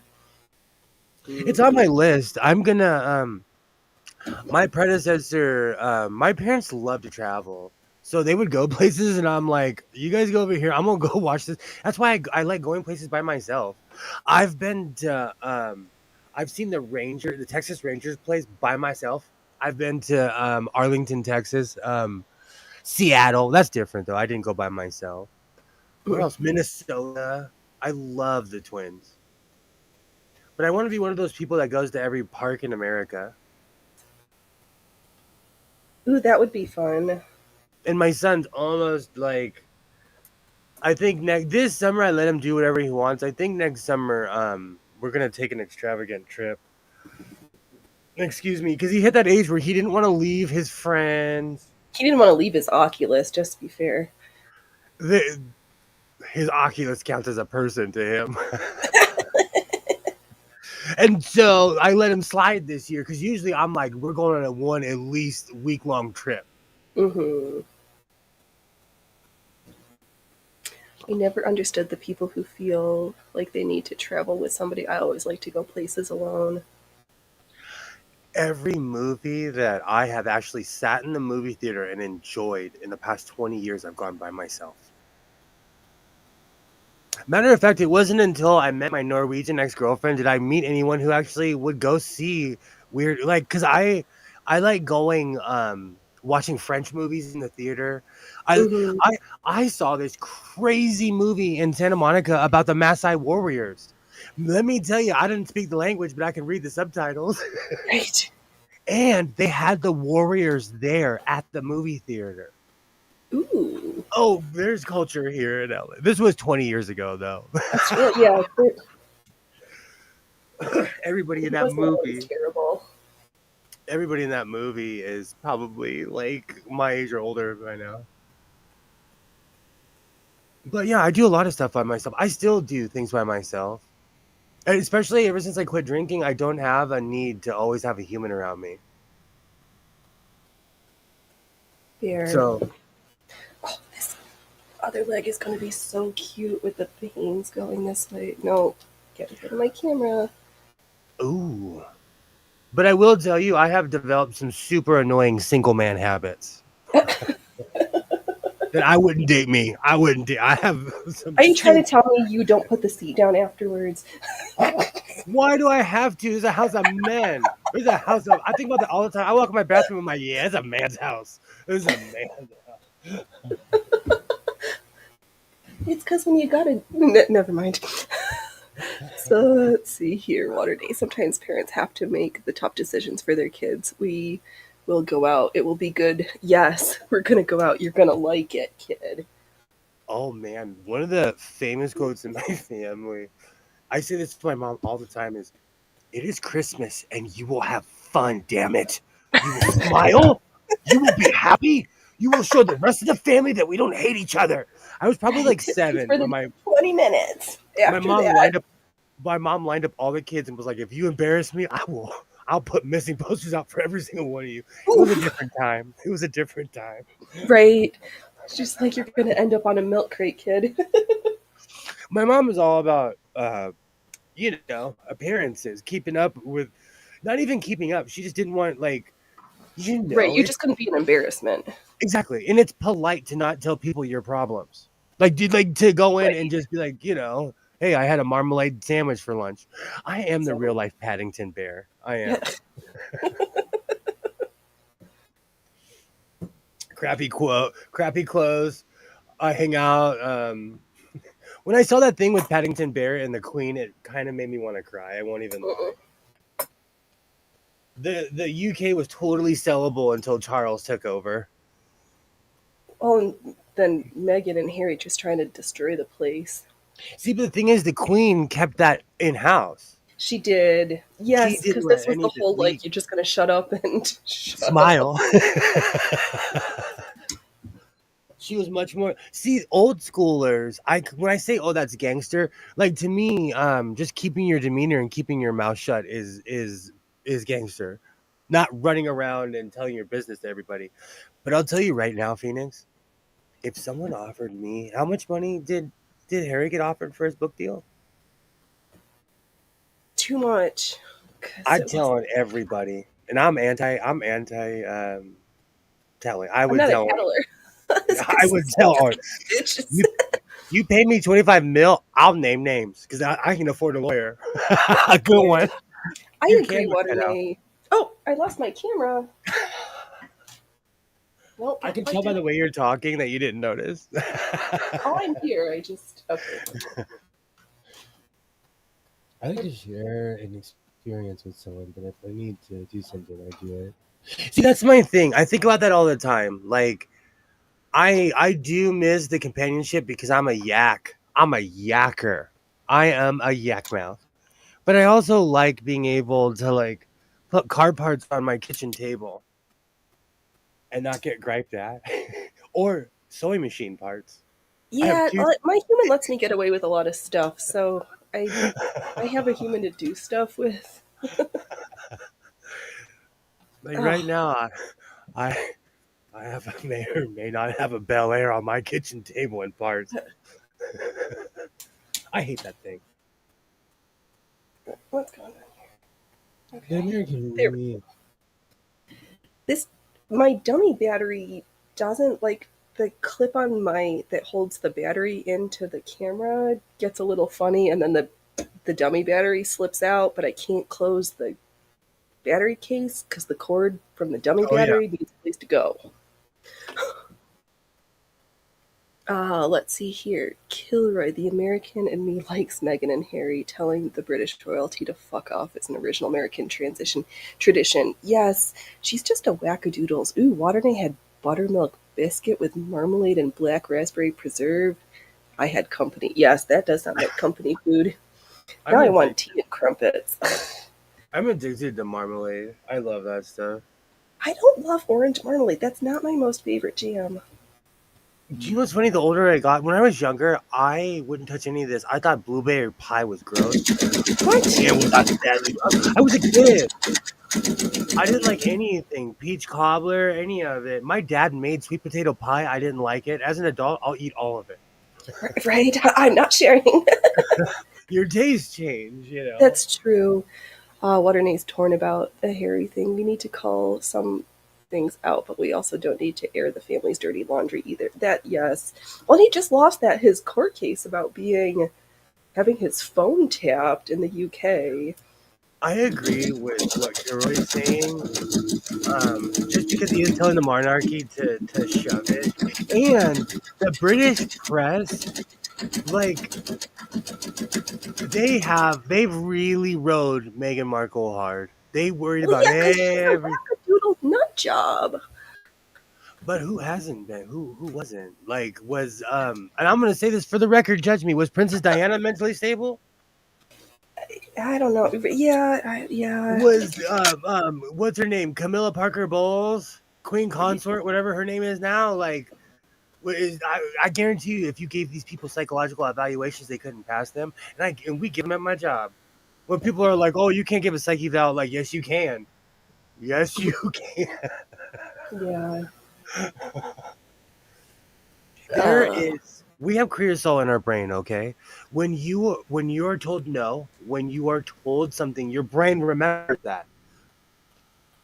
It's on my list. I'm gonna my predecessor, my parents love to travel. So they would go places and I'm like, you guys go over here. I'm gonna go watch this. That's why I like going places by myself. I've been to I've seen the Texas Rangers plays by myself. I've been to Arlington, Texas, Seattle. That's different though. I didn't go by myself. Where else? Minnesota. I love the Twins. But I want to be one of those people that goes to every park in America. Ooh, that would be fun. And my son's almost like, I think this summer I let him do whatever he wants. I think next summer we're gonna take an extravagant trip. Excuse me, because he hit that age where he didn't want to leave his friends. He didn't want to leave his Oculus, just to be fair. The, his Oculus counts as a person to him. And so I let him slide this year because usually I'm like, we're going on a one at least week-long trip. Mm-hmm. I never understood the people who feel like they need to travel with somebody. I always like to go places alone. Every movie that I have actually sat in the movie theater and enjoyed in the past 20 years, I've gone by myself. Matter of fact, it wasn't until I met my Norwegian ex-girlfriend did I meet anyone who actually would go see weird, like, because I like going watching French movies in the theater. I Mm-hmm. I I saw this crazy movie in Santa Monica about the Maasai warriors. Let me tell you, I didn't speak the language, but I can read the subtitles. Right. And they had the warriors there at the movie theater. Ooh. Oh, there's culture here in LA. This was 20 years ago, though. That's real. Yeah. Everybody in It that wasn't always movie, terrible. everybody in that movie is probably like my age or older by now. But yeah, I do a lot of stuff by myself. I still do things by myself. And especially ever since I quit drinking, I don't have a need to always have a human around me. Fair. So, Oh, this other leg is going to be so cute with the veins going this way. No, get rid of my camera. ooh. But I will tell you, I have developed some super annoying single man habits. That I wouldn't date me. I wouldn't date. I have some Are you trying to super. tell me you don't put the seat down afterwards? Why do I have to? There's a house of men. There's a house of. I think about that all the time. I walk in my bathroom. I'm like, yeah, it's a man's house. It's a man's house. It's because when you gotta. Never mind. So let's see here. Water day. Sometimes parents have to make the tough decisions for their kids. We We'll go out. It will be good. Yes, we're gonna go out. You're gonna like it, kid. Oh man, one of the famous quotes in my family. I say this to my mom all the time is, "It is Christmas and you will have fun, damn it. You will smile, you will be happy, you will show the rest of the family that we don't hate each other." I was probably like Just 7 for when the my 20 minutes my after mom that. lined up all the kids and was like, "If you embarrass me, I'll put missing posters out for every single one of you." It was a Oof, different time. It was a different time. right. It's just like you're gonna end up on a milk crate, kid. My mom is all about appearances, keeping up with, not even keeping up. She just didn't want, like, Right, you it's just couldn't be an embarrassment. exactly. And it's polite to not tell people your problems. Like, dude, like to go in and Right. just be like, "Hey, I had a marmalade sandwich for lunch." I am the real So, life Paddington Bear. I yeah. am. Crappy quote, crappy clothes. I hang out. When I saw that thing with Paddington Bear and the Queen, it kind of made me want to cry. I won't even lie. The UK was totally sellable until Charles took over. Oh, and then Meghan and Harry just trying to destroy the place. See, but the thing is, the Queen kept that in house. She did. She Yes, didn't because let this was any the of it whole, leak. like, you're just gonna shut up and shut up. Smile. She was much more. See, old schoolers. When I say, "Oh, that's gangster," like, to me, just keeping your demeanor and keeping your mouth shut is gangster. Not running around and telling your business to everybody. But I'll tell you right now, Phoenix, if someone offered me, how much money did Harry get offered for his book deal? Too much. Because I'd it was. tell on everybody, and I'm anti telling. I I'm would not a tell on. tattler. I was gonna I say, would tell on. bitches. You you pay me 25 mil, I'll name names because I can afford a lawyer. A good Yeah. one. I Your agree, camera cut out. Waterme. Oh, I lost my camera. Well, I can I tell by did. the way you're talking that you didn't notice. Oh, I'm here. I just. Okay. I like to share an experience with someone, but if I need to do something, I do it. See, that's my thing. I think about that all the time. Like, I do miss the companionship because I'm a yak. I'm a yakker. I am a yak mouth. But I also like being able to, like, put car parts on my kitchen table and not get griped at, or sewing machine parts. I have Yeah, two. my human lets me get away with a lot of stuff, so I have a human to do stuff with. Like right Oh, now, I I may or may not have a Bel Air on my kitchen table and parts. I hate that thing. what's going on here? The Okay, American there. me. This my dummy battery doesn't like the clip on my that holds the battery into the camera gets a little funny, and then the dummy battery slips out, but I can't close the battery case because the cord from the dummy Oh yeah. battery needs a place to go. Let's see here. Kilroy, the American in me likes Meghan and Harry telling the British royalty to fuck off is an original American tradition. Yes, she's just a wackadoodles. Ooh, Waternay had buttermilk biscuit with marmalade and black raspberry preserve. I had company. Yes, that does sound like company food. Now I'm I want addicted. tea and crumpets. I'm addicted to marmalade. I love that stuff. I don't love orange marmalade. That's not my most favorite jam. Do you know what's funny? The older I got, when I was younger, I wouldn't touch any of this. I thought blueberry pie was gross. What? It was not deadly. I was a kid. I didn't like anything. Peach cobbler, any of it. My dad made sweet potato pie. I didn't like it. As an adult, I'll eat all of it. Right? I'm not sharing. Your tastes change. That's true. What her name's torn about the Harry thing. We need to call some things out, but we also don't need to air the family's dirty laundry either. That yes. Well, he just lost that his court case about having his phone tapped in the UK. I agree with what Kilroy's saying. Just because he is telling the monarchy to shove it. And the British press, like, they've really rode Meghan Markle hard. They worried Well, about yeah, because she's a every. wackadoodle real nut job. But who hasn't been? Who wasn't? Like was and I'm gonna say this for the record, judge me. Was Princess Diana mentally stable? I don't know. Yeah. Was what's her name? Camilla Parker Bowles, Queen Consort, whatever her name is now, like I guarantee you if you gave these people psychological evaluations, they couldn't pass them. And we give them at my job. When people are like, "Oh, you can't give a psych eval," like, "Yes, you can. Yes, you can." Yeah. We have creosol in our brain, okay? When you're told no, when you are told something, your brain remembers that.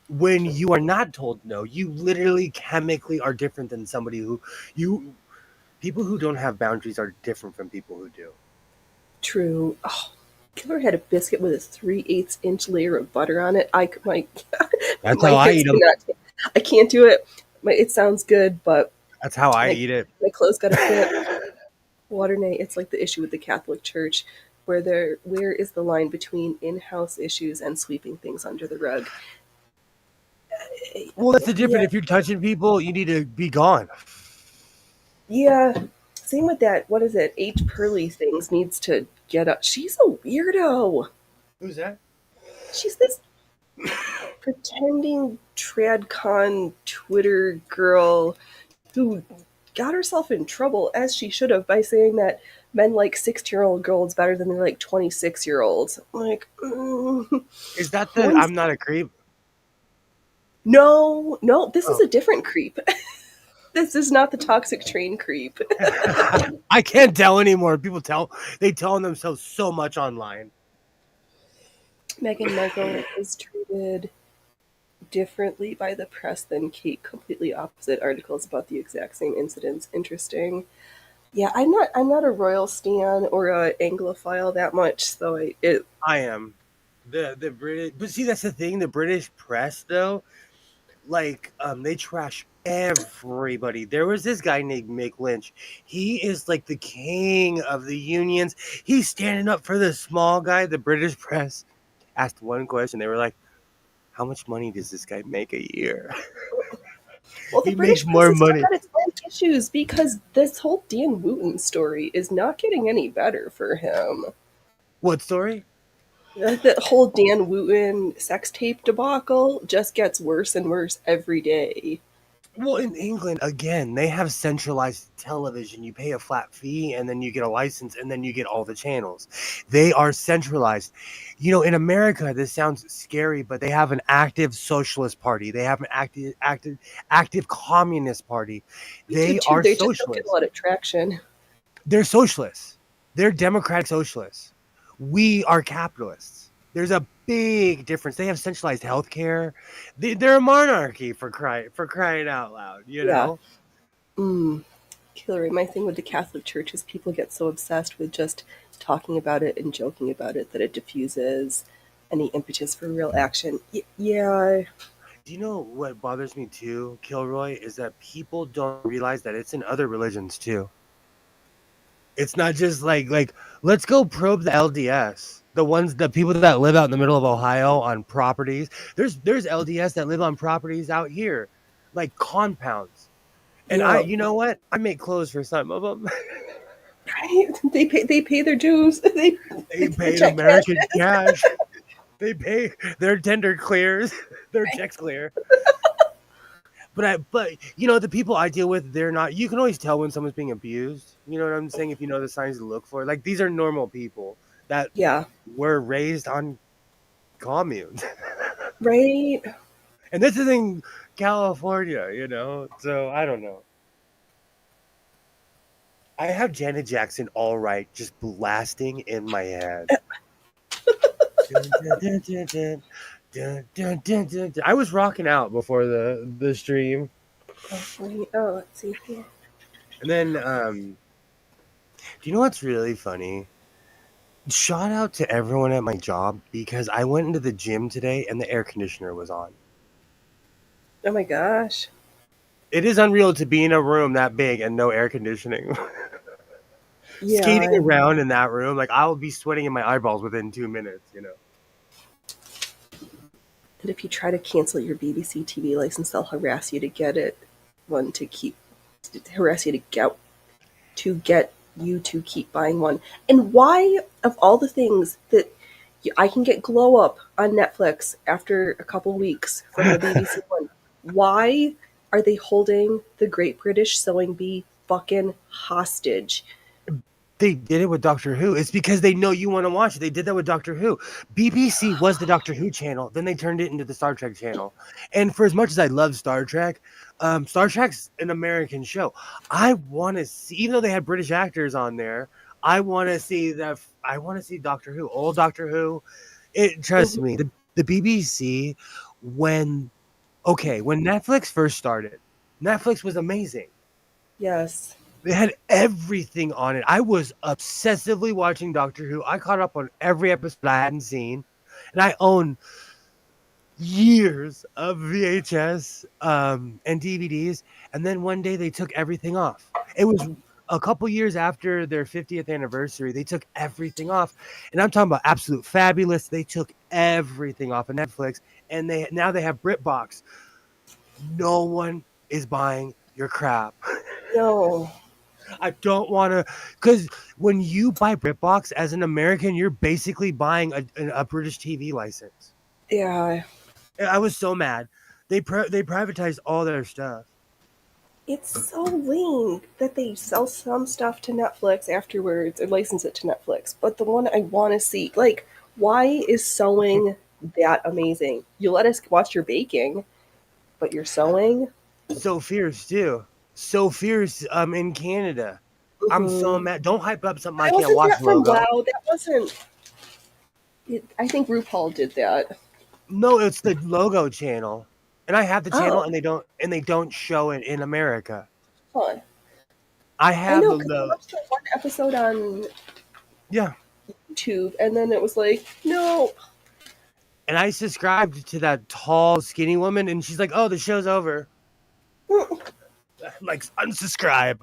When you are not told no, you literally chemically are different than somebody who you people who don't have boundaries are different from people who do. True. Oh, Killer had a biscuit with a 3/8 inch layer of butter on it. That's My how I hips eat them. cannot. I can't do it. It sounds good, but That's how I my eat it. my clothes gotta fit. Water it's like the issue with the Catholic Church, where is the line between in-house issues and sweeping things under the rug? Well, that's the difference. Yeah, If you're touching people, you need to be gone. yeah. Same with that. What is it? H. Pearly things needs to get up. She's a weirdo. Who's that? She's this pretending tradcon Twitter girl who got herself in trouble, as she should have, by saying that men like 16-year-old girls better than they like 26-year-olds. Like, Is that the one's I'm not a creep? no, this is Oh. a different creep. This is not the toxic train creep. I can't tell anymore. They tell themselves so much online. Meghan Markle is treated differently by the press than Kate. Completely opposite articles about the exact same incidents. Interesting. Yeah, I'm not a royal stan or a Anglophile that much, so I am. The British, but see, that's the thing. The British press, though, like they trash everybody. There was this guy named Mick Lynch. He is like the king of the unions. He's standing up for the small guy. The British press asked one question. They were like, "How much money does this guy make a year?" well, the He makes British press more has still money. got its own issues because this whole Dan Wooten story is not getting any better for him. What story? The whole Dan Wooten sex tape debacle just gets worse and worse every day. Well, in England, again, they have centralized television. You pay a flat fee and then you get a license and then you get all the channels. They are centralized. In America, this sounds scary, but they have an active socialist party. They have an active communist party. We do They too. are They just don't get a socialists. lot of traction. They're socialists. They're democratic socialists. We are capitalists. There's a big difference. They have centralized healthcare. They're a monarchy for crying out loud. Yeah. Hillary, my thing with the Catholic Church is people get so obsessed with just talking about it and joking about it that it diffuses any impetus for real action. Yeah. Do you know what bothers me too, Kilroy, is that people don't realize that it's in other religions too. It's not just like let's go probe the LDS. The people that live out in the middle of Ohio on properties. There's LDS that live on properties out here, like compounds. And Yeah. you know what? I make clothes for some of them. Right? They pay their dues. They pay check American cash. They pay their tender clears, their checks clear. But the people I deal with, they're not. You can always tell when someone's being abused. You know what I'm saying? If you know the signs to look for, like these are normal people that Yeah. were raised on communes, Right. and this is in California. So I don't know. I have Janet Jackson all right, just blasting in my head. I was rocking out before the stream. Let's see here. And then, do you know what's really funny? Shout out to everyone at my job because I went into the gym today and the air conditioner was on. Oh my gosh. It is unreal to be in a room that big and no air conditioning. Yeah. Skating around in that room, like I will be sweating in my eyeballs within 2 minutes. that if you try to cancel your BBC TV license, they'll harass you to get it one to harass you to get you to keep buying one. And why, of all the things that I can get Glow Up on Netflix after a couple weeks from the BBC one, why are they holding the Great British Sewing Bee fucking hostage? They did it with Doctor Who. It's because they know you want to watch it. They did that with Doctor Who. BBC was the Doctor Who channel. Then they turned it into the Star Trek channel. And for as much as I love Star Trek's an American show. I want to see, even though they had British actors on there, I want to see that. I want to see Doctor Who, old Doctor Who. Trust Mhm. me, the BBC when Netflix first started, Netflix was amazing. Yes. They had everything on it. I was obsessively watching Doctor Who. I caught up on every episode I hadn't seen, and I own years of VHS and DVDs. And then one day they took everything off. It was a couple years after their 50th anniversary. They took everything off, and I'm talking about Absolute Fabulous. They took everything off of Netflix, and now they have BritBox. No one is buying your crap. No. I don't want to, because when you buy BritBox as an American, you're basically buying a British TV license. Yeah. I was so mad. They privatized all their stuff. It's so lame that they sell some stuff to Netflix afterwards or license it to Netflix. But the one I want to see, like, why is sewing that amazing? You let us watch your baking, but you're sewing? So fierce too. So fierce. In Canada. I'm so Mm-hmm. mad. Don't hype up something I Why can't wasn't watch. that from Logo. WoW? That wasn't. I think RuPaul did that. No, it's the Logo channel, and I have the channel, Oh, and they don't show it in America. fun. I I have know, the because I logo. watched the one episode on Yeah, YouTube, and then it was like, no. and I subscribed to that tall, skinny woman, and she's like, "Oh, the show's over." Like, unsubscribe.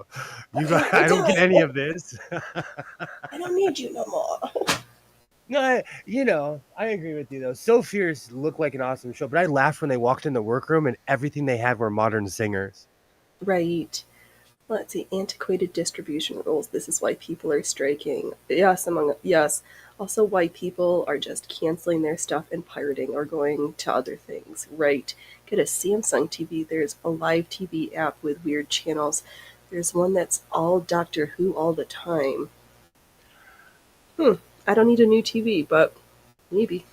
We're I don't get any done. of this. I don't need you no more. No, I agree with you though. So Fierce looked like an awesome show, but I laughed when they walked in the workroom and everything they had were modern singers. Right. Let's see, antiquated distribution rules. This is why people are striking. Yes. Also, why people are just canceling their stuff and pirating or going to other things. Right. Get a Samsung TV. There's a live TV app with weird channels. There's one that's all Doctor Who all the time. I don't need a new TV, but maybe.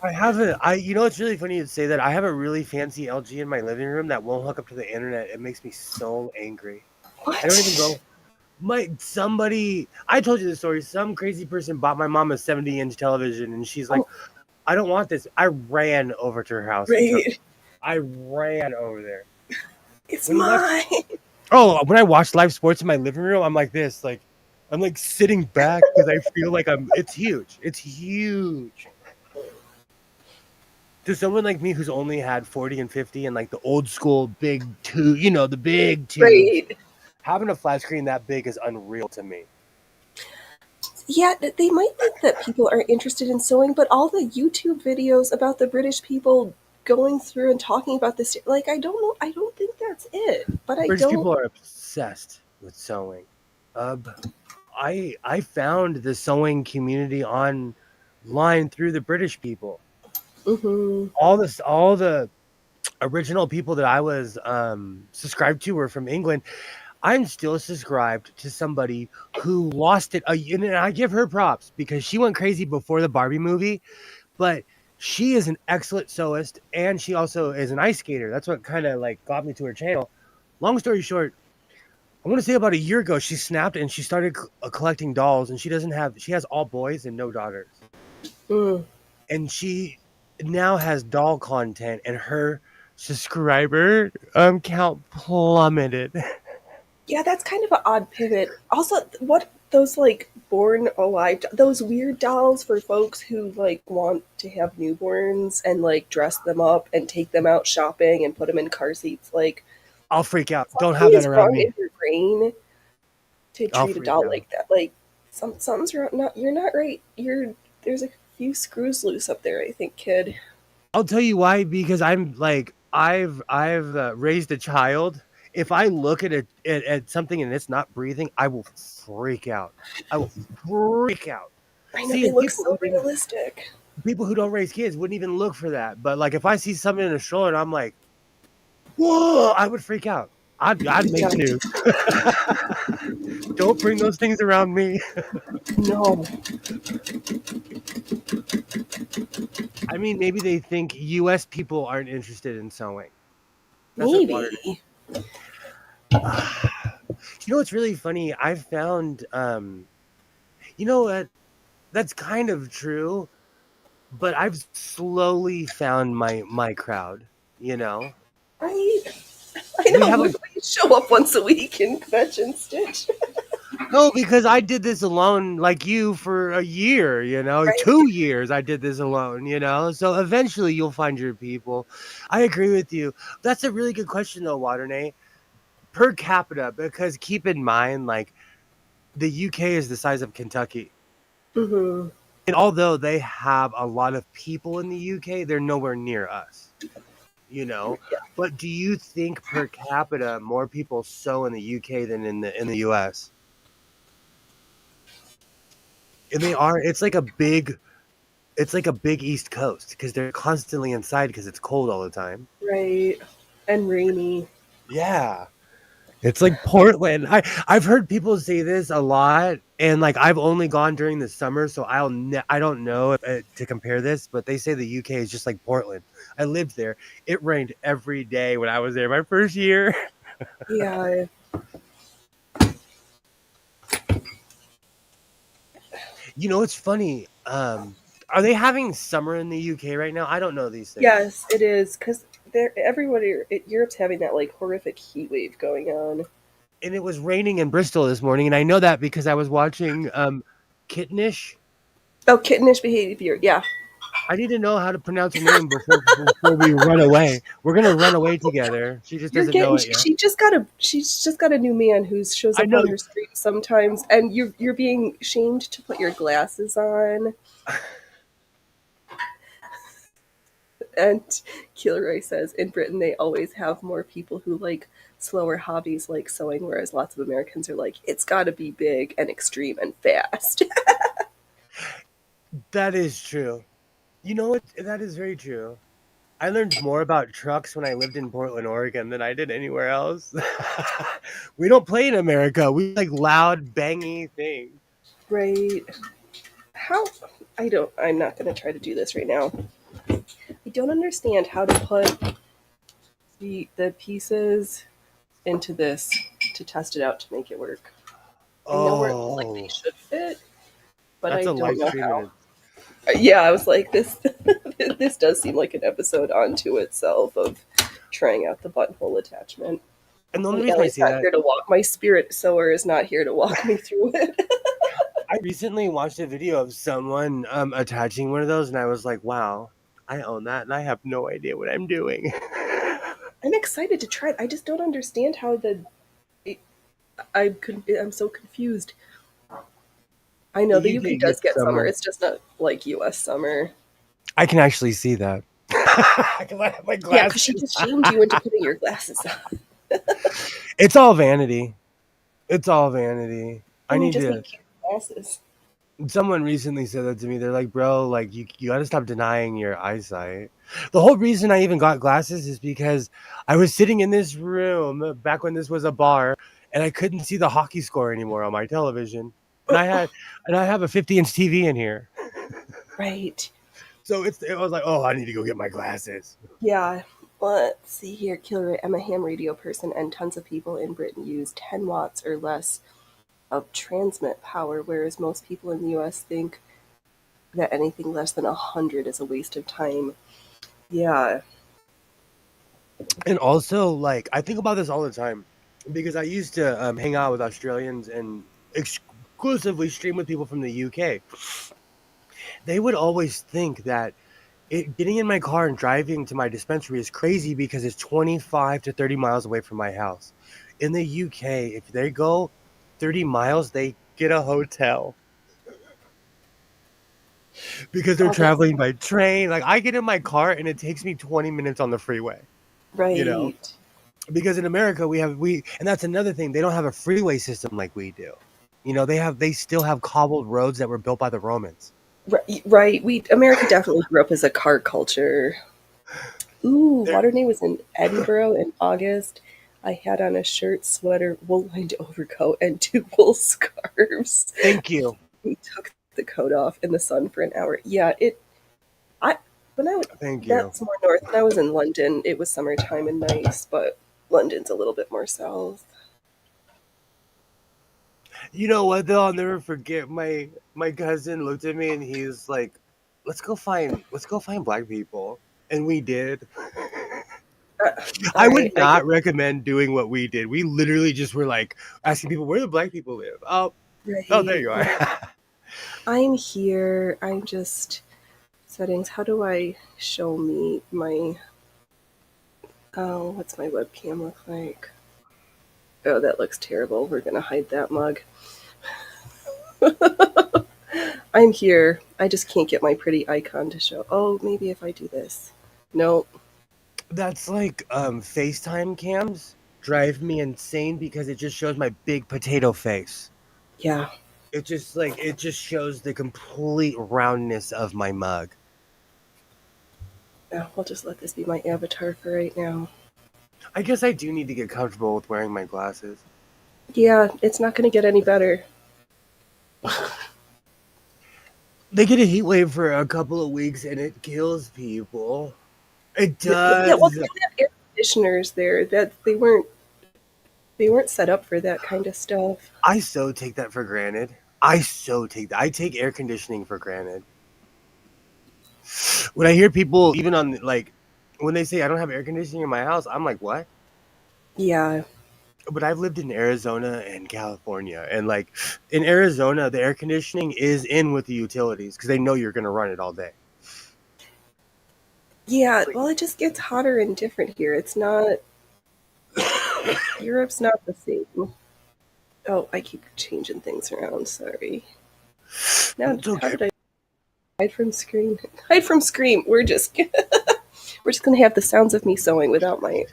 I haven't. It's really funny to say that. I have a really fancy LG in my living room that won't hook up to the internet. It makes me so angry. I don't even What? go. I told you the story. Some crazy person bought my mom a 70-inch television, and she's like, Oh, "I don't want this." I ran over to her house and took. right. I ran over there. It's When you watch mine. when I watch live sports in my living room, I'm like this, like I'm like sitting back because I feel like it's huge. It's huge. To someone like me who's only had 40 and 50 and like the old school big tube, the big tubes, Right. having a flat screen that big is unreal to me. Yeah, they might think that people are interested in sewing, but all the YouTube videos about the British people going through and talking about this, like, I don't know, I don't think that's it. But I British don't. people are obsessed with sewing. Uh, I found the sewing community online through the British people. Hmm. All the original people that I was subscribed to were from England. I'm still subscribed to somebody who lost it. And I give her props because she went crazy before the Barbie movie, but she is an excellent sewist and she also is an ice skater. That's what kind of like got me to her channel. Long story short, I want to say about a year ago, she snapped and she started collecting dolls, and she has all boys and no daughters. Mm. And she now has doll content, and her subscriber count plummeted. Yeah, that's kind of an odd pivot. Also, what those like born alive, those weird dolls for folks who like want to have newborns and like dress them up and take them out shopping and put them in car seats. Like, I'll freak out. Don't something have that is around wrong me. in your brain to I'll treat a freak doll out. like that. Like something's wrong. Not you're not right. There's a few screws loose up there. I think, kid. I'll tell you why, because I'm like I've raised a child. If I look at something and it's not breathing, I will freak out. I will freak out. I know See, they and look so realistic. people who don't raise kids wouldn't even look for that. But like if I see something in a stroller and I'm like, whoa, I would freak out. I'd make Yeah. the news. Don't bring those things around me. No, I mean, maybe they think US people aren't interested in sewing. That's what water. maybe. You know what's really funny? I found you know what? That's kind of true, but I've slowly found my crowd, you know? Right? I We know. have We a show up once a week in Fetch and Stitch. no, because I did this alone like you for a year, you know? Right? 2 years I did this alone, you know? So eventually you'll find your people. I agree with you. That's a really good question though, Waternay. Per capita, because keep in mind, like the UK is the size of Kentucky. Mm-hmm. And although they have a lot of people in the UK, they're nowhere near us, you know. Yeah. But do you think per capita more people sew in the UK than in the US? And they are. It's like a big East Coast because they're constantly inside because it's cold all the time. Right. And rainy. Yeah. It's like Portland. I've heard people say this a lot, and like I've only gone during the summer, so I don't know if, to compare this, but they say the UK is just like Portland. I lived there. It rained every day when I was there my first year. Yeah. You know, it's funny. Are they having summer in the UK right now? I don't know these things. Yes, it is because everybody. Europe's having that like horrific heat wave going on. And it was raining in Bristol this morning, and I know that because I was watching Kittenish. Oh, kittenish behavior. Yeah. I need to know how to pronounce her name before we run away. We're gonna run away together. She just You're doesn't know getting. it yet. She's just got a new man who shows I up know. on her stream sometimes, and you're being shamed to put your glasses on. And Kilroy says in Britain they always have more people who like slower hobbies like sewing, whereas lots of Americans are like, it's got to be big and extreme and fast. That is true. You know what? That is very true. I learned more about trucks when I lived in Portland, Oregon than I did anywhere else. We don't play in America. We like loud, bangy things. Right? How? I'm not going to try to do this right now. I don't understand how to put the pieces into this to test it out to make it work. I know where like they Oh, should fit, but I that's a don't live know stream. how. Yeah, I was like, this this does seem like an episode onto itself of trying out the buttonhole attachment. And the only And reason I Ellie's say not that, here to walk. My spirit sewer is not here to walk me through it. I recently watched a video of someone attaching one of those, and I was like, wow, I own that, and I have no idea what I'm doing. I'm excited to try it. I just don't understand how I'm so confused. I know The the UK UK does gets get summer. summer. It's just not like US summer. I can actually see that. Because I have my Yeah, because she glasses. just shamed you into putting your glasses on. It's all vanity. It's all vanity. I And you need just to. need cute glasses. Someone recently said that to me. They're like, bro, like you got to stop denying your eyesight. The whole reason I even got glasses is because I was sitting in this room back when this was a bar, and I couldn't see the hockey score anymore on my television. And I have a 50-inch TV in here. Right. So it was like, oh, I need to go get my glasses. Yeah. Let's see here. Killer. I'm a ham radio person, and tons of people in Britain use 10 watts or less of transmit power, whereas most people in the US think that anything less than 100 is a waste of time. Yeah. And also, like, I think about this all the time because I used to hang out with Australians and exclusively stream with people from the UK. They would always think that getting in my car and driving to my dispensary is crazy because it's 25 to 30 miles away from my house. In the UK, if they go 30 miles, they get a hotel. because they're Oh, that's traveling by train. Like I get in my car and it takes me 20 minutes on the freeway, you know? right. Because in America and that's another thing, they don't have a freeway system like we do. They still have cobbled roads that were built by the Romans. Right. We America definitely grew up as a car culture. Ooh, They're, Water Day was in Edinburgh in August. I had on a shirt, sweater, wool-lined overcoat, and two wool scarves. Thank you. We took the coat off in the sun for an hour. Yeah, it. I when I was Thank you. that's more north. When I was in London, it was summertime and nice, but London's a little bit more south. You know what though? I'll never forget my cousin looked at me and he's like, let's go find black people. And we did. Uh, all I right, would I get not recommend doing what we did. We literally just were like asking people where do black people live. Oh, there right. you are. I'm here. I'm just settings. How do I show me my? Oh, what's my webcam look like? Oh, that looks terrible. We're gonna hide that mug. I'm here. I just can't get my pretty icon to show. Oh, maybe if I do this. No. That's like FaceTime cams drive me insane because it just shows my big potato face. Yeah. It just shows the complete roundness of my mug. No, I'll just let this be my avatar for right now. I guess I do need to get comfortable with wearing my glasses. Yeah, it's not gonna get any better. They get a heat wave for a couple of weeks and it kills people. It Yeah, well, does. they don't have air conditioners there. That they weren't set up for that kind of stuff. I so take that for granted. I take air conditioning for granted. When I hear people, even on like, when they say I don't have air conditioning in my house, I'm like, what? Yeah. But I've lived in Arizona and California, and like in Arizona, the air conditioning is in with the utilities because they know you're going to run it all day. Yeah, well, it just gets hotter and different here. It's not, Europe's not the same. Oh, I keep changing things around. Sorry. Now, It's how okay. did I hide from Scream? Hide from Scream. We're just gonna have the sounds of me sewing without my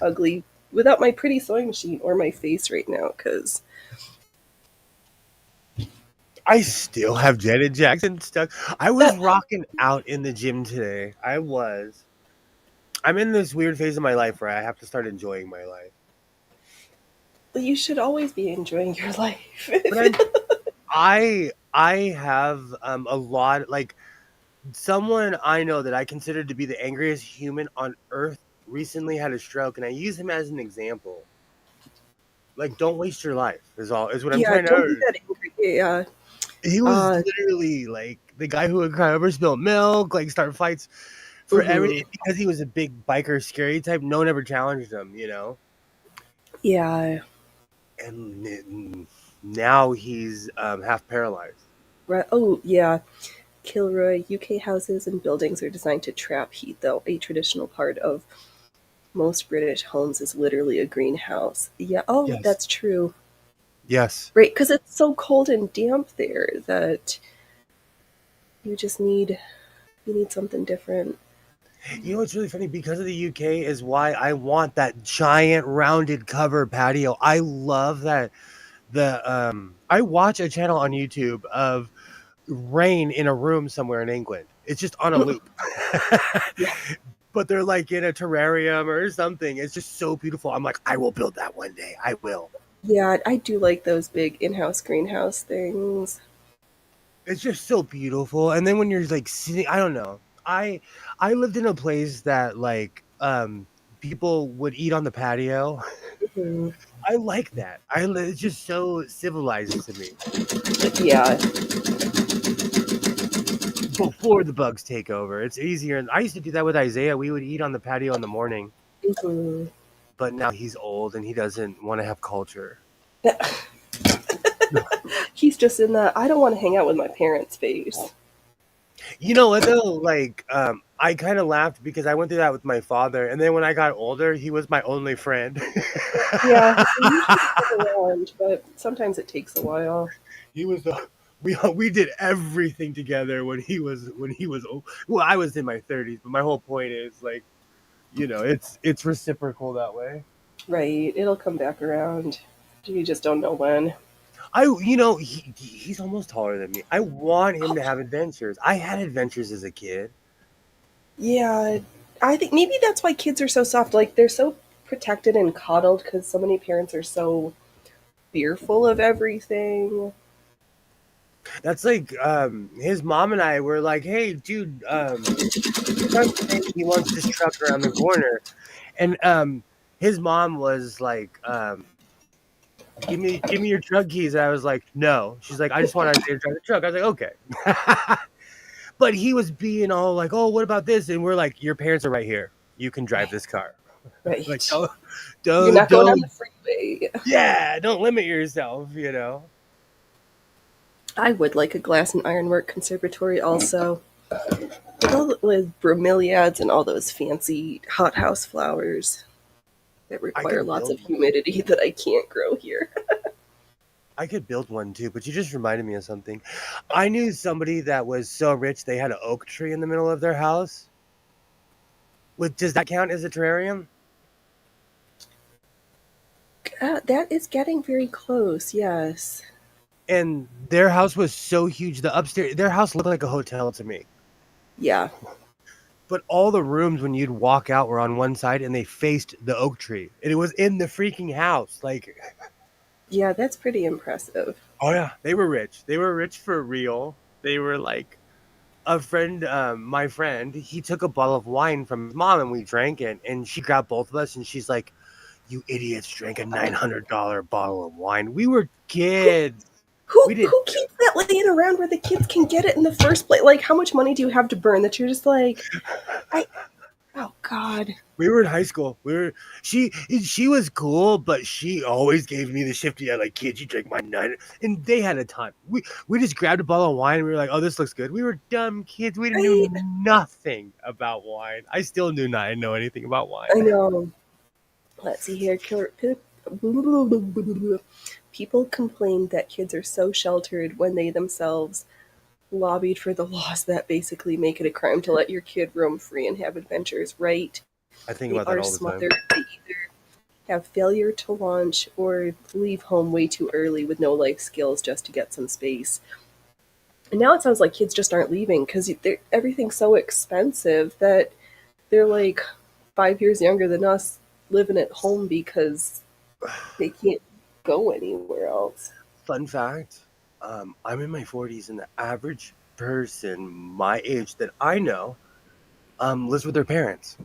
pretty sewing machine or my face right now, because I still have Janet Jackson stuck. I was rocking out in the gym today. I was. I'm in this weird phase of my life where I have to start enjoying my life. you should always be enjoying your life. But I have a lot, like someone I know that I consider to be the angriest human on earth recently had a stroke, and I use him as an example. Like, don't waste your life is what I'm Yeah, trying don't be to. that angry. Yeah. He was Uh, literally like the guy who would cry over spilled milk, like start fights for mhm. everything because he was a big biker, scary type. No one ever challenged him. Yeah. And now he's half paralyzed. Right. Oh, yeah. Kilroy, UK houses and buildings are designed to trap heat, though. A traditional part of most British homes is literally a greenhouse. Yeah. Oh, Yes. that's true. Yes. Right, because it's so cold and damp there that you just need something different. You know what's really funny? Because of the UK is why I want that giant rounded cover patio. I love that I watch a channel on YouTube of rain in a room somewhere in England. It's just on a loop. Yeah. But they're like in a terrarium or something. It's just so beautiful. I'm like, I will build that one day. I will. Yeah, I do like those big in-house greenhouse things. It's just so beautiful. And then when you're like sitting, I don't know. I lived in a place that like people would eat on the patio. Mhm. I like that. It's just so civilized to me. Yeah. Before the bugs take over, it's easier. And I used to do that with Isaiah. We would eat on the patio in the morning, Mhm. but now he's old and he doesn't want to have culture. He's just in the I don't want to hang out with my parents phase. You know what though? Like, I kind of laughed because I went through that with my father, and then when I got older, he was my only friend. Yeah, they usually come around, but sometimes it takes a while. He was the We did everything together well, I was in my 30s, but my whole point is like, it's reciprocal that way. Right. It'll come back around. You just don't know when. He's almost taller than me. I want him to have adventures. I had adventures as a kid. Yeah. I think maybe that's why kids are so soft. Like, they're so protected and coddled because so many parents are so fearful of everything. That's like his mom and I were like, "Hey, dude, your son's saying he wants this truck around the corner," and his mom was like, "Give me your truck keys." And I was like, "No." She's like, "I just want to drive the truck." I was like, "Okay." But he was being all like, "Oh, what about this?" And we're like, "Your parents are right here. You can drive this car." Like, Right. don't, You're don't, not going on don't, the freeway. yeah, don't limit yourself. I would like a glass and ironwork conservatory also. With bromeliads and all those fancy hothouse flowers that I require could lots build of one. humidity that I can't grow here. I could build one too, but you just reminded me of something. I knew somebody that was so rich they had an oak tree in the middle of their house. Does that count as a terrarium? That is getting very close, yes. And their house was so huge. Their house looked like a hotel to me. Yeah. But all the rooms when you'd walk out were on one side and they faced the oak tree. And it was in the freaking house. Like, Yeah, that's pretty impressive. oh yeah, they were rich. They were rich for real. They were like my friend, he took a bottle of wine from his mom and we drank it. And she grabbed both of us and she's like, "You idiots drank a $900 bottle of wine." We were kids. We did. Who keeps that laying around where the kids can get it in the first place? Like, how much money do you have to burn that you're just like, I, oh God. We were in high school. She was cool, but she always gave me the shifty eye, like, "Kids, you drink my nine." And they had a time. We just grabbed a bottle of wine and we were like, "Oh, this looks good." We were dumb kids. We knew Right? nothing about wine. I still do not know anything about wine. I know. Let's see here. People complain that kids are so sheltered when they themselves lobbied for the laws that basically make it a crime to let your kid roam free and have adventures, right? I think They about that are all the time. smothered. They either have failure to launch or leave home way too early with no life skills just to get some space. And now it sounds like kids just aren't leaving because everything's so expensive that they're like 5 years younger than us living at home because they can't go anywhere else. Fun fact, I'm in my 40s, and the average person my age that I know lives with their parents.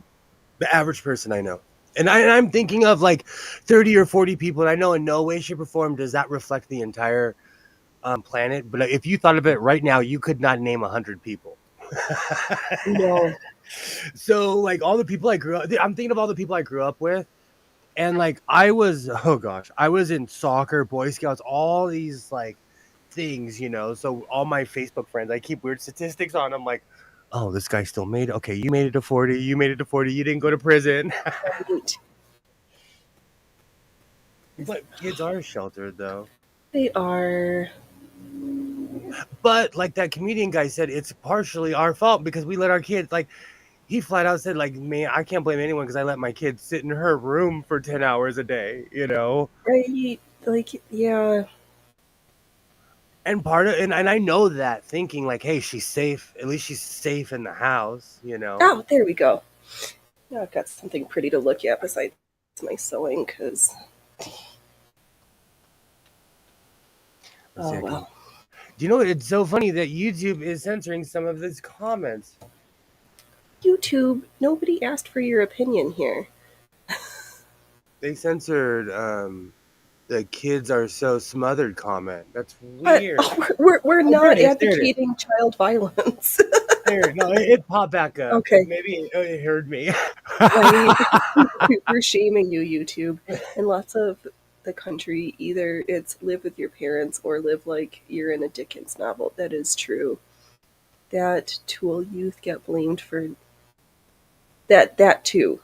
The average person I know. And I'm thinking of like 30 or 40 people, and I know in no way, shape, or form does that reflect the entire planet. But if you thought of it right now, you could not name 100 people. No. So, like, all the people I'm thinking of all the people I grew up with. And like, I was in soccer, Boy Scouts, all these like things. So all my Facebook friends, I keep weird statistics on them. Like, oh, this guy still made it. Okay, you made it to 40. You made it to 40. You didn't go to prison. Right. But kids are sheltered, though. They are. But like that comedian guy said, it's partially our fault because we let our kids, like, he flat out said, like, "Man, I can't blame anyone because I let my kids sit in her room for 10 hours a day. Right. Like, yeah. And and I know that, thinking like, hey, she's safe. At least she's safe in the house. Oh, there we go. Now I've got something pretty to look at besides my sewing because. Oh, well. Do you know what? It's so funny that YouTube is censoring some of these comments. YouTube, nobody asked for your opinion here. They censored the "kids are so smothered" comment. That's weird. We're not advocating child violence. No, it popped back up. Okay. Maybe it heard me. Right? We're shaming you, YouTube. In lots of the country, either it's live with your parents or live like you're in a Dickens novel. That is true. That tool youth get blamed for. That too.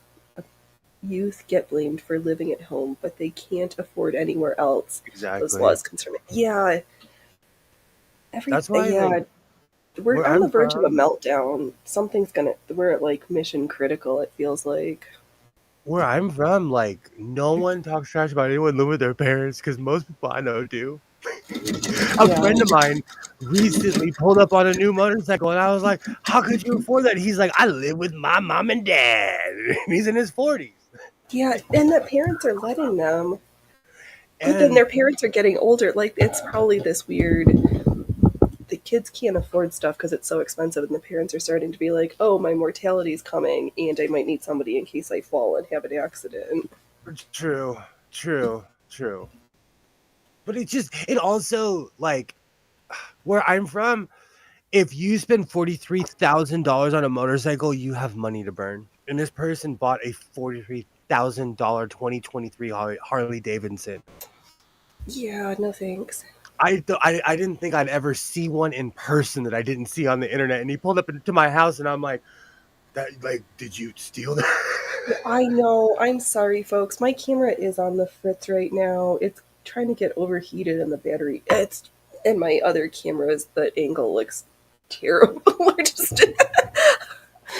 Youth get blamed for living at home, but they can't afford anywhere else. Exactly. Those laws concern me. Yeah. That's why, like, Yeah, we're where on the I'm verge of a from, meltdown. Something's gonna. We're at like mission critical. It feels like. like, no one talks trash about anyone living with their parents because most people I know do. A Yeah, friend of mine recently pulled up on a new motorcycle, and I was like, "How could you afford that?" He's like, "I live with my mom and dad." And he's in his 40s. yeah, and the parents are letting them. But then And their parents are getting older. Like it's probably this weird. The kids can't afford stuff because it's so expensive, and the parents are starting to be like, "Oh, my mortality is coming, and I might need somebody in case I fall and have an accident." true, true. But it also, like, where I'm from, if you spend $43,000 on a motorcycle, you have money to burn. And this person bought a $43,000 2023 Harley Davidson. Yeah, no thanks. I didn't think I'd ever see one in person that I didn't see on the internet. And he pulled up into my house, and I'm like, "That, like, did you steal that?" I know. I'm sorry, folks. My camera is on the fritz right now. It's trying to get overheated, and the battery. It's and my other cameras. The angle looks terrible. We're just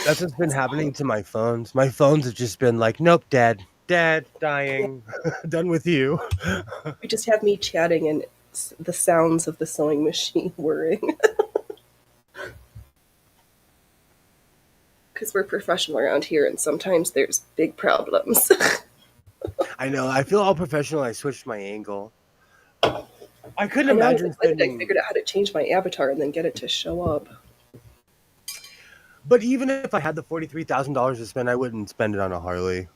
That's what's been happening to my phones. My phones have just been like, "Nope, dead, yeah, dying, done with you." we just have me chatting and the sounds of the sewing machine whirring because we're professional around here, and sometimes there's big problems. I know. I feel all professional. I switched my angle. I couldn't I know. I'm imagine excited. I spending. figured out how to change my avatar and then get it to show up. But even if I had the $43,000 to spend, I wouldn't spend it on a Harley.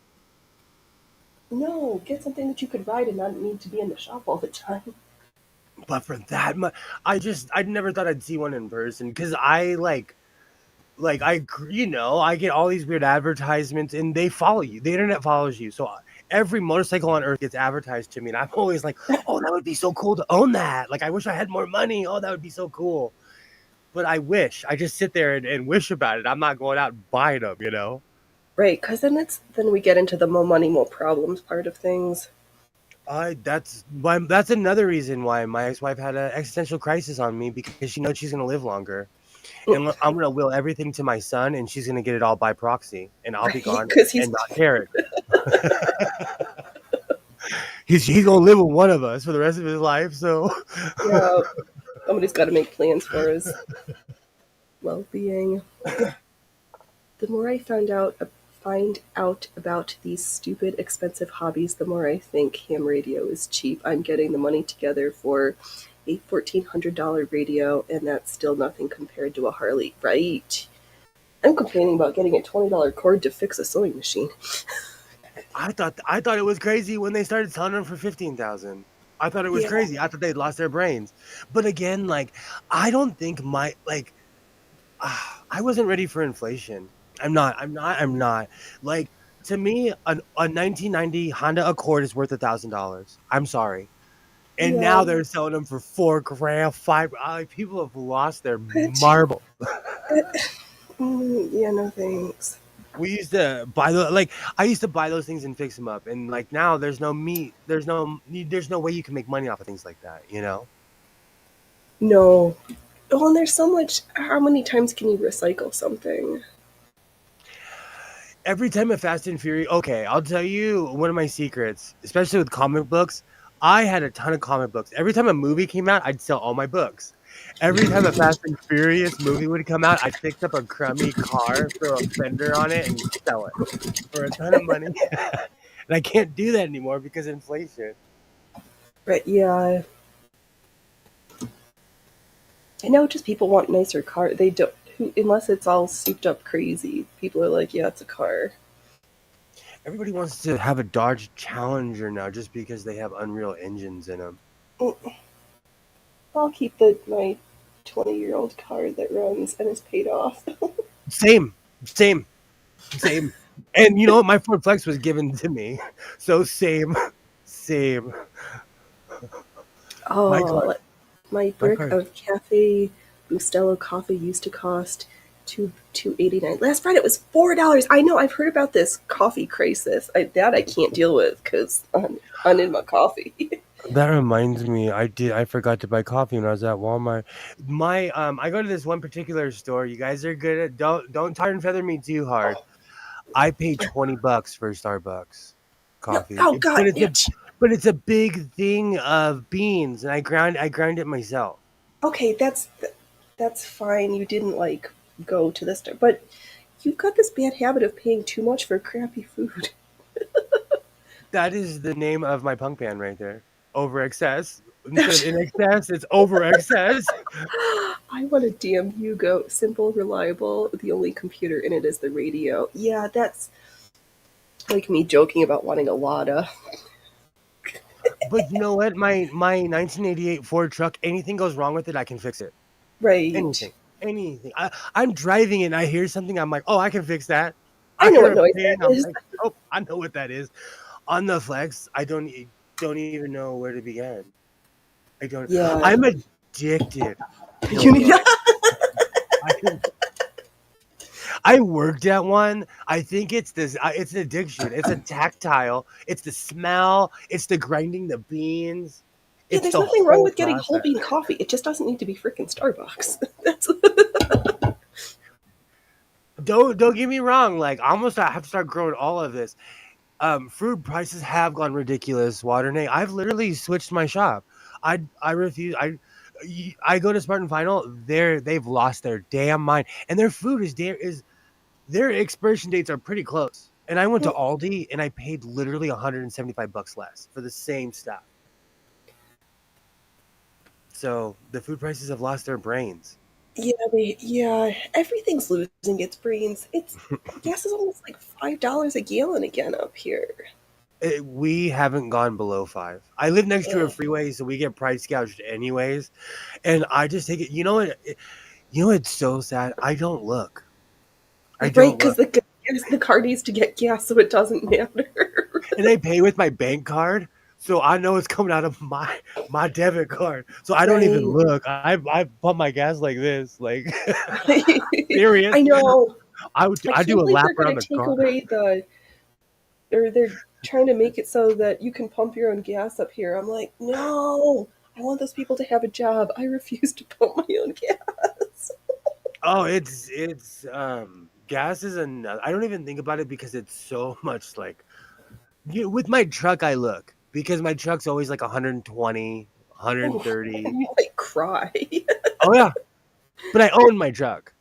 No, get something that you could ride and not need to be in the shop all the time. But for that much, I never thought I'd see one in person because I get all these weird advertisements and they follow you. The internet follows you. So every motorcycle on earth gets advertised to me. And I'm always like, "Oh, that would be so cool to own that. Like, I wish I had more money. Oh, that would be so cool." But I just sit there and wish about it. I'm not going out and buying them. Right, because then we get into the more money, more problems part of things. That's another reason why my ex-wife had an existential crisis on me because she knows she's going to live longer. And I'm going to will everything to my son, and she's going to get it all by proxy, and I'll be Right, gone because he's and not care it. He's going to live with one of us for the rest of his life. So yeah, somebody's got to make plans for his well-being. The more I find out about these stupid, expensive hobbies, the more I think ham radio is cheap. I'm getting the money together for a $1,400 radio, and that's still nothing compared to a Harley, right? I'm complaining about getting a $20 cord to fix a sewing machine. I thought it was crazy when they started selling them for 15,000. I thought it was Yeah, crazy. I thought they'd lost their brains. But again, like, I don't think I wasn't ready for inflation. I'm not. Like, to me, a 1990 Honda Accord is worth $1,000. I'm sorry. And yeah, now they're selling them for 4 grand, 5. Like, people have lost their but marble. yeah, no thanks. We used to buy I used to buy those things and fix them up, and like now there's no way you can make money off of things like that. No. Oh, and there's so much. How many times can you recycle something? Every time a Fast and Furious, okay, I'll tell you one of my secrets, especially with comic books. I had a ton of comic books. Every time a movie came out, I'd sell all my books. Every time a Fast and Furious movie would come out, I'd fix up a crummy car, throw a fender on it, and sell it for a ton of money. And I can't do that anymore because of inflation. But yeah, I know just people want nicer car. They don't, unless it's all souped up crazy. People are like, yeah, it's a car. Everybody wants to have a Dodge Challenger now just because they have Unreal engines in them. Mm, I'll keep my 20-year-old car that runs and is paid off. Same, same, same. And you know what? My Ford Flex was given to me. So same. My car, Oh, my my brick car. of Cafe Bustelo coffee used to cost $2.89. Last Friday it was $4. I know I've heard about this coffee crisis. I can't deal with because I'm in my coffee. That reminds me, I forgot to buy coffee when I was at Walmart. I go to this one particular store. You guys are good at don't tar and feather me too hard. I paid $20 for Starbucks No, coffee. oh God, But it's a big thing of beans, and I ground it myself. okay, that's fine. You didn't like go to the store, but you've got this bad habit of paying too much for crappy food. That is the name of my punk band right there. Over excess. Instead of in excess, it's over excess. I want a damn Hugo, simple, reliable. The only computer in it is the radio. Yeah, that's like me joking about wanting a Lada. But you know what? My 1988 Ford truck, anything goes wrong with it, I can fix it. Right. Anything. Anything. I'm driving it and I hear something, I'm like, oh, I can fix that. I I know hear what a noise ping, that I'm is. like, oh, I know what that is. On the flex, I don't even know where to begin. I don't. Yeah. I'm addicted to You need one. I I worked at one. I think it's this. It's an addiction. It's a tactile. It's the smell. It's the grinding the beans. Yeah, It's there's the nothing wrong whole with getting whole process. bean coffee. It just doesn't need to be freaking Starbucks. That's Don't get me wrong. Like almost, I have to start growing all of this. Food prices have gone ridiculous. Waternay. I've literally switched my shop. I refuse. I go to Spartan Final. They've lost their damn mind, and their food is their expiration dates are pretty close. And I went to Aldi and I paid literally $175 less for the same stuff. So the food prices have lost their brains. yeah, everything's losing its brains. It's gas is almost like $5 a gallon again up here. We haven't gone below 5. I live next to a Ugh. freeway, so we get price gouged anyways. And I just take it. You know what? You know what's so sad? I don't look. I Right, don't because look. the car needs to get gas, so it doesn't matter. And I pay with my bank card, so I know it's coming out of my debit card. So I don't even Right. look. I pump my gas like this, like serious. I know. I I do can't a believe lap they're around going the to take car. away or they're trying to make it so that you can pump your own gas up here. I'm like, no, I want those people to have a job. I refuse to pump my own gas. Oh, it's gas is another. I don't even think about it because it's so much like with my truck. I look because my truck's always like 120, Oh, 130. you might cry. Oh yeah, but I own my truck,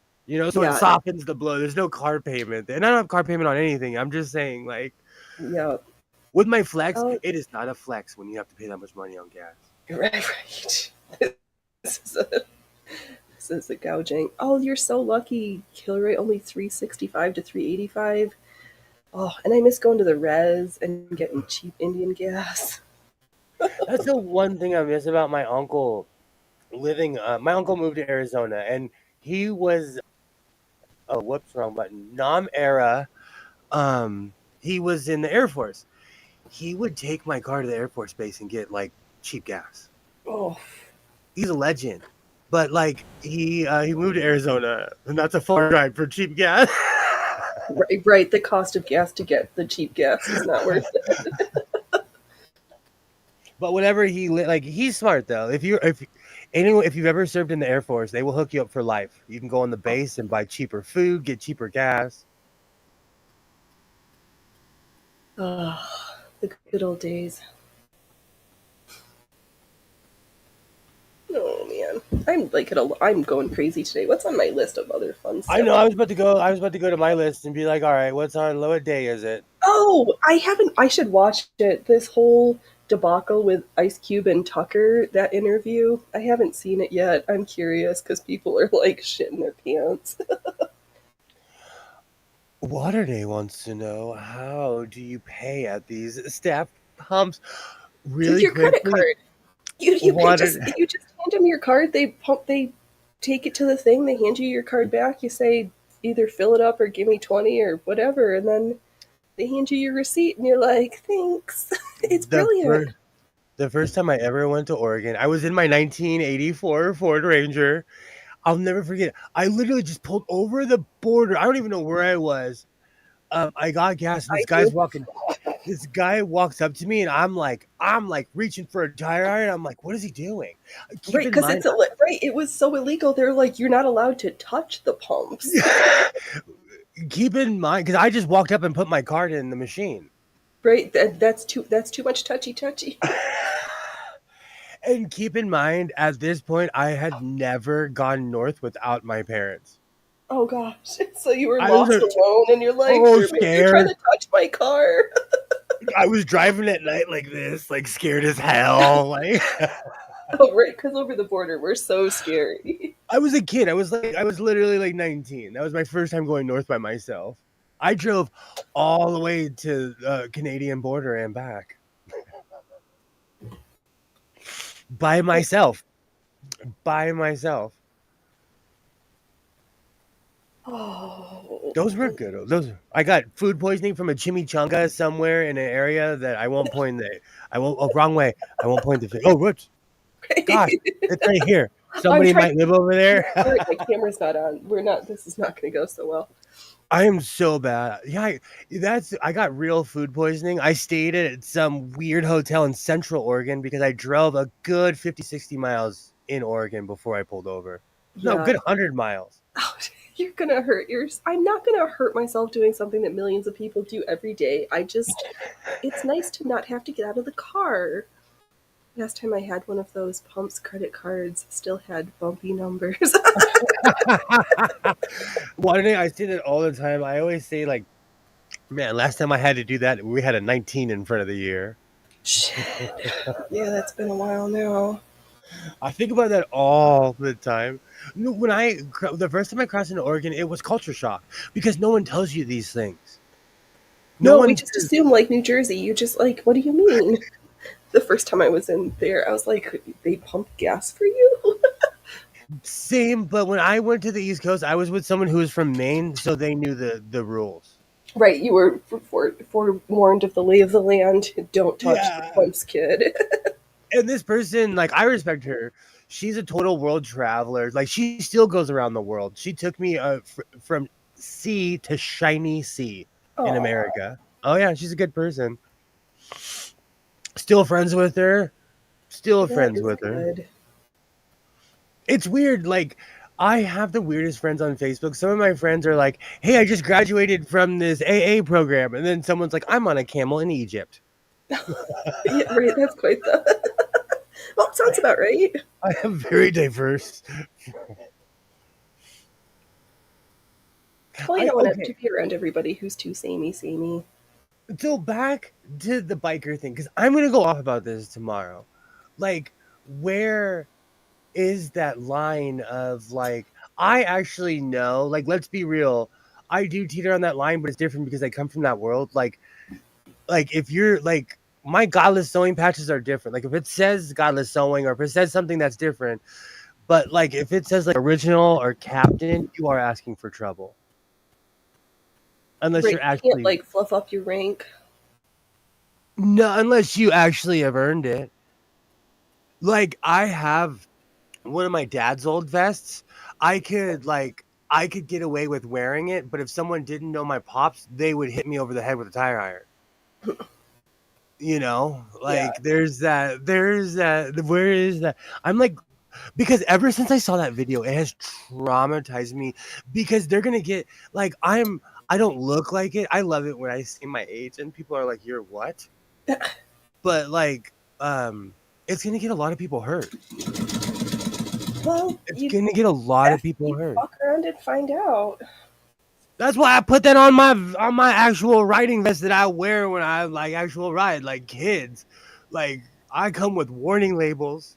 so it Yeah, softens the blow. There's no car payment, and I don't have car payment on anything. I'm just saying, like yeah. with my flex, Oh, it is not a flex when you have to pay that much money on gas. right. This is a, this is a gouging. Oh, you're so lucky. Kill rate only 365 to 385. Oh, and I miss going to the res and getting cheap Indian gas. That's the one thing I miss about my uncle living. My uncle moved to Arizona, and he was whoops, wrong button. Nam era. He was in the Air Force. He would take my car to the Air Force base and get like cheap gas. Oh, He's a legend. But like he moved to Arizona, and that's a far drive for cheap gas. right, right. The cost of gas to get the cheap gas is not worth it. But whatever like he's smart though. If you've ever served in the Air Force, they will hook you up for life. You can go on the base and buy cheaper food, get cheaper gas. Oh, the good old days. Oh man, I'm going crazy today. What's on my list of other fun I stuff? know. I was about to go to my list and be like, all right, what day is it? Oh, I haven't. I should watch it. This whole debacle with Ice Cube and Tucker, that interview. I haven't seen it yet. I'm curious because people are like shitting their pants. Waterday wants to know, how do you pay at these staff pumps? With Really your credit quickly, card, you pay water. you just hand them your card. They take it to the thing. They hand you your card back. You say either fill it up or give me 20 or whatever, and then they hand you your receipt, and you're like, thanks. It's The brilliant. first the first time I ever went to Oregon, I was in my 1984 Ford Ranger. I'll never forget it. I literally just pulled over the border. I don't even know where I was. I got gas, and I this guy's do. walking. This guy walks up to me and I'm like reaching for a tire iron. I'm like, what is he doing? Keep Right, in because mind, it's right. It was so illegal. They're like, you're not allowed to touch the pumps. keep in mind, because I just walked up and put my card in the machine. Right, that's too much touchy. And keep in mind, at this point, I had never gone north without my parents. Oh gosh, so you were I was lost alone, and you're like, so you're trying scared. to touch my car. I was driving at night like this, like scared as hell. Like Oh, right, because over the border, we're so scary. I was a kid. I was literally like 19. That was my first time going north by myself. I drove all the way to the Canadian border and back by myself. By myself. Oh, Those were good. Those I got food poisoning from a chimichanga somewhere in an area that I won't point the. I won't. Oh, wrong way. I won't point the. Oh, whoops! Gosh, it's right here. I'm Somebody trying. might live over there. All right, my camera's not on. We're not. This is not going to go so well. I am so bad. Yeah, I got real food poisoning. I stayed at some weird hotel in Central Oregon because I drove a good 50, 60 miles in Oregon before I pulled over. No, Yeah. good 100 miles. Oh, you're gonna hurt yours. I'm not gonna hurt myself doing something that millions of people do every day. It's nice to not have to get out of the car. Last time I had one of those pumps credit cards, still had bumpy numbers. One day I say that all the time. I always say like, man, last time I had to do that, we had a 19 in front of the year. Shit. Yeah, that's been a while now. I think about that all the time. When the first time I crossed into Oregon, it was culture shock because no one tells you these things. No No, we one just assume like New Jersey. You just like, what do you mean? The first time I was in there, I was like, they pump gas for you? Same, but when I went to the East Coast, I was with someone who was from Maine, so they knew the rules. Right, you were forewarned of the lay of the land. Don't touch the Yeah. pumps, kid. And this person, like, I respect her. She's a total world traveler. Like, she still goes around the world. She took me from sea to shiny sea in Oh, America. Oh yeah, she's a good person. Still friends with her. Still that friends is with her. good. It's weird. Like, I have the weirdest friends on Facebook. Some of my friends are like, "Hey, I just graduated from this AA program," and then someone's like, "I'm on a camel in Egypt." Yeah, right, that's quite the. Well, it sounds about right. I am very diverse. Well, you don't want to Okay. be around everybody who's too samey. So back to the biker thing, because I'm gonna go off about this tomorrow. Like, where is that line of like? I actually know. Like, let's be real. I do teeter on that line, but it's different because I come from that world. Like if you're like my Godless Sewing patches are different. Like if it says Godless Sewing or if it says something that's different, but like if it says like original or captain, you are asking for trouble. Unless Right, you're you can't actually like fluff up your rank. no, unless you actually have earned it. Like I have one of my dad's old vests. I could get away with wearing it, but if someone didn't know my pops, they would hit me over the head with a tire iron. You know, Yeah. like there's that. Where is that? I'm like, because ever since I saw that video, it has traumatized me because they're gonna get like I don't look like it. I love it when I say my age and people are like, "You're what?" But like, it's gonna get a lot of people hurt. Well, It's you gonna get a lot of people you hurt. fuck around and find out. That's why I put that on my actual riding vest that I wear when I like actual ride, like kids. Like I come with warning labels.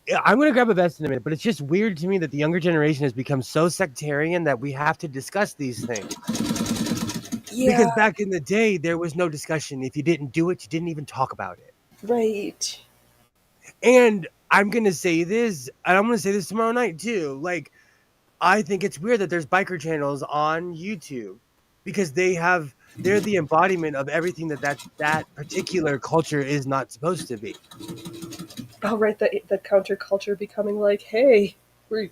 Yeah, I'm gonna grab a vest in a minute, but it's just weird to me that the younger generation has become so sectarian that we have to discuss these things. Yeah, Because back in the day, there was no discussion. If you didn't do it, you didn't even talk about it. right. And I'm gonna say this, and I'm gonna say this tomorrow night too. Like, I think it's weird that there's biker channels on YouTube because they're the embodiment of everything that particular culture is not supposed to be. Oh, right. The counterculture becoming like, hey, we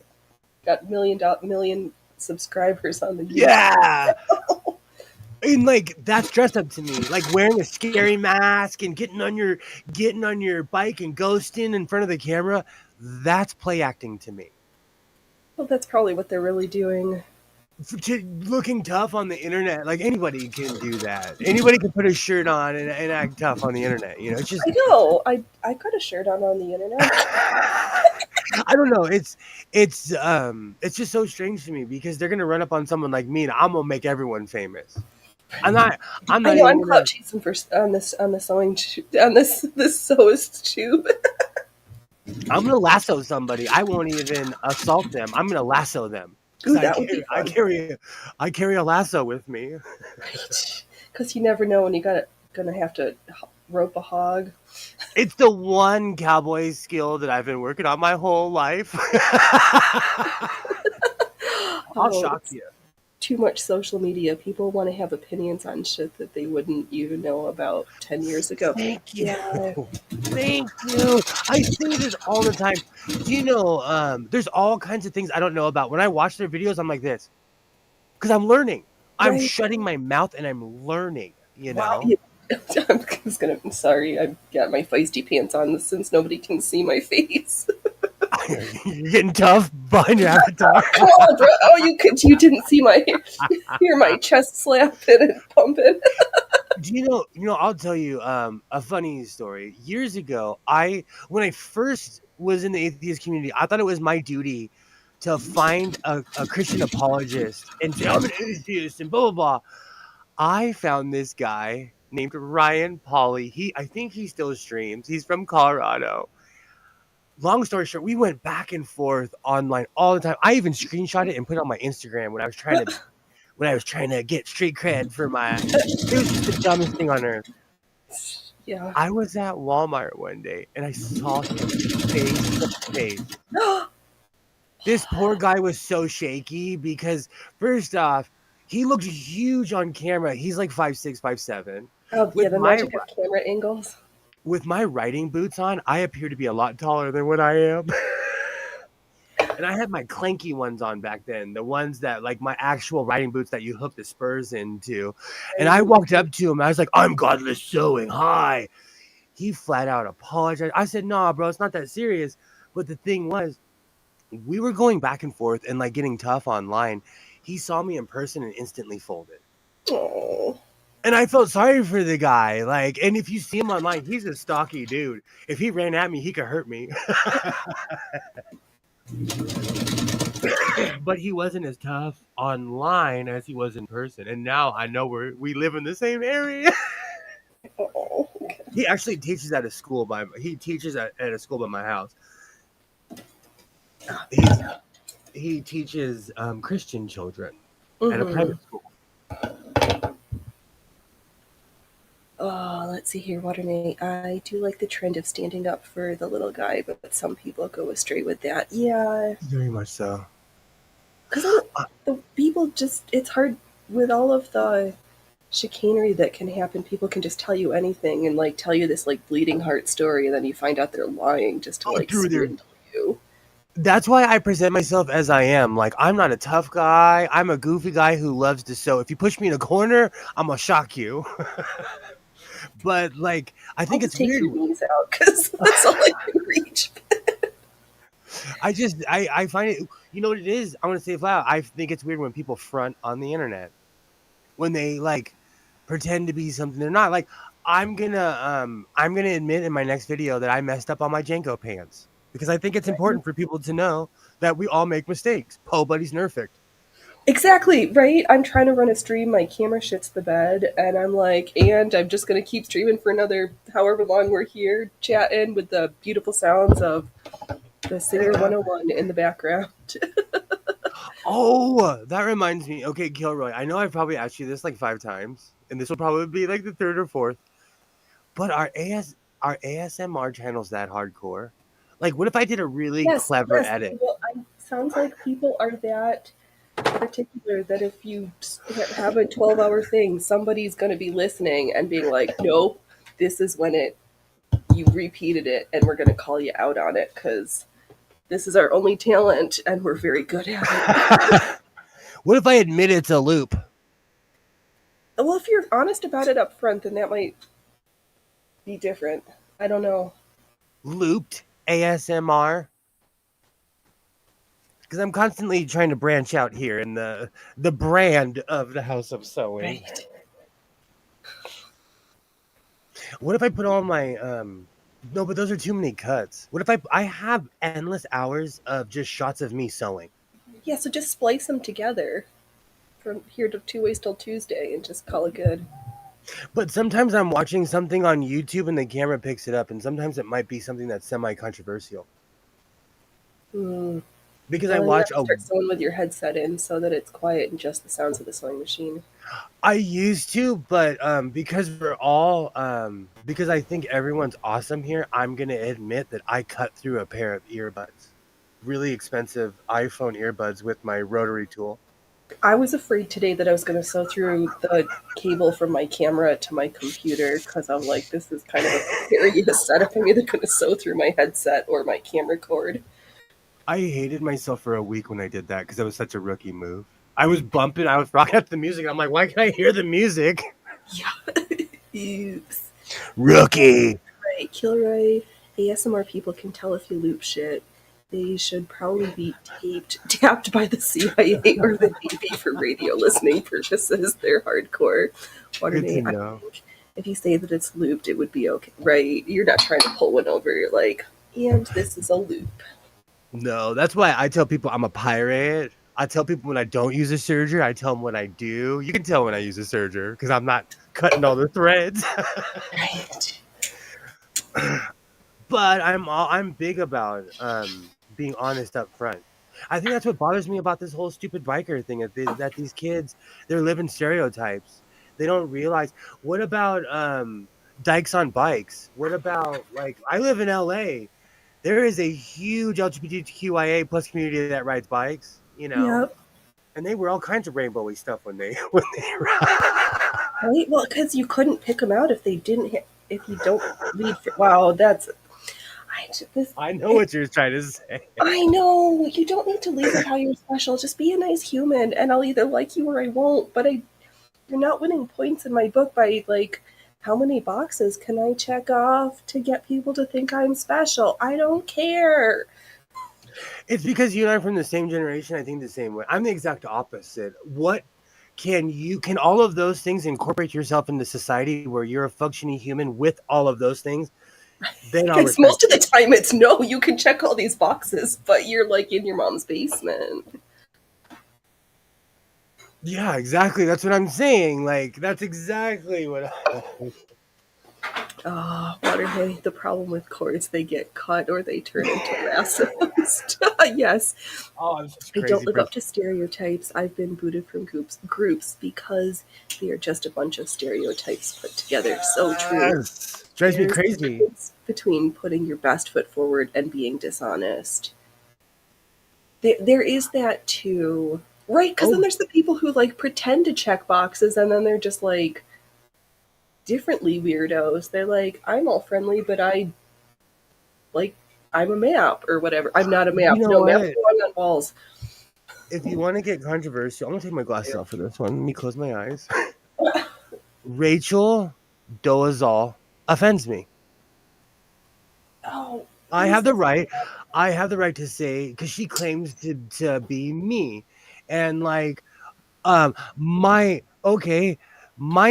got million subscribers on the YouTube. Yeah. And like that's dressed up to me, like wearing a scary mask and getting on your bike and ghosting in front of the camera. That's play acting to me. Well, that's probably what they're really doing. Looking tough on the internet, like anybody can do that. Anybody can put a shirt on and act tough on the internet. You know, it's just I know. I got a shirt on the internet. I don't know. It's just so strange to me because they're gonna run up on someone like me and I'm gonna make everyone famous. I'm I not know. even I'm gonna. clout chasing for on the sewing on this sewist tube. I'm gonna lasso somebody. I won't even assault them. I'm gonna lasso them because Ooh, that would be fun. I carry a lasso with me. Right. Because you never know when you gonna have to rope a hog. It's the one cowboy skill that I've been working on my whole life. I'll Oh, shock it's you. too much social media. People want to have opinions on shit that they wouldn't even know about 10 years ago. Thank you. Yeah. Thank you. I say this all the time. Do you know, there's all kinds of things I don't know about. When I watch their videos, I'm like this. Because I'm learning. I'm Right. shutting my mouth and I'm learning, you Wow. know? I'm sorry. I've got my feisty pants on since nobody can see my face. You're getting tough behind your avatar. Come on, bro. Oh, you didn't see my hear my chest slapping and pumping. Do you know, I'll tell you a funny story. Years ago, when I first was in the atheist community, I thought it was my duty to find a Christian apologist and say, I'm an atheist and blah, blah, blah. I found this guy named Ryan Pauly. I think he still streams. He's from Colorado. Long story short, we went back and forth online all the time. I even screenshot it and put it on my Instagram when I was trying to get street cred for my. It was just the dumbest thing on earth. Yeah. I was at Walmart one day and I saw him face to face. This poor guy was so shaky because first off, he looked huge on camera. He's like 5'6", 5'7". Oh, yeah, With the magic of camera angles. my riding boots on, I appear to be a lot taller than what I am. And I had my clanky ones on back then, the ones that like my actual riding boots that you hook the spurs into. And I walked up to him. I was like, I'm Godless Sewing. Hi. He flat out apologized. I said, nah, bro, it's not that serious. But the thing was, we were going back and forth and like getting tough online. He saw me in person and instantly folded. Oh. And I felt sorry for the guy. Like, and if you see him online, he's a stocky dude. If he ran at me, he could hurt me. But he wasn't as tough online as he was in person. And now I know we live in the same area. Oh. Okay. He actually teaches at a school he teaches at a school by my house. He teaches Christian children at a private school. Oh, let's see here. Watermate. I do like the trend of standing up for the little guy, but some people go astray with that. Yeah. Very much so. Because the people just, it's hard with all of the chicanery that can happen. People can just tell you anything and like tell you this like bleeding heart story, and then you find out they're lying just to like swindle you. That's why I present myself as I am. Like, I'm not a tough guy. I'm a goofy guy who loves to sew. If you push me in a corner, I'm gonna shock you. But like, I think it's take weird. Your knees out because that's all I can reach. I find it. You know what it is? I'm gonna say it loud. I think it's weird when people front on the internet, when they like pretend to be something they're not. Like, I'm gonna admit in my next video that I messed up on my Janko pants because I think it's important for people to know that we all make mistakes. Po buddy's nerfect. Exactly, right? I'm trying to run a stream, my camera shits the bed, and I'm like, and I'm just going to keep streaming for another however long we're here, chatting with the beautiful sounds of the Singer 101 in the background. Oh, that reminds me. Okay, Kilroy, I know I've probably asked you this like 5 times, and this will probably be like the 3rd or 4th, but are ASMR channels that hardcore? Like, what if I did a really clever edit? Well, sounds like people are that particular that if you have a 12-hour thing, somebody's going to be listening and being like, nope, this is when you repeated it and we're going to call you out on it because this is our only talent and we're very good at it. What if I admit it's a loop? Well, if you're honest about it up front, then that might be different. I don't know. Looped ASMR. Because I'm constantly trying to branch out here in the brand of the House of Sewing. Right. What if I put all my no, but those are too many cuts. What if I have endless hours of just shots of me sewing? Yeah, so just splice them together from here to 2 ways till Tuesday and just call it good. But sometimes I'm watching something on YouTube and the camera picks it up, and sometimes it might be something that's semi-controversial. Mm. Because Well, I you watch have to start sewing with your headset in so that it's quiet and just the sounds of the sewing machine. I used to, but because we're all because I think everyone's awesome here, I'm gonna admit that I cut through a pair of earbuds. Really expensive iPhone earbuds with my rotary tool. I was afraid today that I was going to sew through the cable from my camera to my computer because I'm like, this is kind of a precarious setup. I'm either going to sew through my headset or my camera cord. I hated myself for a week when I did that because it was such a rookie move. I was bumping, I was rocking out the music. I'm like, why can't I hear the music? Yeah. Rookie. Right, Kilroy. ASMR people can tell if you loop shit. They should probably be tapped by the CIA or the Navy for radio listening purposes. They're hardcore. Good to Watermaid, I know. think if you say that it's looped, it would be okay. Right? You're not trying to pull one over. You're like, and this is a loop. No, that's why I tell people I'm a pirate. I tell people when I don't use a serger, I tell them when I do. You can tell when I use a serger because I'm not cutting all the threads. Right. But I'm big about being honest up front. I think that's what bothers me about this whole stupid biker thing. That these kids, they're living stereotypes. They don't realize. What about dykes on bikes? What about, like, I live in LA. There is a huge LGBTQIA plus community that rides bikes. Yep. And they wear all kinds of rainbowy stuff when they ride. Right. Well, because you couldn't pick them out if they didn't. If you don't lead. Wow, that's. I know what you're trying to say. I know you don't need to lead with how you're special. Just be a nice human, and I'll either like you or I won't. But you're not winning points in my book by like how many boxes can I check off to get people to think I'm special. I don't care. It's because you and I are from the same generation. I think the same way. I'm the exact opposite. What can all of those things incorporate yourself into society where you're a functioning human with all of those things? Then I'll Because most of the time it's no, you can check all these boxes, but you're like in your mom's basement. Yeah, exactly. That's what I'm saying. Like, that's exactly what Waterhay, the problem with cords, they get cut or they turn into lassos. Yes. Oh, I'm such a I crazy don't live person. up to stereotypes. I've been booted from groups because they are just a bunch of stereotypes put together. So true. Yes. Drives me There's a crazy. difference between putting your best foot forward and being dishonest. There is that too. Right, because then there's the people who like pretend to check boxes and then they're just like differently weirdos. They're like, I'm all friendly, but I'm a map or whatever. I'm not a map. You know No, what? maps belong on walls. If you want to get controversial, I'm gonna take my glasses off for this one. Let me close my eyes. Rachel Dolezal offends me. Oh, I have the right to say, because she claims to be me, and like, my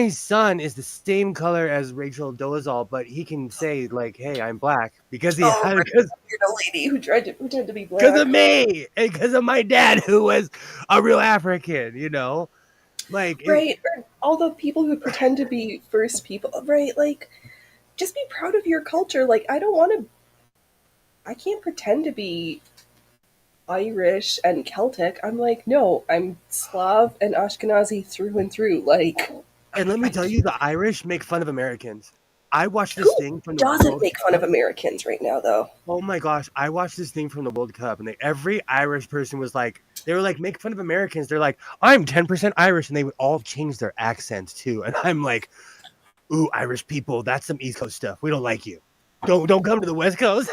son is the same color as Rachel Dolezal, but he can say like, "Hey, I'm black," because you're the lady who tried to pretend to be black. because of me and because of my dad, who was a real African. Like, right, or all the people who pretend to be first people. Right, like, just be proud of your culture. Like, I can't pretend to be Irish and Celtic. I'm like, no, I'm Slav and Ashkenazi through and through. Like, and let me tell you, the Irish make fun of Americans. I watched this who thing from the doesn't World make fun of Americans right now, though? Oh my gosh, I watched this thing from the World Cup, and every Irish person was like, they were like, make fun of Americans. They're like, I'm 10% Irish, and they would all change their accents too. And I'm like, ooh, Irish people, that's some East Coast stuff. We don't like you. Don't come to the West Coast.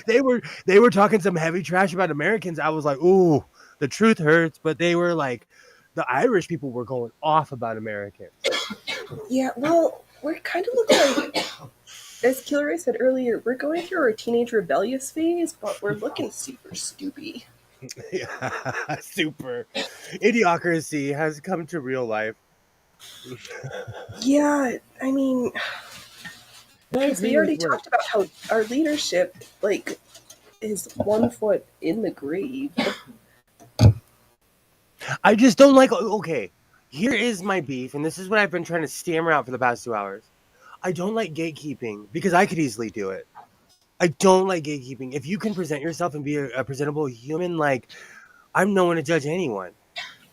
They were talking some heavy trash about Americans. I was like, ooh, the truth hurts, but they were like the Irish people were going off about Americans. Yeah, well, we're kind of looking like, as Killer said earlier, we're going through our teenage rebellious phase, but we're looking super stoopy. Yeah, super. Idiocracy has come to real life. Yeah, I mean, I because agree we with already what. talked about how our leadership, like, is 1 foot in the grave. I just don't like. Okay, here is my beef, and this is what I've been trying to stammer out for the past 2 hours. I don't like gatekeeping because I could easily do it. I don't like gatekeeping. If you can present yourself and be a presentable human, like I'm no one to judge anyone.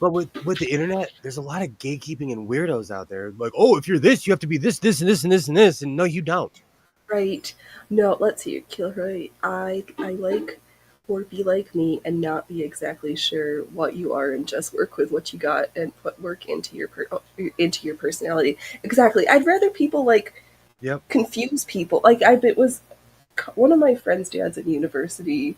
But with the internet, there's a lot of gatekeeping and weirdos out there. Like, oh, if you're this, you have to be this, this, and this, and this, and this. And no, you don't. Right. No, let's see, Kilroy. I like or be like me and not be exactly sure what you are and just work with what you got and put work into into your personality. Exactly. I'd rather people like Yep. confuse people. Like it was one of my friend's dads in university.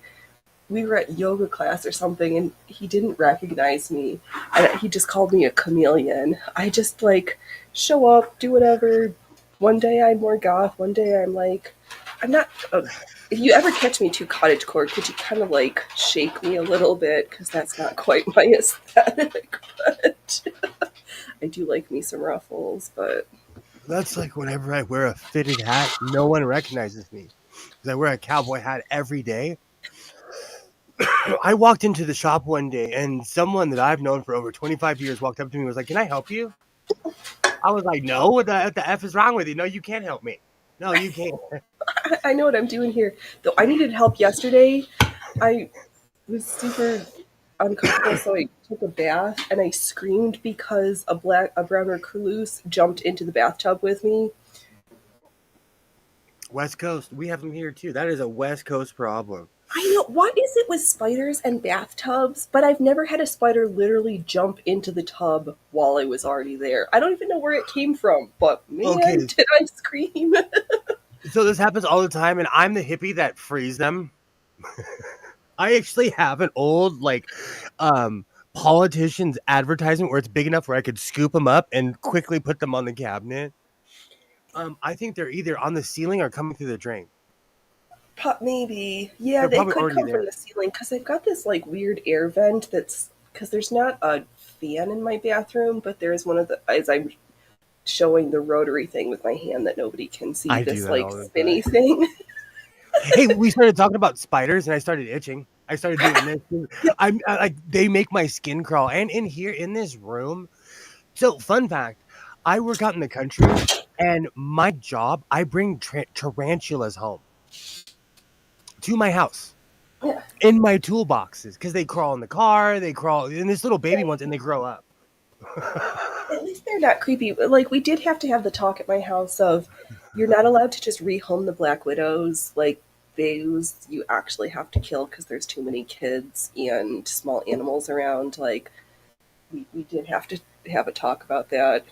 We were at yoga class or something and he didn't recognize me and he just called me a chameleon. I just like show up, do whatever. One day I'm more goth, one day I'm like I'm not if you ever catch me too cottagecore, could you kind of like shake me a little bit because that's not quite my aesthetic, but I do like me some ruffles, but That's like whenever I wear a fitted hat, no one recognizes me because I wear a cowboy hat every day. I walked into the shop one day and someone that I've known for over 25 years walked up to me and was like, "Can I help you?" I was like, "No, what the F is wrong with you? No, you can't help me. No, you can't." I know what I'm doing here. Though I needed help yesterday. I was super uncomfortable, so I took a bath and I screamed because a brown recluse jumped into the bathtub with me. West Coast, we have them here too. That is a West Coast problem. I know what is it with spiders and bathtubs, but I've never had a spider literally jump into the tub while I was already there. I don't even know where it came from, but Okay, man, did I scream! so this happens all the time, and I'm the hippie that frees them. I actually have an old politician's advertisement where it's big enough where I could scoop them up and quickly put them on the cabinet. I think they're either on the ceiling or coming through the drain. Maybe. Yeah, They're they probably could already come from there. the ceiling because they've got this like weird air vent that's because there's not a fan in my bathroom, but there's one of the as I'm showing the rotary thing with my hand that nobody can see, I do this that like all the spinny time. thing. Hey, we started talking about spiders, and I started itching. I started doing this. Like they make my skin crawl. And in here in this room, so fun fact, I work out in the country, and my job, I bring tarantulas home to my house Yeah. in my toolboxes because they crawl in the car, they crawl in this little baby ones, and they grow up. At least they're not creepy. Like we did have to have the talk at my house of you're not allowed to just rehome the black widows. Like those you actually have to kill because there's too many kids and small animals around. Like we did have to have a talk about that,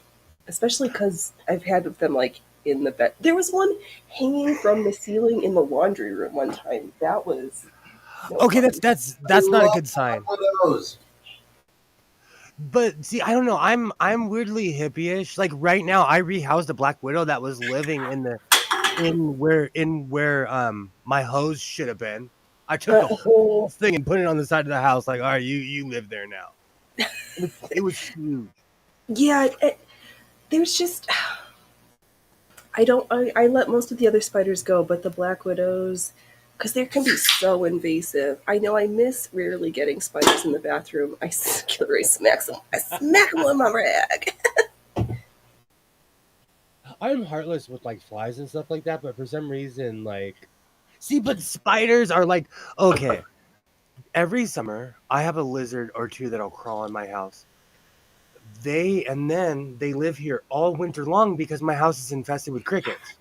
especially because I've had them like in the bed. There was one hanging from the ceiling in the laundry room one time. That was no Okay, fun. I that's not a love good sign. one of those. But see, I don't know. I'm weirdly hippie-ish. Like right now, I rehoused a black widow that was living in where my hose should have been. I took the Uh, whole thing and put it on the side of the house. Like, all right, you live there now. It was huge. yeah, there's just I don't. I let most of the other spiders go, but the black widows, because they can be so invasive. I know I miss rarely getting spiders in the bathroom. Killer smacks them. I smack them with my rag. I'm heartless with like flies and stuff like that, but for some reason, but spiders are like okay. Every summer, I have a lizard or two that'll crawl in my house. They live here all winter long because my house is infested with crickets.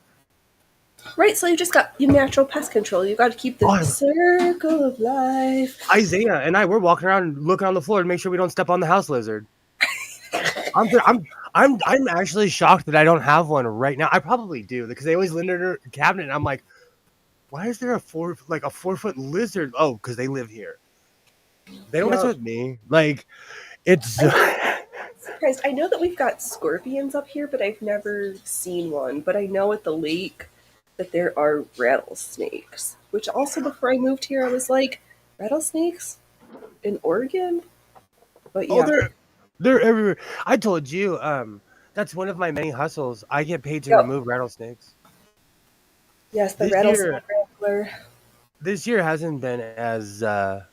Right, so you just got your natural pest control. You got to keep the Oh, circle of life. Isaiah and I were walking around looking on the floor to make sure we don't step on the house lizard. I'm I'm actually shocked that I don't have one right now. I probably do because they always live under a cabinet. And I'm like, why is there a 4-foot lizard? Oh, because they live here. They don't mess No, with me. Like it's I Surprised. I know that we've got scorpions up here, but I've never seen one. But I know at the lake that there are rattlesnakes. Which also, before I moved here, I was like, rattlesnakes in Oregon? But Oh, yeah, they're everywhere. I told you, that's one of my many hustles. I get paid to yep, remove rattlesnakes. yes, the This rattlesnake year, rattler. this year hasn't been as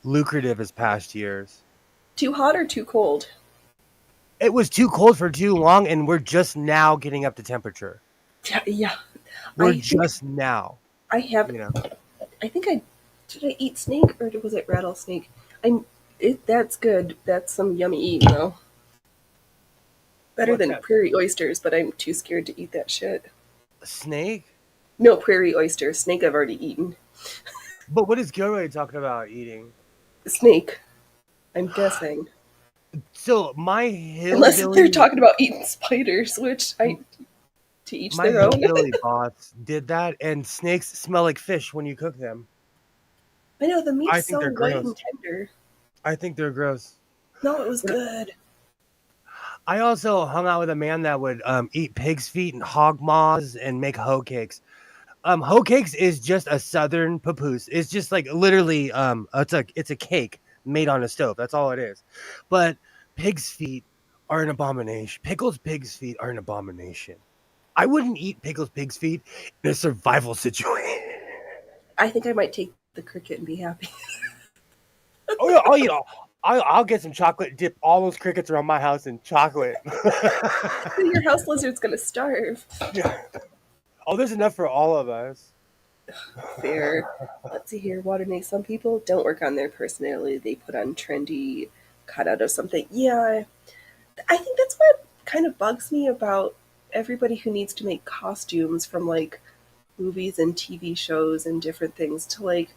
lucrative as past years. Too hot or too cold? It was too cold for too long, and we're just now getting up to temperature. Yeah, yeah. We're I think just now, I have. you know. I think I did. I eat snake or was it rattlesnake? I'm. That's good. That's some yummy eating though. Better What's than that? prairie oysters, but I'm too scared to eat that shit. A snake? No prairie oyster. Snake I've already eaten. But what is Gilroy talking about eating? Snake, I'm guessing. So my Unless they're hillbilly, talking about eating spiders, which I to each my their own. hillbilly boss did that, and snakes smell like fish when you cook them. I know the I meat's think so they're white and gross. tender. I think they're gross. No, it was good. I also hung out with a man that would eat pig's feet and hog maws and make hoe cakes. Hoe cakes is just a southern papoose. It's just like literally it's a cake made on a stove. That's all it is. But pig's feet are an abomination. Pickled pig's feet are an abomination. I wouldn't eat pickled pig's feet in a survival situation. I think I might take the cricket and be happy. Oh yeah, I'll eat all. I'll get some chocolate, dip all those crickets around my house in chocolate. Your house lizard's gonna starve. Yeah. Oh, there's enough for all of us. Fair. Let's see here. Water Some people don't work on their personality. They put on trendy cut out of something. Yeah, I think that's what kind of bugs me about everybody who needs to make costumes from like movies and TV shows and different things to like,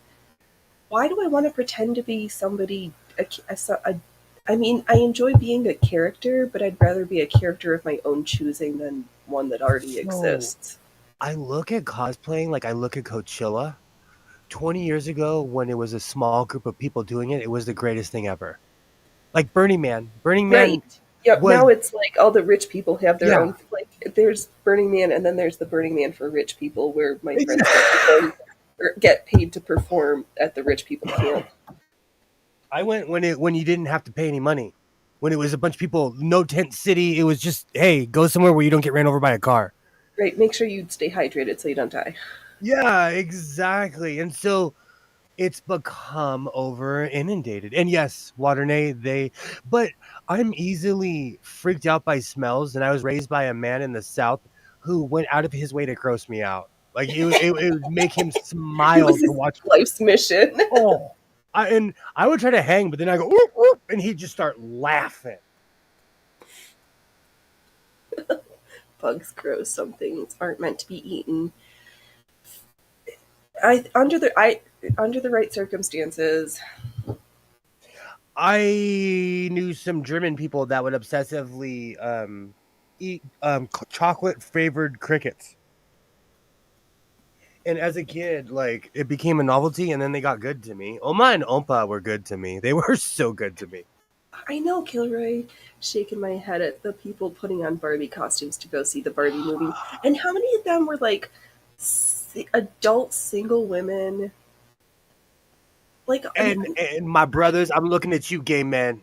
why do I want to pretend to be somebody? I mean, I enjoy being a character, but I'd rather be a character of my own choosing than one that already So exists. I look at cosplaying like I look at Coachella. 20 years ago, when it was a small group of people doing it, it was the greatest thing ever. Like Burning Man. Burning Man Right. Yep. was, Now it's like all the rich people have their yeah. own. Like, there's Burning Man, and then there's the Burning Man for rich people, where my friends Exactly. get paid to perform at the rich people camp. I went when you didn't have to pay any money. When it was a bunch of people, no tent city. It was just, hey, go somewhere where you don't get ran over by a car. Right. Make sure you stay hydrated so you don't die. Yeah, exactly. And so it's become over inundated. And yes, Waternay, but I'm easily freaked out by smells. And I was raised by a man in the South who went out of his way to gross me out. Like it would make him It smile was to his watch. life's mission. Oh, and I would try to hang, but then I go, "Oop, oop," and he'd just start laughing. Bugs grow. Some things aren't meant to be eaten. Under the right circumstances. I knew some German people that would obsessively eat chocolate flavored crickets. And as a kid, like it became a novelty, and then they got good to me. Oma and Ompa were good to me. They were so good to me. I know, Kilroy, shaking my head at the people putting on Barbie costumes to go see the Barbie movie. And how many of them were like adult single women? Like, And my brothers, I'm looking at you, gay man.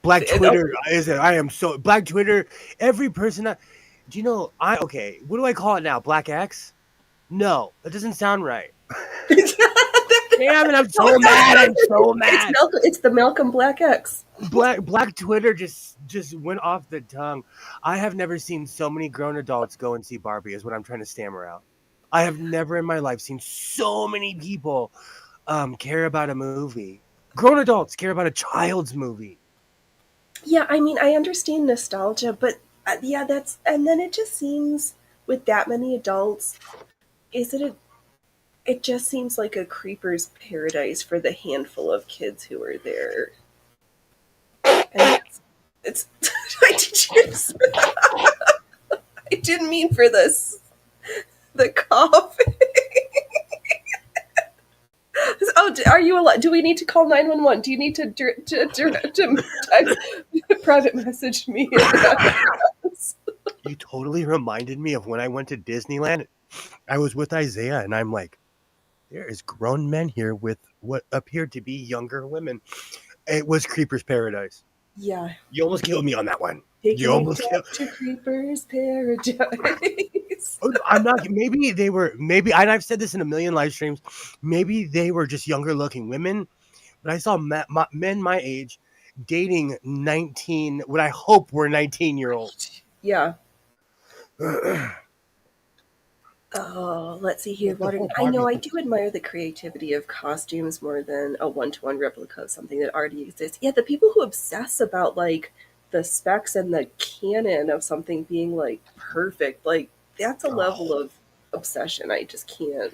Black Twitter is it? I am so Black Twitter. Every person. Do you know? Okay. What do I call it now? Black X? No, that doesn't sound right. Damn it! I'm so mad. I'm so mad. It's the Malcolm Black X. Black Twitter just went off the tongue. I have never seen so many grown adults go and see Barbie. Is what I'm trying to stammer out. I have never in my life seen so many people care about a movie. Grown adults care about a child's movie. Yeah, I mean, I understand nostalgia, but yeah, and then it just seems with that many adults, it just seems like a creeper's paradise for the handful of kids who are there. And it's I didn't mean for the cough. Oh, are you alive? Do we need to call 911? Do you need to private message me and ask. You totally reminded me of when I went to Disneyland. I was with Isaiah, and I'm like, there is grown men here with what appeared to be younger women. It was Creeper's Paradise. Yeah, You almost killed me on that one. You taking it almost killed. back to Creeper's Paradise. Oh, I'm not. Maybe they were. Maybe I've said this in a million live streams. Maybe they were just younger looking women. But I saw men my age dating 19. What I hope were 19-year-olds. Yeah. The Oh, let's see here. Water. whole I know Barbie I thing. do admire the creativity of costumes more than a one-to-one replica of something that already exists. Yeah, the people who obsess about like the specs and the canon of something being like perfect, like that's a level Oh. of obsession I just can't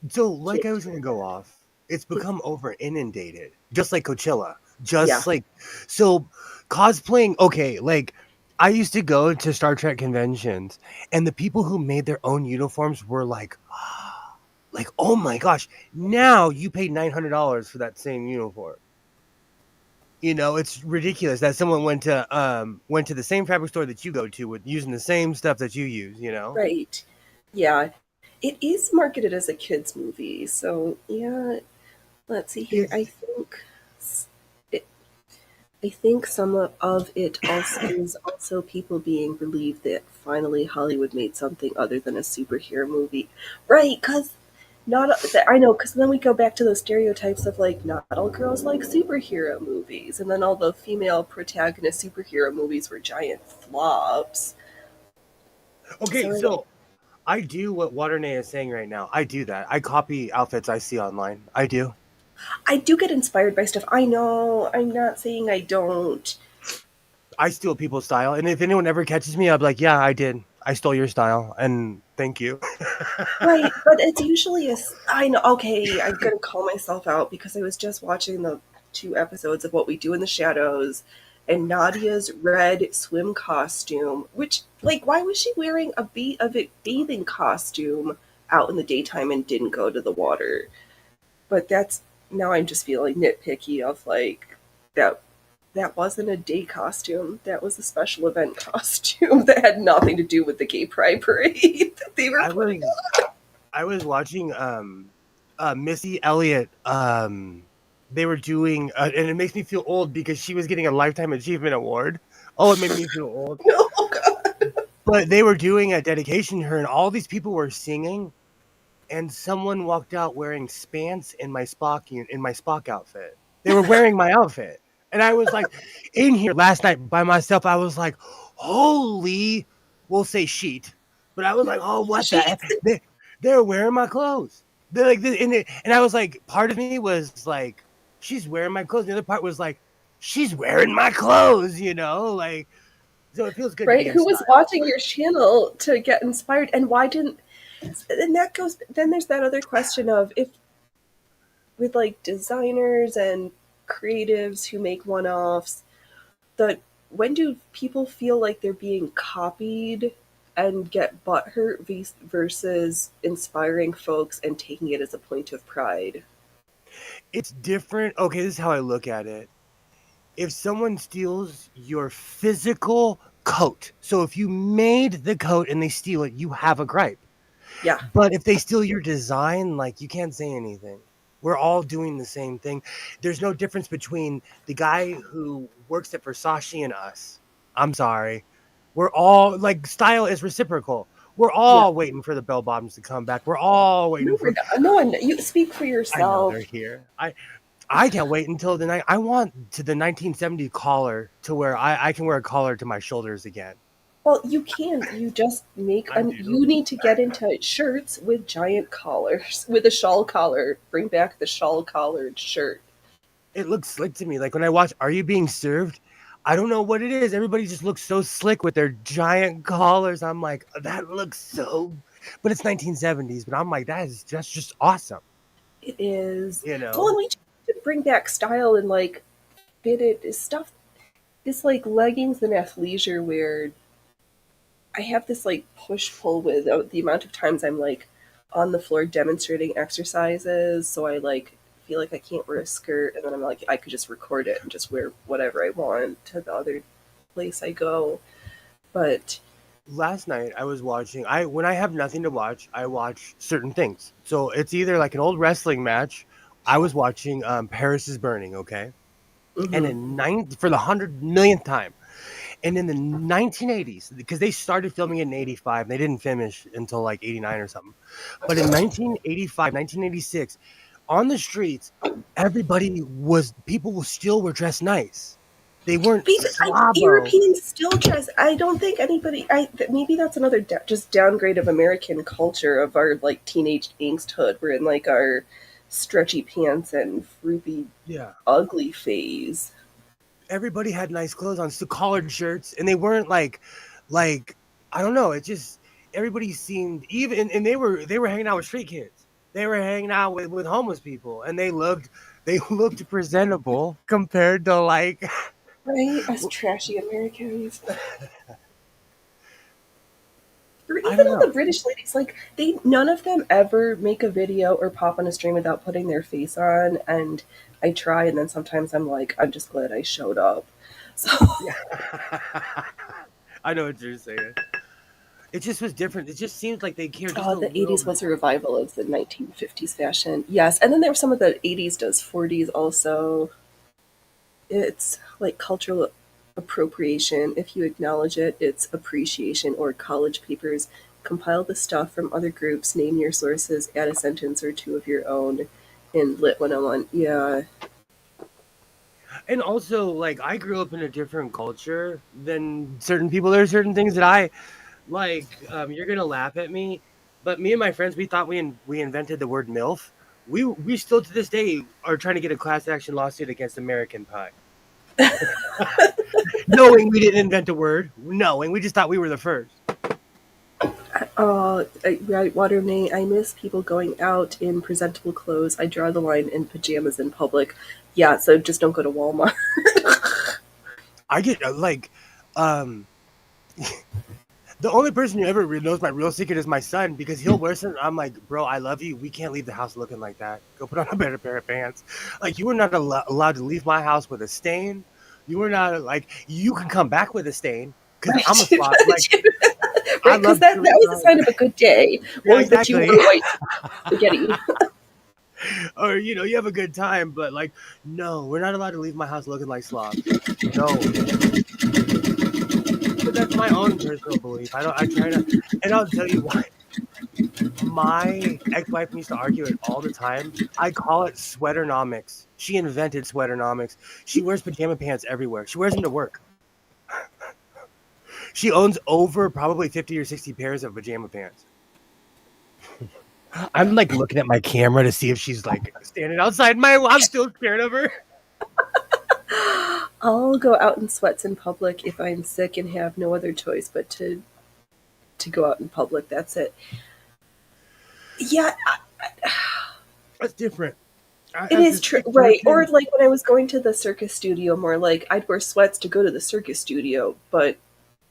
So, like can't I do. was gonna go off, it's become over inundated, just like Coachella. Yeah, Just like so, cosplaying. Okay, like I used to go to Star Trek conventions, and the people who made their own uniforms were like, oh my gosh! Now you pay $900 for that same uniform. It's ridiculous that someone went to the same fabric store that you go to with using the same stuff that you use. right. Yeah. It is marketed as a kids movie, so yeah, let's see here. Is It, I think some of it also is also people being relieved that finally Hollywood made something other than a superhero movie, right? Because not I know, because then we go back to those stereotypes of like not all girls like superhero movies, and then all the female protagonist superhero movies were giant flops. okay. So So I do what Waternay is saying right now. I do that. I copy outfits I see online. I do. I do get inspired by stuff. I know. I'm not saying I don't. I steal people's style, and if anyone ever catches me, I'll be like, "Yeah, I did. I stole your style, and thank you." Right, but it's usually I know. Okay, I'm gonna call myself out because I was just watching the 2 episodes of What We Do in the Shadows, and Nadia's red swim costume. Which, like, why was she wearing a bathing costume out in the daytime and didn't go to the water? But that's now I'm just feeling nitpicky of like that. That wasn't a day costume. That was a special event costume that had nothing to do with the gay pride parade that they were I putting. was I was watching Missy Elliott. They were doing, and it makes me feel old because she was getting a lifetime achievement award. Oh, it made me feel old. Oh god. But they were doing a dedication to her, and all these people were singing, and someone walked out wearing Spants in my Spock outfit. They were wearing my outfit, and I was like, in here last night by myself. I was like, holy, we'll say sheet, but I was like, oh, what the heck? She's They're wearing my clothes. They're like, and I was like, part of me was like, she's wearing my clothes. The other part was like, she's wearing my clothes. Like, so it feels good to right. be in Who was style. watching your channel to get inspired, and why didn't? And that goes. Then there's that other question of if with like designers and creatives who make one-offs, the when do people feel like they're being copied and get butthurt versus inspiring folks and taking it as a point of pride? It's different. Okay, this is how I look at it. If someone steals your physical coat, so if you made the coat and they steal it, you have a gripe. Yeah. But if they steal your design, like, you can't say anything. We're all doing the same thing. There's no difference between the guy who works at Versace and us. I'm sorry. We're all like, style is reciprocal. We're Yeah. all waiting for the bell bottoms to come back. We're all No, waiting we're for. not. No one. You speak for I know yourself. they're here. I can't wait until the night. I want to the 1970 collar to where I can wear a collar to my shoulders again. Well, you can. You just make I an. do. You need to get into shirts with giant collars, with a shawl collar. Bring back the shawl collared shirt. It looks slick to me. Like when I watch Are You Being Served? I don't know what it is. Everybody just looks so slick with their giant collars. I'm like, that looks so, but it's 1970s. But I'm like, that's just awesome. It is. You Well, know, and we just need to bring back style and like fitted stuff. This like leggings and athleisure wear. I have this like push pull with the amount of times I'm like on the floor demonstrating exercises. So I like feel like I can't wear a skirt, and then I'm like, I could just record it and just wear whatever I want to the other place I go. But Last night I was watching. I When I have nothing to watch, I watch certain things. So it's either like an old wrestling match. I was watching Paris is Burning, okay, and mhm. for the 100 millionth time. And in the 1980s, because they started filming it in 85, they didn't finish until like 89 or something. But in 1985, 1986, on the streets, people still were dressed nice. They weren't slobbo. Europeans still dress. I don't think anybody. Maybe that's another just downgrade of American culture of our like teenage angsthood. We're in like our stretchy pants and fruity Yeah. ugly phase. Everybody had nice clothes on, so collared shirts, and they weren't like I don't know. It just everybody seemed even, and they were hanging out with street kids. They were hanging out with homeless people, and they looked presentable compared to like Right? Us trashy Americans. Or I even don't all know. the British ladies, like they none of them ever make a video or pop on a stream without putting their face on. And I try, and then sometimes I'm like, I'm just glad I showed up. So Yeah. I know what you're saying. It just was different. It just seems like they cared just a the little 80s bit was a more. revival of the 1950s fashion. Yes, and then there were some of the 80s does 40s also. It's like cultural appropriation. If you acknowledge it, it's appreciation. Or college papers. Compile the stuff from other groups, name your sources, add a sentence or two of your own in Lit 101. Yeah. And also, like, I grew up in a different culture than certain people. There are certain things that I like. You're gonna laugh at me, but me and my friends, we thought we invented the word MILF. We still to this day are trying to get a class action lawsuit against American Pie, knowing we didn't invent a word, knowing we just thought we were the first. Right, Water Nate, I miss people going out in presentable clothes. I draw the line in pajamas in public. Yeah, so just don't go to Walmart. I get um, the only person who ever knows my real secret is my son because he'll wear some. I'm like, bro, I love you. We can't leave the house looking like that. Go put on a better pair of pants. Like you were not allowed to leave my house with a stain. You were not like you can come back with a stain because Right. I'm a slob. Like I Right, because love that to. was a sign of a good day. Yeah, Was that you exactly. wore white spaghetti. Or you have a good time, but like, no, we're not allowed to leave my house looking like slobs. No, but that's my own personal belief. I don't. I try to, and I'll tell you why. My ex-wife used to argue it all the time. I call it sweaternomics. She invented sweaternomics. She wears pajama pants everywhere. She wears them to work. She owns over probably 50 or 60 pairs of pajama pants. I'm like looking at my camera to see if she's like standing outside my. I'm still scared of her. I'll go out in sweats in public if I'm sick and have no other choice but to go out in public. That's it. Yeah, That's different. it As a is true, sick right? Or person, like when I was going to the circus studio, more like I'd wear sweats to go to the circus studio, but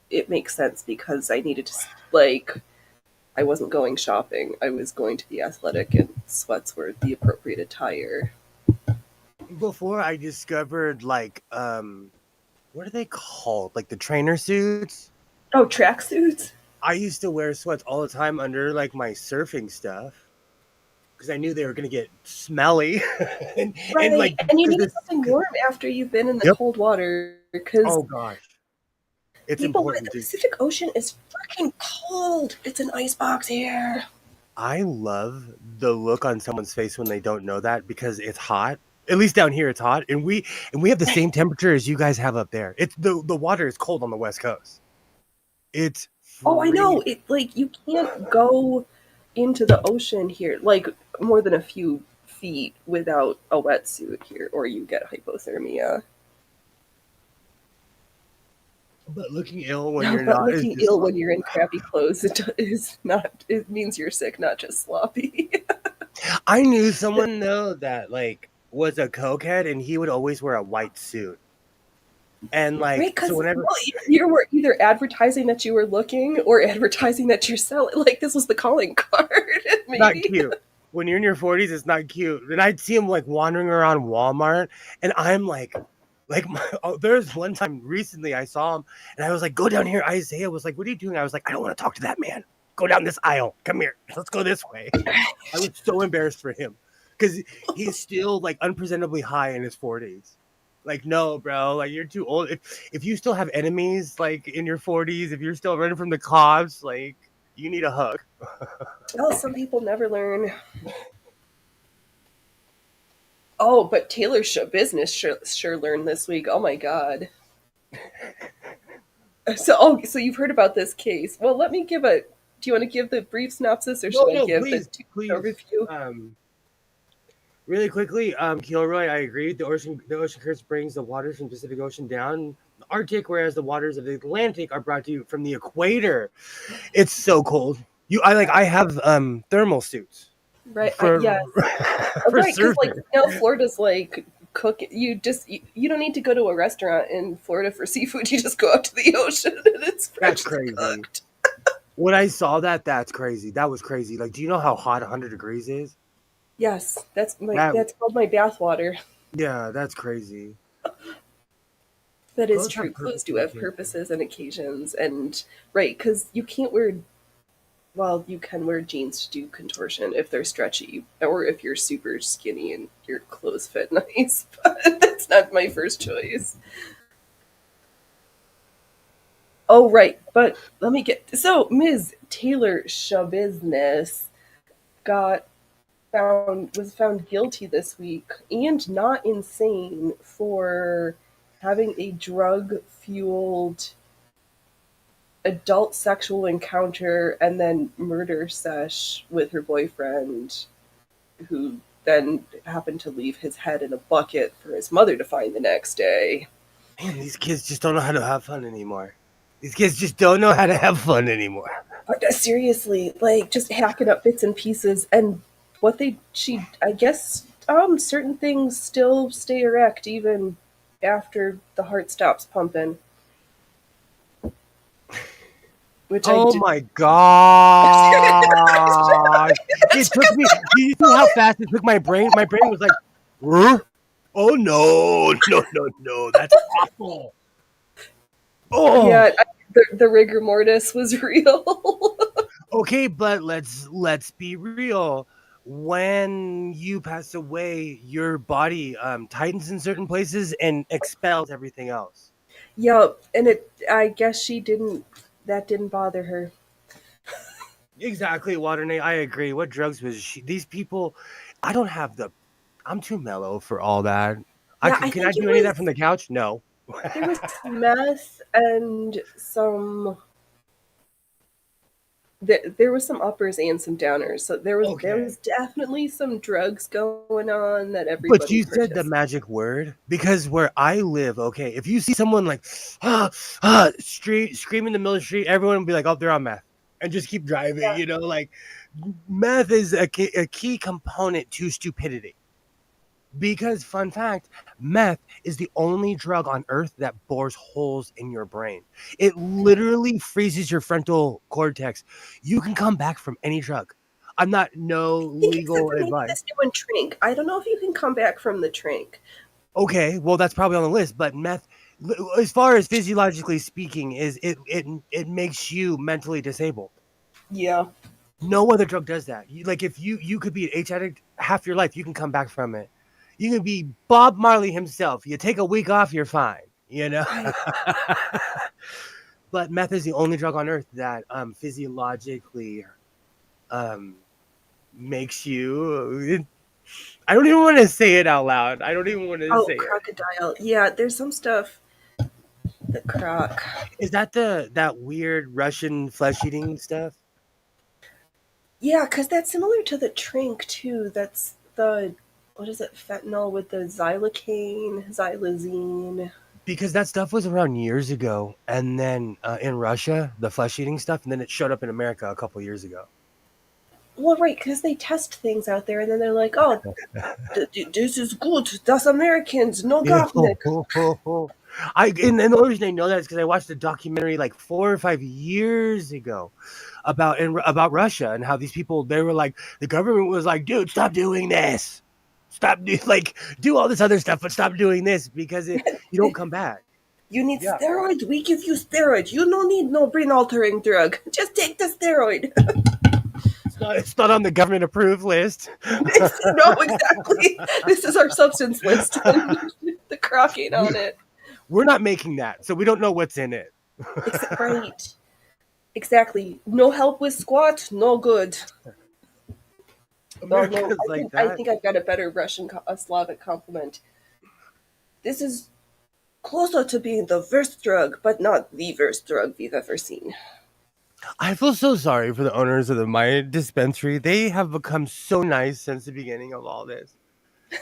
it makes sense because I needed to like I wasn't going shopping. I was going to be athletic, and sweats were the appropriate attire. before I discovered like what are they called? Like the trainer suits. Oh, tracksuits. I used to wear sweats all the time under like my surfing stuff because I knew they were gonna get smelly, and Right, like and you because need this. something warm after you've been in the Yep. cold water because Oh gosh, it's people, the important to. Pacific Ocean is freaking cold. It's an icebox here. I love the look on someone's face when they don't know that because it's hot. At least down here, it's hot, and we have the same temperature as you guys have up there. It's the water is cold on the West Coast. It's Oh, I know. freezing. It like you can't go into the ocean here, like more than a few feet without a wetsuit here, or you get hypothermia. But looking ill when you're But not is looking just. ill when you're in crappy clothes is not. It means you're sick, not just sloppy. I knew someone though that like was a cokehead, and he would always wear a white suit. And Right? like so, Because whenever you were either advertising that you were looking or advertising that you're selling. Like this was the calling card, not maybe. cute. When you're in your 40s, it's not cute. And I'd see him like wandering around Walmart, and I'm like there's one time recently I saw him, and I was like, "Go down here." Isaiah was like, "What are you doing?" I was like, "I don't want to talk to that man. Go down this aisle. Come here. Let's go this way." I was so embarrassed for him because he's still like unpresentably high in his 40s. Like, no, bro, like you're too old. If you still have enemies like in your 40s, if you're still running from the cops, like you need a hug. Oh, some people never learn. Oh, but Taylor's show business sure learned this week. Oh my god. So you've heard about this case. Well, let me give a. Do you want to give the brief synopsis, or No, should I no, give the please, two overview? really quickly, Kilroy, I agree. The ocean currents brings the waters from the Pacific Ocean down the Arctic, whereas the waters of the Atlantic are brought to you from the equator. It's so cold. I have thermal suits Right. for Yes. for Right. Because surfing. Florida's like cook. You don't need to go to a restaurant in Florida for seafood. You just go out to the ocean and it's That's freshly crazy. cooked. When I saw that, that's crazy. That was crazy. Like, do you know how hot 100 degrees is? Yes, That that's called my bathwater. Yeah, that's crazy. That is Clothes true. have Clothes do purposes, have kid. purposes and occasions, and right, because you can't wear. Well, you can wear jeans to do contortion if they're stretchy, or if you're super skinny and your clothes fit nice. But that's not my first choice. Oh, right. But let me get so Ms. Taylor Shabusiness got was found guilty this week and not insane for having a drug fueled adult sexual encounter and then murder sesh with her boyfriend, who then happened to leave his head in a bucket for his mother to find the next day. Man, these kids just don't know how to have fun anymore. These kids just don't know how to have fun anymore. But seriously, like just hacking up bits and pieces, and she I guess certain things still stay erect even after the heart stops pumping, which I Oh did. my god! It took me. Do you see how fast it took my brain? My brain was like, "Huh? Oh no, no, no, no! That's awful." Oh, Yeah, the rigor mortis was real. okay, but let's be real. When you pass away, your body tightens in certain places and expels everything else. Yup, and I guess she didn't. That didn't bother her. Exactly, Waternay. I agree. What drugs was she? These people, I don't have the. I'm too mellow for all that. Yeah, I Can I think it do any of that from was the couch? No. there was meth and some. There was some uppers and some downers, so there Okay. was definitely some drugs going on that But everybody you said the participated. magic word because where I live, okay, if you see someone like scream in the middle of the street, everyone will be like, "Oh, they're on meth," and just keep driving. You know, like meth is a key component to stupidity. Because, fun fact, meth is the only drug on earth that bores holes in your brain. It literally freezes your frontal cortex. You can come back from any drug. I'm not no I think except legal for maybe advice. this new one, Trink. I don't know if you can come back from the Trink. Okay, well that's probably on the list, but meth, as far as physiologically speaking, is it makes you mentally disabled. Yeah. No other drug does that. Like if you could be an H addict half your life, you can come back from it. You can be Bob Marley himself. You take a week off, you're fine. You know. Right. But meth is the only drug on earth that physiologically um makes you. I don't even want to say it out loud. I don't even want to Oh, say it. crocodile. Yeah, there's some stuff that croc. Is that that weird Russian flesh eating stuff? Yeah, because that's similar to the Trink too. That's the what is it? Fentanyl with the xylazine. Because that stuff was around years ago, and then in Russia, the flesh eating stuff, and then it showed up in America a couple years ago. Well, right, because they test things out there, and then they're like, "Oh, this is good. That's Americans. No Yeah. government." And the only reason I know that is because I watched a documentary like 4 or 5 years ago about Russia and how these people, they were like, the government was like, dude, stop doing this. Do all this other stuff, but stop doing this because you don't come back. You need Yeah. steroid? We give you steroid. You don't need no brain altering drug. Just take the steroid. It's not on the government approved list. No, exactly. This is our substance list. The crock ain't on it. We're not making that, so we don't know what's in it. Right. Exactly. No help with squat, no good. Oh, no, I think I've got a better a Slavic compliment. This is closer to being the worst drug, but not the worst drug we've ever seen. I feel so sorry for the owners of my dispensary. They have become so nice since the beginning of all this.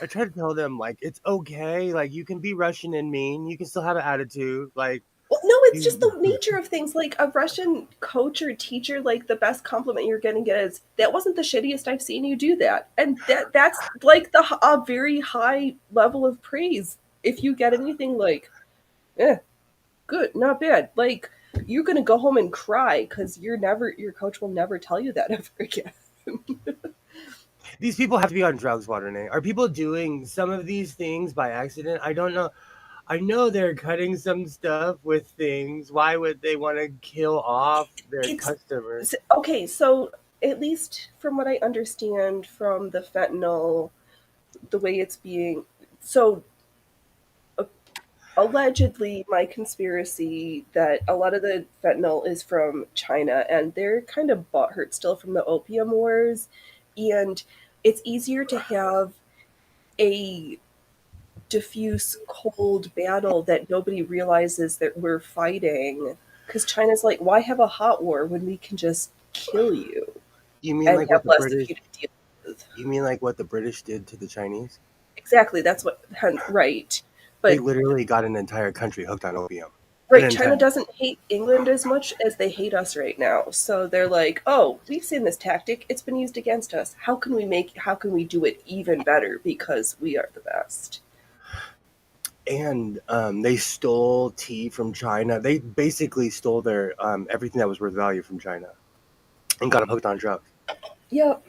I try to tell them, like, it's okay. Like, you can be Russian and mean. You can still have an attitude. Like, well, no, it's just the nature of things. Like, a Russian coach or teacher, like, the best compliment you're going to get is, that wasn't the shittiest I've seen you do that. And that's, like, a very high level of praise. If you get anything like, good, not bad. Like, you're going to go home and cry because your coach will never tell you that ever again. These people have to be on drugs, Waterning. Are people doing some of these things by accident? I don't know. I know they're cutting some stuff with things. Why would they want to kill off their customers? Okay, so at least from what I understand from the fentanyl, the way it's being... So, allegedly, my conspiracy that a lot of the fentanyl is from China, and they're kind of butthurt still from the opium wars, and it's easier to have a diffuse cold battle that nobody realizes that we're fighting, because China's like, why have a hot war when we can just kill you? You mean and like have what the less British? of you to deal with? You mean like what the British did to the Chinese? Exactly, that's what... Right. But They literally got an entire country hooked on opium. right, China doesn't hate England as much as they hate us right now. So they're like, oh, we've seen this tactic. It's been used against us. How can we do it even better because we are the best? And they stole tea from China. They basically stole their everything that was worth value from China and got them hooked on drugs. Yep.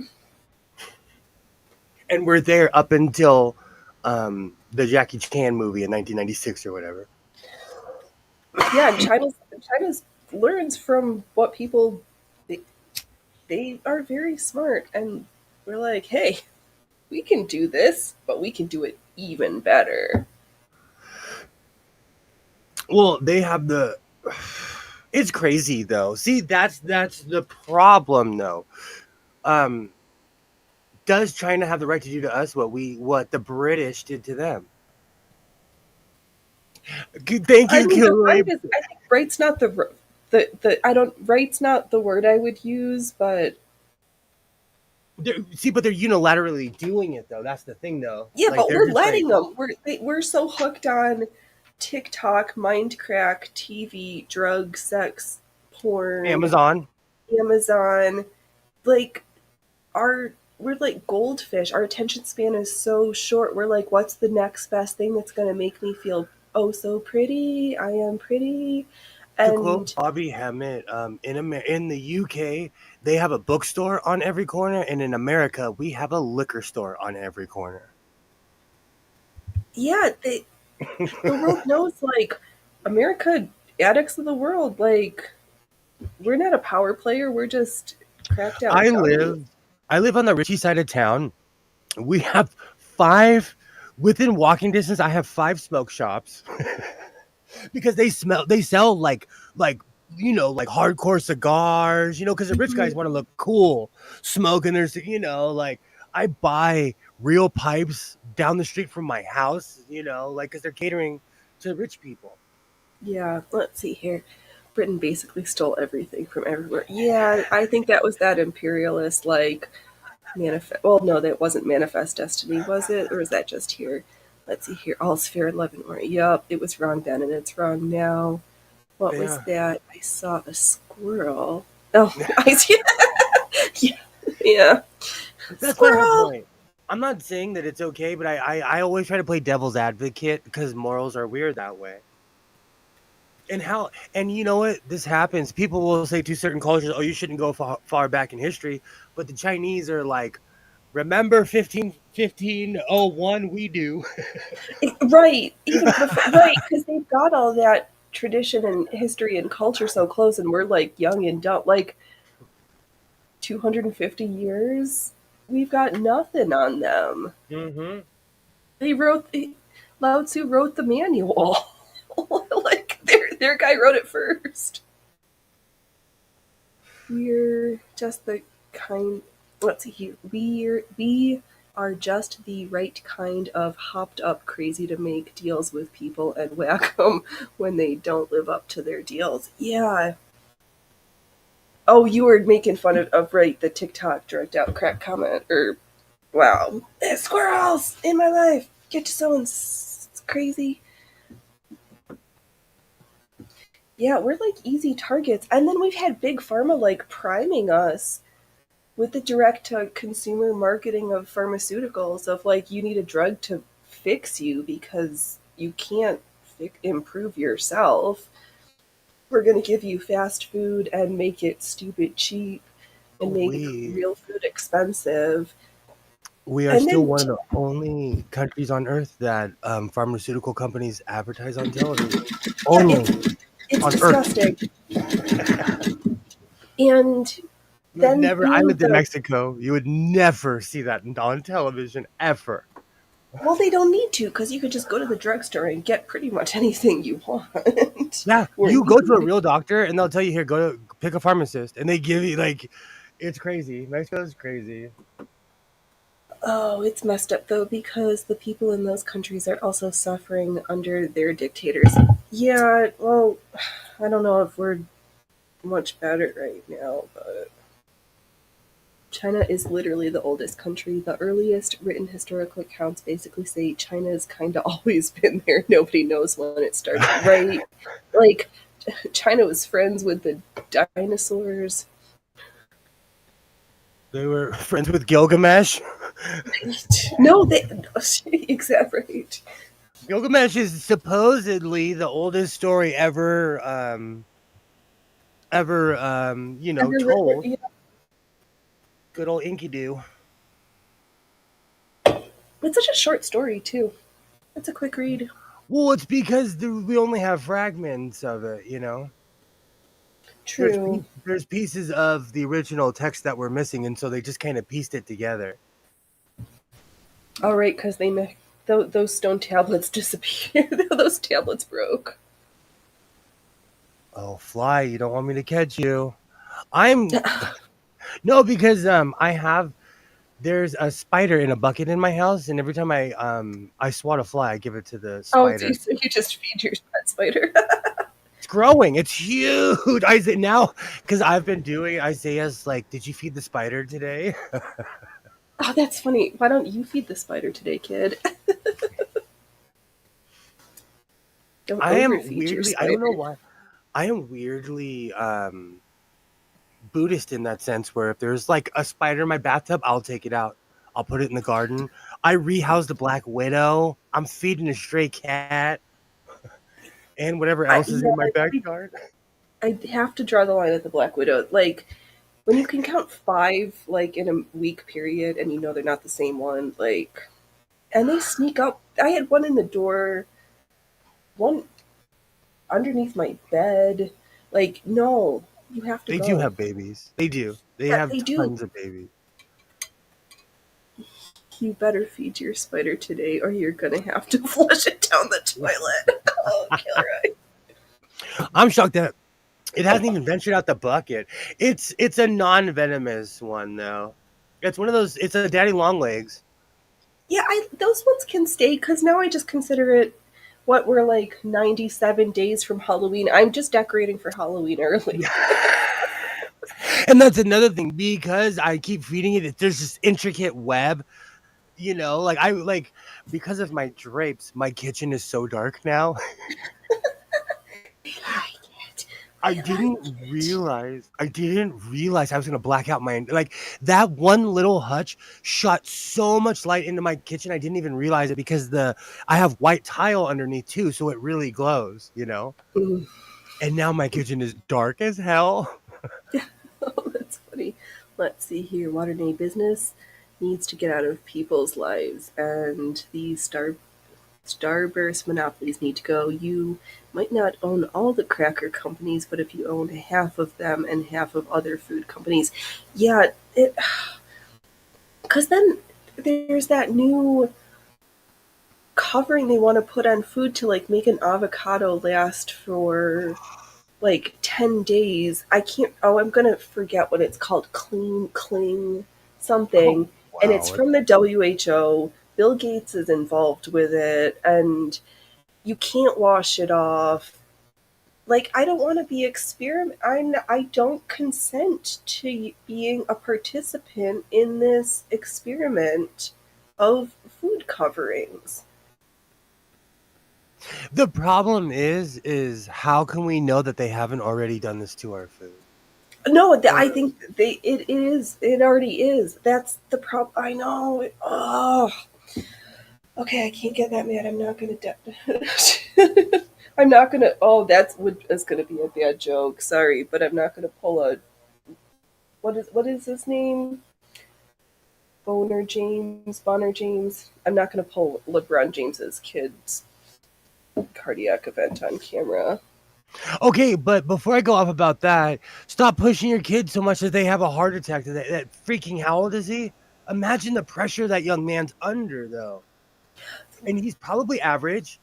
And we're there up until the Jackie Chan movie in 1996 or whatever. Yeah, and China's learns from what people... They are very smart, and we're like, hey, we can do this, but we can do it even better. Well, they have the... It's crazy, though. See, that's the problem, though. Does China have the right to do to us what the British did to them? Thank you, Kilroy. I think right's not right's not the word I would use, but but they're unilaterally doing it, though. That's the thing, though. Yeah, like, but we're letting them. We're so hooked on TikTok, Mindcrack, TV, drugs, sex, porn, Amazon. Like, we're like goldfish. Our attention span is so short. We're like, what's the next best thing that's going to make me feel oh so pretty? I am pretty. And to quote Bobby Hemmett, in the UK, they have a bookstore on every corner, and in America, we have a liquor store on every corner. Yeah, the world knows, like, America, addicts of the world, like, we're not a power player, we're just cracked out. I live on the Richie side of town. We have 5, within walking distance, I have 5 smoke shops. Because they sell like hardcore cigars, because the rich guys want to look cool smoking. There's, like, I buy real pipes down the street from my house, because they're catering to rich people. Yeah, let's see here. Britain basically stole everything from everywhere. Yeah, I think that was that imperialist, like, manifest. Well, no, that wasn't Manifest Destiny, was it? Or was that just here? Let's see here. All's fair in love and war. Yup, it was wrong then and it's wrong now. What was that? I saw a squirrel. Oh, I see. Yeah. That's squirrel. My whole point. I'm not saying that it's okay, but I always try to play devil's advocate because morals are weird that way. And you know what? This happens. People will say to certain cultures, "Oh, you shouldn't go far back in history," but the Chinese are like, "Remember 1501? We do." Right, even before, right, because they've got all that tradition and history and culture so close, and we're like young and dumb. Like 250 years, we've got nothing on them. Mm-hmm. They wrote Lao Tzu wrote the manual. Like their guy wrote it first. We're just the kind. Let's see here. We are just the right kind of hopped up crazy to make deals with people and whack them when they don't live up to their deals. Yeah. Oh, you were making fun of right the TikTok direct out crack comment or wow. There's squirrels in my life. Get to someone crazy. Yeah, we're like easy targets. And then we've had big pharma like priming us with the direct to consumer marketing of pharmaceuticals of like you need a drug to fix you because you can't improve yourself. We're going to give you fast food and make it stupid cheap and make We real food expensive. we are And still then one of the only countries on earth that pharmaceutical companies advertise on television. yeah, Only it's on Earth. disgusting. And You would then never. I being lived in the Mexico. You would never see that on television ever. well, they don't need to because you could just go to the drugstore and get pretty much anything you want Yeah, or you go to a need. real doctor and they'll tell you here, go to pick a pharmacist, and they give you like, it's crazy. Mexico is crazy. Oh, it's messed up though because the people in those countries are also suffering under their dictators. Yeah, well, I don't know if we're much better right now, but China is literally the oldest country. The earliest written historical accounts basically say China's kind of always been there. Nobody knows when it started, right? Like, China was friends with the dinosaurs. They were friends with Gilgamesh. No, they exaggerate. Gilgamesh is supposedly the oldest story ever, Ever written, told. yeah. Good old Enkidu. It's such a short story too. It's a quick read. Well, it's because we only have fragments of it. True. There's pieces of the original text that were missing, and so they just kind of pieced it together. All right, because those stone tablets disappeared. Those tablets broke. Oh, fly! You don't want me to catch you. I'm no because there's a spider in a bucket in my house, and every time I swat a fly, I give it to the Oh, spider. so you just feed your pet spider. It's growing. It's huge. I say now because I've been doing Isaiah's like, did you feed the spider today? Oh, that's funny. Why don't you feed the spider today, kid? Don't I am overfeed your weirdly. I don't know spider. why. I am weirdly Buddhist in that sense, where if there's like a spider in my bathtub, I'll take it out. I'll put it in the garden. I rehoused a black widow. I'm feeding a stray cat and whatever else is Yeah, in my backyard. I have to draw the line at the Black Widow. Like, when you can count five, like, in a week period, and you know they're not the same one, like, and they sneak up. I had one in the door, one underneath my bed. Like, no, you have to They do go. have babies. They do. They Yeah, have they do. tons of babies. You better feed your spider today, or you're gonna have to flush it down the toilet. Oh, killer! I'm shocked that it hasn't even ventured out the bucket. It's a non-venomous one though. It's one of those. It's a daddy long legs. Yeah, those ones can stay because now I just consider it. What we're like 97 days from Halloween. I'm just decorating for Halloween early. And that's another thing because I keep feeding it. There's this intricate web. Like I like because of my drapes. My kitchen is so dark now. I like it. I I like didn't it. realize. I didn't realize I was gonna black out my like that one little hutch shot so much light into my kitchen. I didn't even realize it because I have white tile underneath too, so it really glows. Mm. And now my kitchen is dark as hell. Oh, that's funny. Let's see here. Modern day business needs to get out of people's lives, and these starburst monopolies need to go. You might not own all the cracker companies, but if you own half of them and half of other food companies, yeah, it. Because then there's that new covering they want to put on food to like make an avocado last for like 10 days. I can't, oh, I'm going to forget what it's called. Clean, cling, Oh, something. And it's wow. from the WHO. Bill Gates is involved with it, and you can't wash it off. Like, I don't want to be I don't consent to being a participant in this experiment of food coverings. The problem is how can we know that they haven't already done this to our food? No, Or I think it is. It already is. That's the problem. I know. Oh, okay. I can't get that mad. I'm not gonna. I'm not gonna. Oh, is gonna be a bad joke. Sorry, but I'm not gonna pull a. What is his name? Bonner James. I'm not gonna pull LeBron James's kid's cardiac event on camera. okay, but before I go off about that, stop pushing your kids so much that they have a heart attack. That freaking, how old is he? Imagine the pressure that young man's under, though. And he's probably average.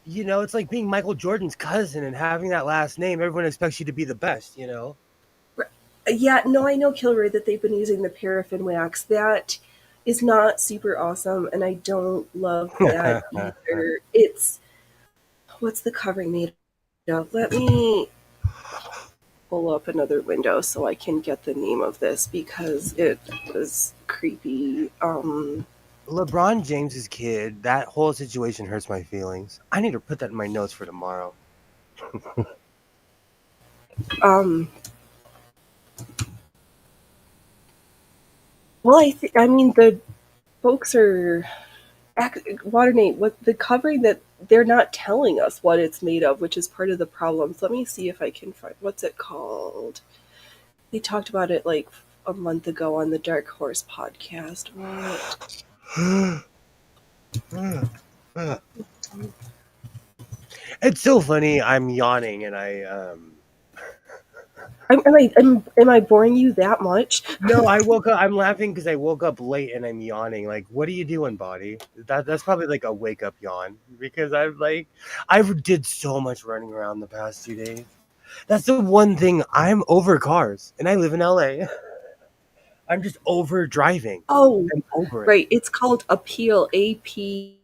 You know, it's like being Michael Jordan's cousin and having that last name. Everyone expects you to be the best, you know? Yeah, no, I know, Kilroy, that they've been using the paraffin wax. That is not super awesome, and I don't love that either. It's what's the covering made of? Let me pull up another window so I can get the name of this because it was creepy. LeBron James's kid, that whole situation hurts my feelings. I need to put that in my notes for tomorrow. Um, well, I mean, the folks are Water what the covering that they're not telling us what it's made of, which is part of the problem. So let me see if I can find what's it called. They talked about it like a month ago on the Dark Horse podcast. It's so funny. I'm yawning and Am I boring you that much? no, I woke up. I'm laughing because I woke up late and I'm yawning. Like, what are you doing, body? That's probably like a wake up yawn because I've did so much running around the past 2 days. That's the one thing. I'm over cars and I live in LA. I'm just over driving. Oh, I'm over it. right. It's called Appeal. Apeel.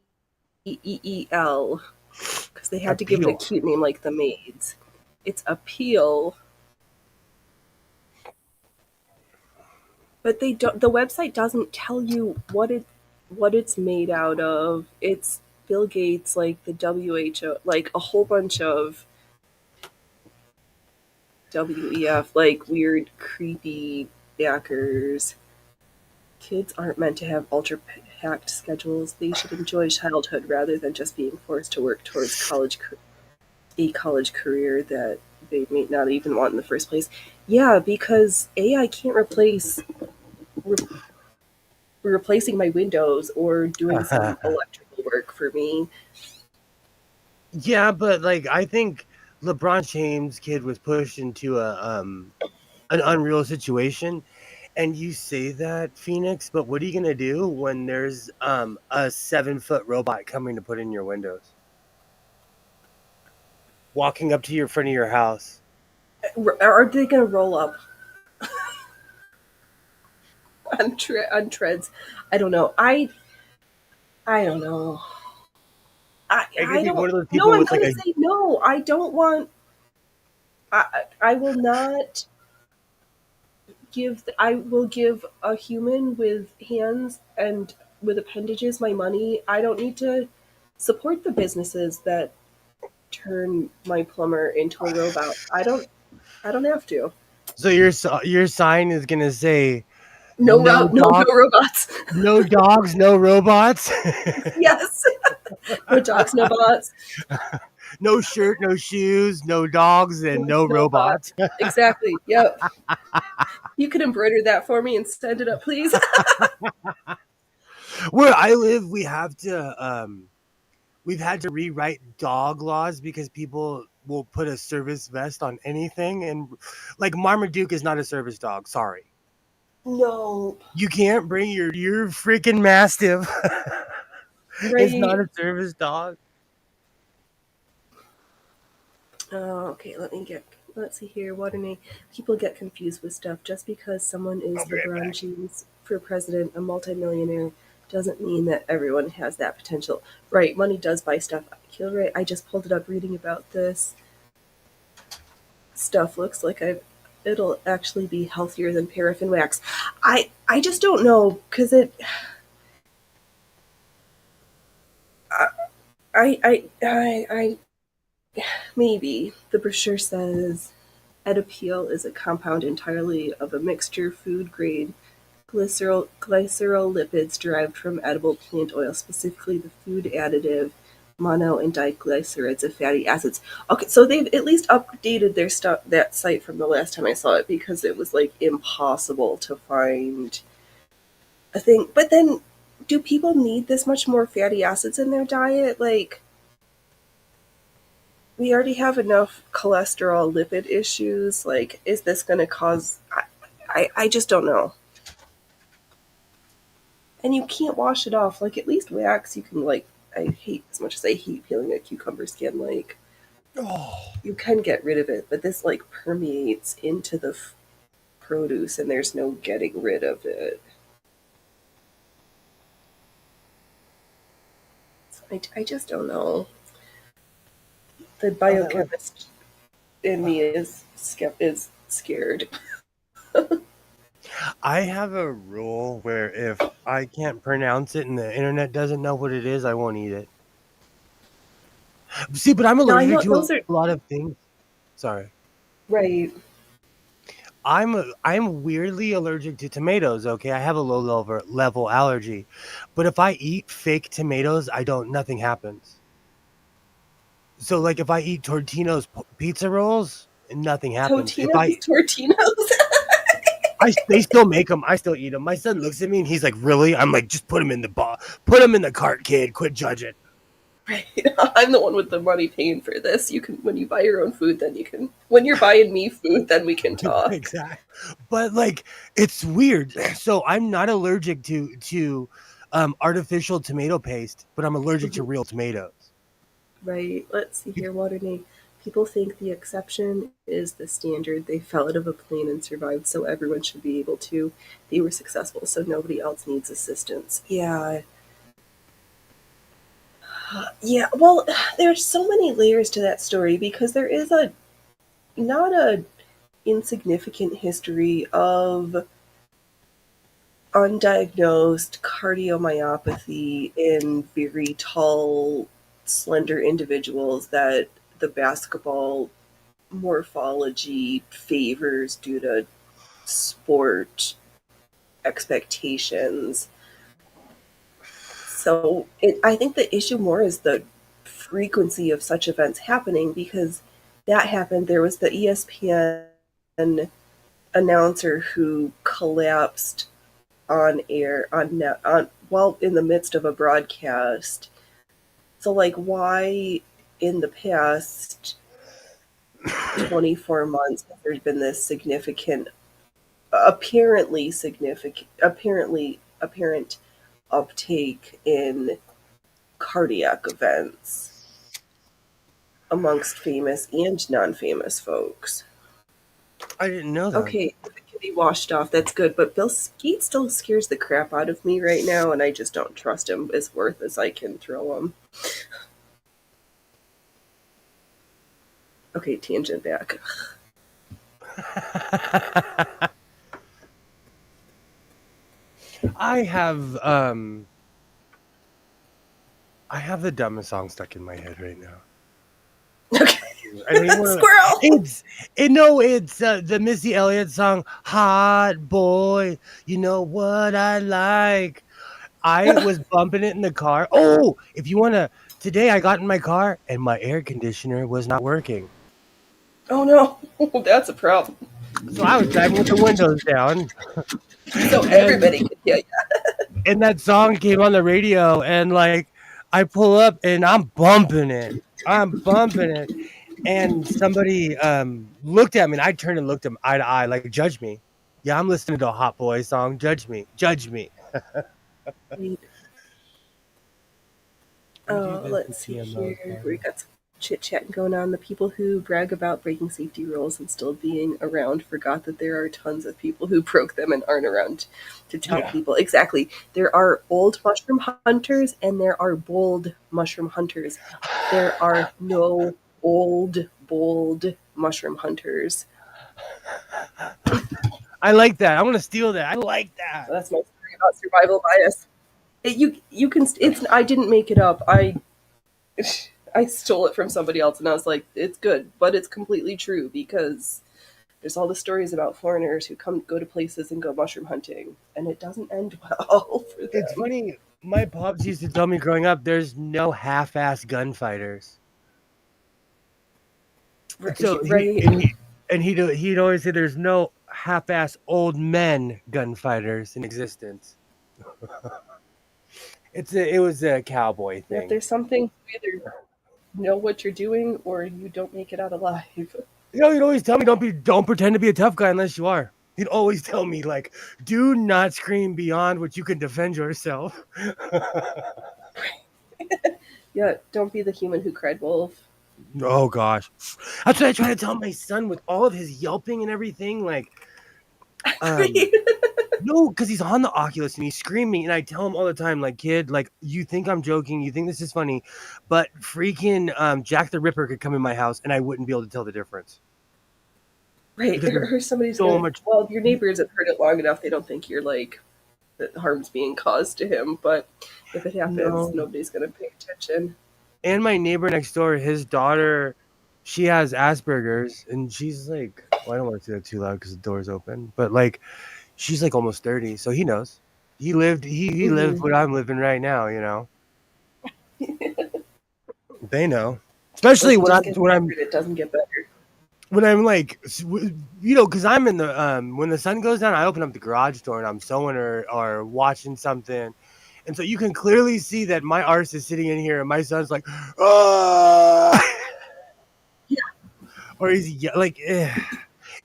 Because they had to give it a Appeal. cute name like the maids. It's Appeal. But they don't. The website doesn't tell you what it's made out of. It's Bill Gates, like the WHO, like a whole bunch of WEF, like weird, creepy backers. Kids aren't meant to have ultra packed schedules. They should enjoy childhood rather than just being forced to work towards a college career that they may not even want in the first place. Yeah, because AI can't replacing my windows or doing some electrical work for me. Yeah, but like I think LeBron James' kid was pushed into an unreal situation. And you say that, Phoenix, but what are you gonna do when there's a 7-foot robot coming to put in your windows? Walking up to your front of your house. Are they going to roll up on treads? I don't know. I don't know. I could I be one don't. of those No, people I'm with like going a to say no. I don't want. I will not give. I will give a human with hands and with appendages my money. I don't need to support the businesses that turn my plumber into a robot. I don't. I don't have to. so your sign is gonna say No no route. No, dog, no robots. no dogs, no robots. Yes. No dogs. No bots. No shirt, no shoes, no dogs, and no No bot. robots. Exactly. Yep. You could embroider that for me and send it up, please. Where I live, we've had to rewrite dog laws because people will put a service vest on anything, and like Marmaduke is not a service dog. Sorry, No. you can't bring your freaking Mastiff. It's not Right. a service dog. Okay, let's see here. What are they? People get confused with stuff. Just because someone is I'll be right LeBron back. James for president, a multimillionaire, doesn't mean that everyone has that potential. Right, money does buy stuff. You're right. I just pulled it up reading about this stuff. Looks like it'll actually be healthier than paraffin wax. I just don't know because I maybe the brochure says Edapeel is a compound entirely of a mixture food grade glycerolipids derived from edible plant oil, specifically the food additive mono and diglycerides of fatty acids. Okay, so they've at least updated their stuff that site from the last time I saw it because it was like impossible to find a thing. But then do people need this much more fatty acids in their diet? Like we already have enough cholesterol lipid issues. Like, is this going to cause? I just don't know. And you can't wash it off. Like, at least wax, you can like. I hate as much as I hate peeling a cucumber skin. Like, Oh, you can get rid of it, but this like permeates into the produce, and there's no getting rid of it. So I just don't know. The biochemist in me is scared. I have a rule where if I can't pronounce it and the internet doesn't know what it is, I won't eat it. See, but I'm No, I allergic know to those are a lot of things. Sorry. right. I'm weirdly allergic to tomatoes, okay? I have a low level allergy. But if I eat fake tomatoes, nothing happens. So like if I eat Tortino's pizza rolls, nothing happens. Tortinos. They still make them. I still eat them. My son looks at me and he's like, "Really?" I'm like, "Just put them in the put them in the cart, kid. Quit judging." Right. I'm the one with the money paying for this. You can when you buy your own food, then you can when you're buying me food, then we can talk. Exactly. But like it's weird. So I'm not allergic to artificial tomato paste, but I'm allergic to real tomatoes. Right. Let's see here. What are they? People think the exception is the standard. They fell out of a plane and survived, so everyone should be able to. They were successful, so nobody else needs assistance. Yeah. Yeah. Well, there's so many layers to that story because there is a not a insignificant history of undiagnosed cardiomyopathy in very tall, slender individuals that the basketball morphology favors due to sport expectations. So I think the issue more is the frequency of such events happening because that happened. There was the ESPN announcer who collapsed on air on net on while in the midst of a broadcast. So like why in the past 24 months has there been this apparent uptake in cardiac events amongst famous and non-famous folks? I didn't know that. Okay, if it can be washed off, that's good. But Bill Skeet still scares the crap out of me right now, and I just don't trust him as worth as I can throw him. Okay, tangent back. I have the dumbest song stuck in my head right now. Okay. I don't even wanna, Squirrel! it's the Missy Elliott song, Hot Boy, You Know What I Like. I was bumping it in the car. Oh, if you want to Today I got in my car and my air conditioner was not working. Oh no, that's a problem. So I was driving with the windows down, So and everybody could hear you. that song came on the radio, and like I pull up and I'm bumping it. I'm bumping it. And somebody looked at me, and I turned and looked at him eye to eye, like, judge me. Yeah, I'm listening to a Hot Boy song. Judge me. Judge me. We do this Let's with see GMO. here. We got some chit chatting going on. The people who brag about breaking safety rules and still being around forgot that there are tons of people who broke them and aren't around to tell Yeah. people. Exactly. There are old mushroom hunters and there are bold mushroom hunters. There are no old, bold mushroom hunters. I like that. I'm gonna steal that. I like that. That's my story about survival bias. You can it's I didn't make it up. I stole it from somebody else and I was like, it's good, but it's completely true because there's all the stories about foreigners who go to places and go mushroom hunting and it doesn't end well for them. It's funny. My pops used to tell me growing up, there's no half-ass gunfighters. So Right. he'd always say there's no half-ass old men gunfighters in existence. It was a cowboy If thing. there's something, you either know what you're doing or you don't make it out alive. You know, he'd always tell me don't pretend to be a tough guy unless you are. He'd always tell me like, do not scream beyond what you can defend yourself. Yeah, don't be the human who cried wolf. Oh gosh, that's what I try to tell my son with all of his yelping and everything. Like, um, no, because he's on the Oculus and he's screaming, and I tell him all the time, like, kid, like, you think I'm joking, you think this is funny, but freaking Jack the Ripper could come in my house and I wouldn't be able to tell the difference. Right. Because there's Or somebody's so gonna, much. well, your neighbors have heard it long enough, they don't think you're like, that harm's being caused to him, but if it happens, No. nobody's gonna pay attention. And my neighbor next door, his daughter, she has Asperger's, and she's like, well, I don't want to say that too loud because the door's open, but like, she's like almost 30, so he knows. He lived what I'm living right now, you know. They know, especially It when just gets better, it doesn't get better. I'm like, you know, because I'm in the when the sun goes down, I open up the garage door and I'm sewing or watching something, and so you can clearly see that my arse is sitting in here, and my son's like, ah, or he's like,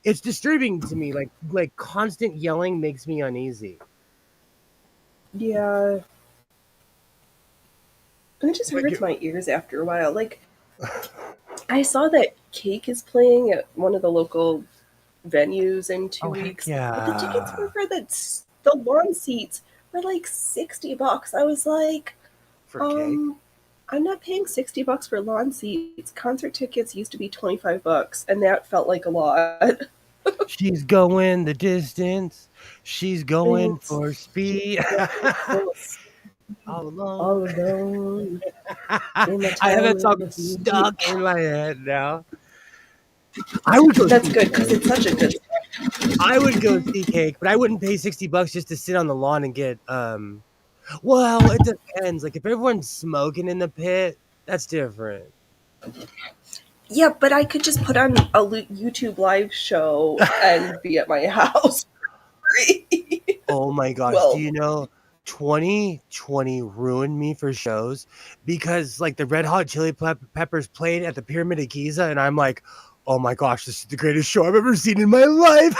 it's disturbing to me. Like constant yelling makes me uneasy. Yeah. It just Like, hurts my ears after a while. Like, I saw that Cake is playing at one of the local venues in two oh heck weeks, but the tickets were yeah, for the lawn seats were like $60. I was like, for Cake. um, I'm not paying $60 for lawn seats. Concert tickets used to be $25, and that felt like a lot. She's going the distance. She's going It's for speed. so All alone. all alone in the I have that town song of stuck Egypt. in my head now. I would go That's see good because Cake. it's such a good. I would go see Cake, but I wouldn't pay $60 just to sit on the lawn and get well, it depends. Like if everyone's smoking in the pit, that's different. Yeah, but I could just put on a YouTube live show and be at my house for free. Oh my gosh, do Well, you know 2020 ruined me for shows because like the Red Hot Chili Peppers played at the Pyramid of Giza and I'm like, "Oh my gosh, this is the greatest show I've ever seen in my life."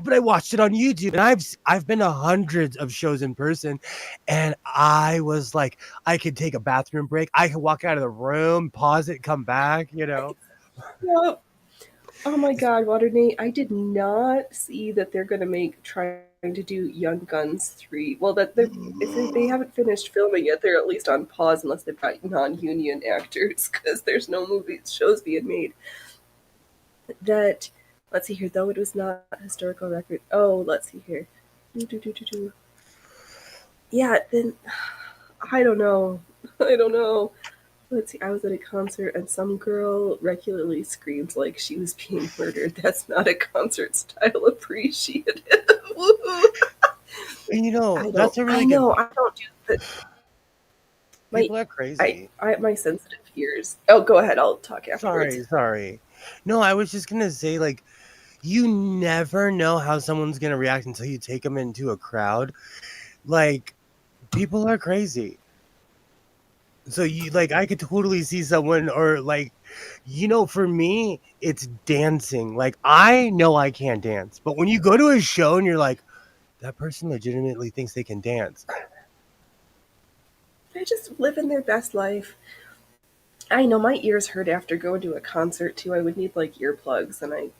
But I watched it on YouTube and I've been to hundreds of shows in person and I was like, I could take a bathroom break. I could walk out of the room, pause it, come back, you know. yeah. Oh my God, Water Nate! I did not see that they're going to trying to do Young Guns 3. Well, that they're if they haven't finished filming yet, they're at least on pause unless they've got non-union actors because there's no shows being made. That let's see here, though it was not a historical record. Oh, let's see here. Do. Yeah, then I don't know. I don't know. Let's see. I was at a concert and some girl regularly screamed like she was being murdered. That's not a concert style appreciative. And you know, I that's don't. a I really good know. I don't do that. People are crazy. My sensitive ears. Oh, go ahead. I'll talk afterwards. Sorry. No, I was just gonna say, like, you never know how someone's gonna react until you take them into a crowd. Like, people are crazy. So you like, I could totally see someone, or like, for me, it's dancing. Like, I know I can't dance, but when you go to a show and you're like, that person legitimately thinks they can dance. They're just living their best life. I know my ears hurt after going to a concert too. I would need like earplugs, and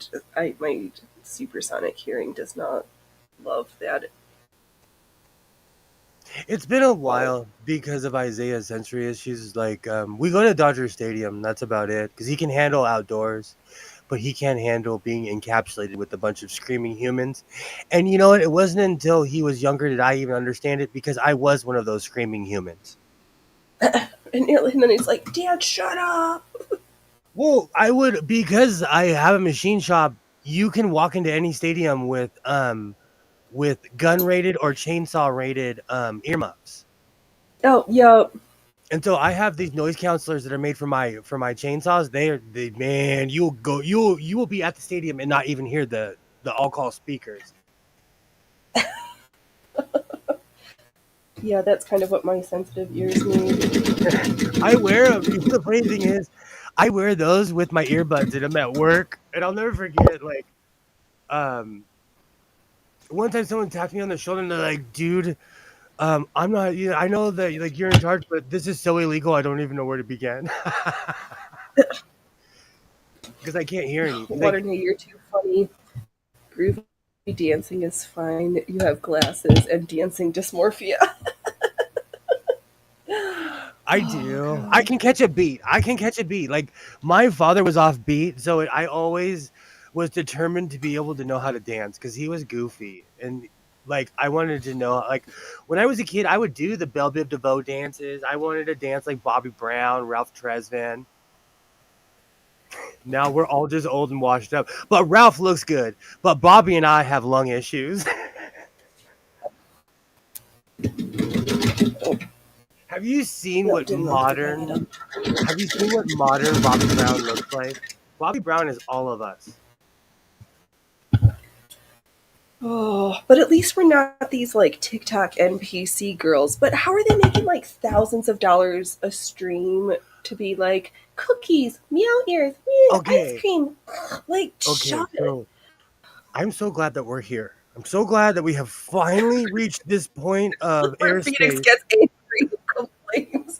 my supersonic hearing does not love that. It's been a Well, while because of Isaiah's sensory issues. Like, we go to Dodger Stadium. That's about it. Because he can handle outdoors, but he can't handle being encapsulated with a bunch of screaming humans. And you know what? It wasn't until he was younger did I even understand it, because I was one of those screaming humans. and then he's like, "Dad, shut up." Well, because I have a machine shop. You can walk into any stadium with gun rated or chainsaw rated earmuffs. Oh, yeah. And so I have these noise counselors that are made for my chainsaws. They man, you will be at the stadium and not even hear the all-call speakers. Yeah, that's kind of what my sensitive ears need. I wear them. The funny thing is, I wear those with my earbuds and I'm at work, and I'll never forget, like, one time someone tapped me on the shoulder and they're like, "Dude, I'm not. I know that, like, you're in charge, but this is so illegal. I don't even know where to begin." Because I can't hear anything. Like, Waterday, you're too funny. Groovy dancing is fine. You have glasses and dancing dysmorphia. I Oh, do. God. I can catch a beat. Like, my father was off beat, so I always was determined to be able to know how to dance because he was goofy, and like, I wanted to know. Like, when I was a kid, I would do the Belle Biv DeVoe dances. I wanted to dance like Bobby Brown, Ralph Tresvant. Now we're all just old and washed up. But Ralph looks good. But Bobby and I have lung issues. Have you seen No, what didn't mean to bring it modern? up. Have you seen what modern Bobby Brown looks like? Bobby Brown is all of us. Oh, but at least we're not these like TikTok NPC girls. But how are they making like thousands of dollars a stream to be like cookies, meow ears, ice Okay, cream? Like, okay. shut it. So I'm so glad that we're here. I'm so glad that we have finally reached this point of Where Phoenix airspace. gets angry and complains.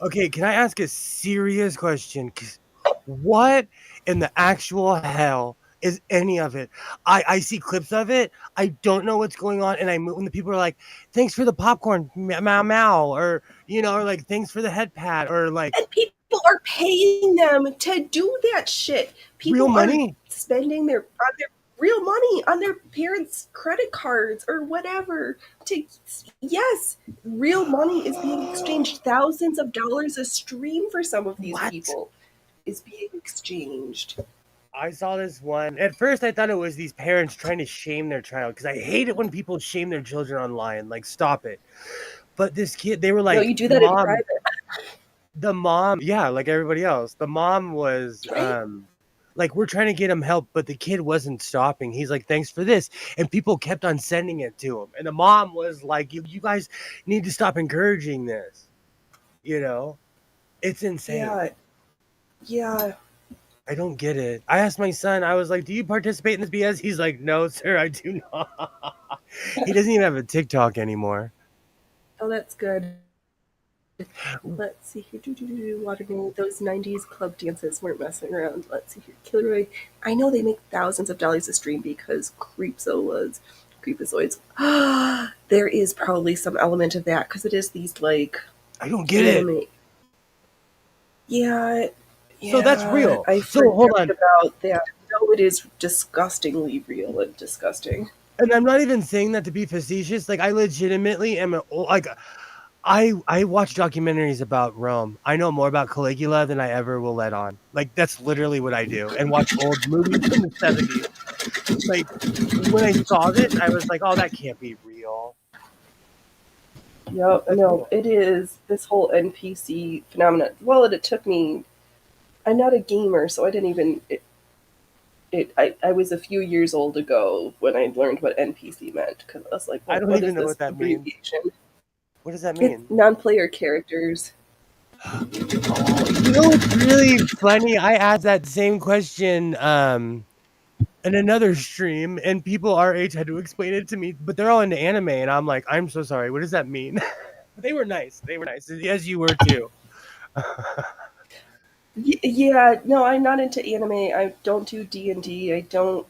Okay, can I ask a serious question? 'Cause what in the actual hell is any of it? I see clips of it. I don't know what's going on, and I move when the people are like, "Thanks for the popcorn, meow meow," or or like, "Thanks for the head pat," or like, And people are paying them to do that shit. real People are money. spending their real money on their parents' credit cards or whatever. To yes, real money is being exchanged. Thousands of dollars a stream for some of these What? people is being exchanged. I saw this one. At first, I thought it was these parents trying to shame their child, because I hate it when people shame their children online. Like, stop it. But this kid, they were No, like, you do that in private, the mom, yeah, like everybody else. The mom was right? like, we're trying to get him help, but the kid wasn't stopping. He's like, "Thanks for this," and people kept on sending it to him. And the mom was like, "You guys need to stop encouraging this." It's insane. Yeah, yeah. I don't get it. I asked my son, I was like, "Do you participate in this BS?" He's like, "No, sir, I do not." He doesn't even have a TikTok anymore. Oh, that's good. Let's see here. Watergate. Those 90s club dances weren't messing around. Let's see here. Kilroy. I know they make thousands of dollars a stream because Creepazoids. There is probably some element of that because it is these like I don't get it. anime. Yeah, So that's yeah. real. I So hold forgot on. about that. No, it is disgustingly real and disgusting. And I'm not even saying that to be facetious. Like, I legitimately am like, I watch documentaries about Rome. I know more about Caligula than I ever will let on. Like, that's literally what I do. And watch old movies from the 70s. Like, when I saw this, I was like, "Oh, that can't be real." Yep, That's no, cool. it is this whole NPC phenomenon. Well, it took me. I'm not a gamer, so I didn't even. I was a few years old ago when I learned what NPC meant because I was like, I well, don't what even is know this what that means. abbreviation? What does that It's mean? non-player characters. Oh, you know what's really funny? I asked that same question in another stream, and people our age had to explain it to me, but they're all into anime, and I'm like, I'm so sorry. What does that mean? But they were nice. They were nice, as you were too. Yeah, no, I'm not into anime. I don't do D&D. I don't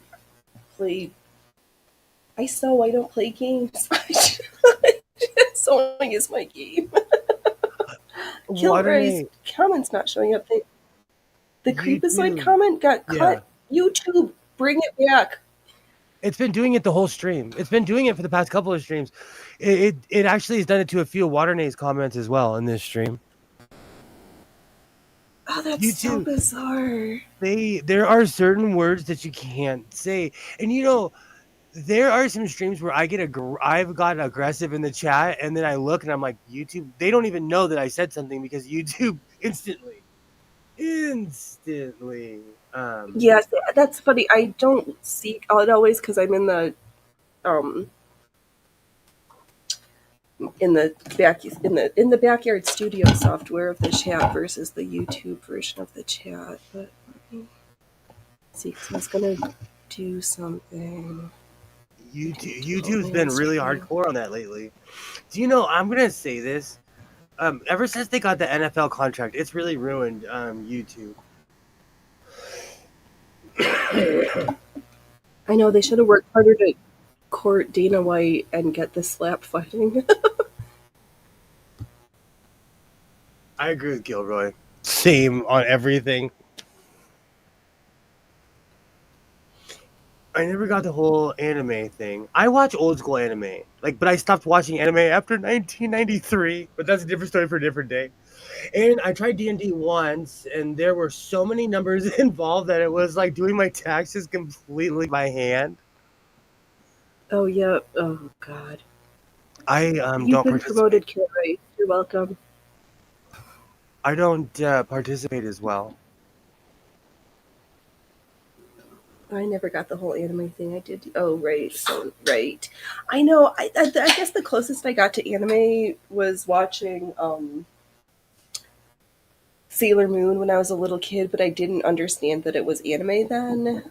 play. I sew. I don't play games. Sewing is my game. Kilroy's Waterme, comment's not showing up. The Creepazoid YouTube, comment got yeah. cut. YouTube, bring it back. It's been doing it the whole stream. It's been doing it for the past couple of streams. It actually has done it to a few Waternays comments as well in this stream. Oh, that's so YouTube, bizarre. there are certain words that you can't say, and there are some streams where I've gotten aggressive in the chat, and then I look and I'm like, YouTube, they don't even know that I said something because YouTube instantly. Yes, that's funny. I don't see it always because I'm um in the backyard studio software of the chat versus the YouTube version of the chat. But let me see, because I was gonna do something. YouTube's been really hardcore on that lately. Do you know? I'm gonna say this. Ever since they got the NFL contract, it's really ruined YouTube. I know they should have worked harder to court Dana White and get the slap fighting. I agree with Gilroy. Same on everything. I never got the whole anime thing. I watch old school anime, but I stopped watching anime after 1993. But that's a different story for a different day. And I tried D&D once, and there were so many numbers involved that it was like doing my taxes completely by hand. Oh yeah. Oh god. I You've don't been participate. promoted, Kilroy. You're welcome. I don't participate as well. I never got the whole anime thing. I did. Oh, right. So, right. I know. I guess the closest I got to anime was watching Sailor Moon when I was a little kid, but I didn't understand that it was anime then.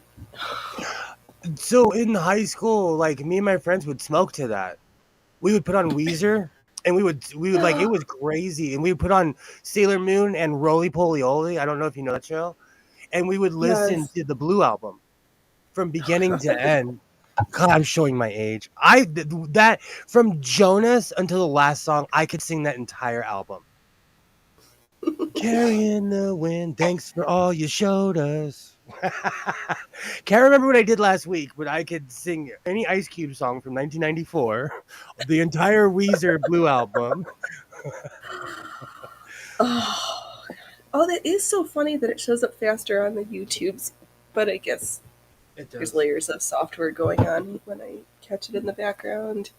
So in high school, me and my friends would smoke to that. We would put on Weezer, and we would it was crazy, and we would put on Sailor Moon and Roly Poly Oly. I don't know if you know that show, and we would listen Yes. to the Blue album from beginning to end. God, I'm showing my age. That from Jonas until the last song, I could sing that entire album. Carrying the wind, thanks for all you showed us. Can't remember what I did last week, but I could sing any Ice Cube song from 1994, the entire Weezer Blue album. Oh, oh, that is so funny that it shows up faster on the YouTubes, but I guess It there's does. layers of software going on when I catch it in the background.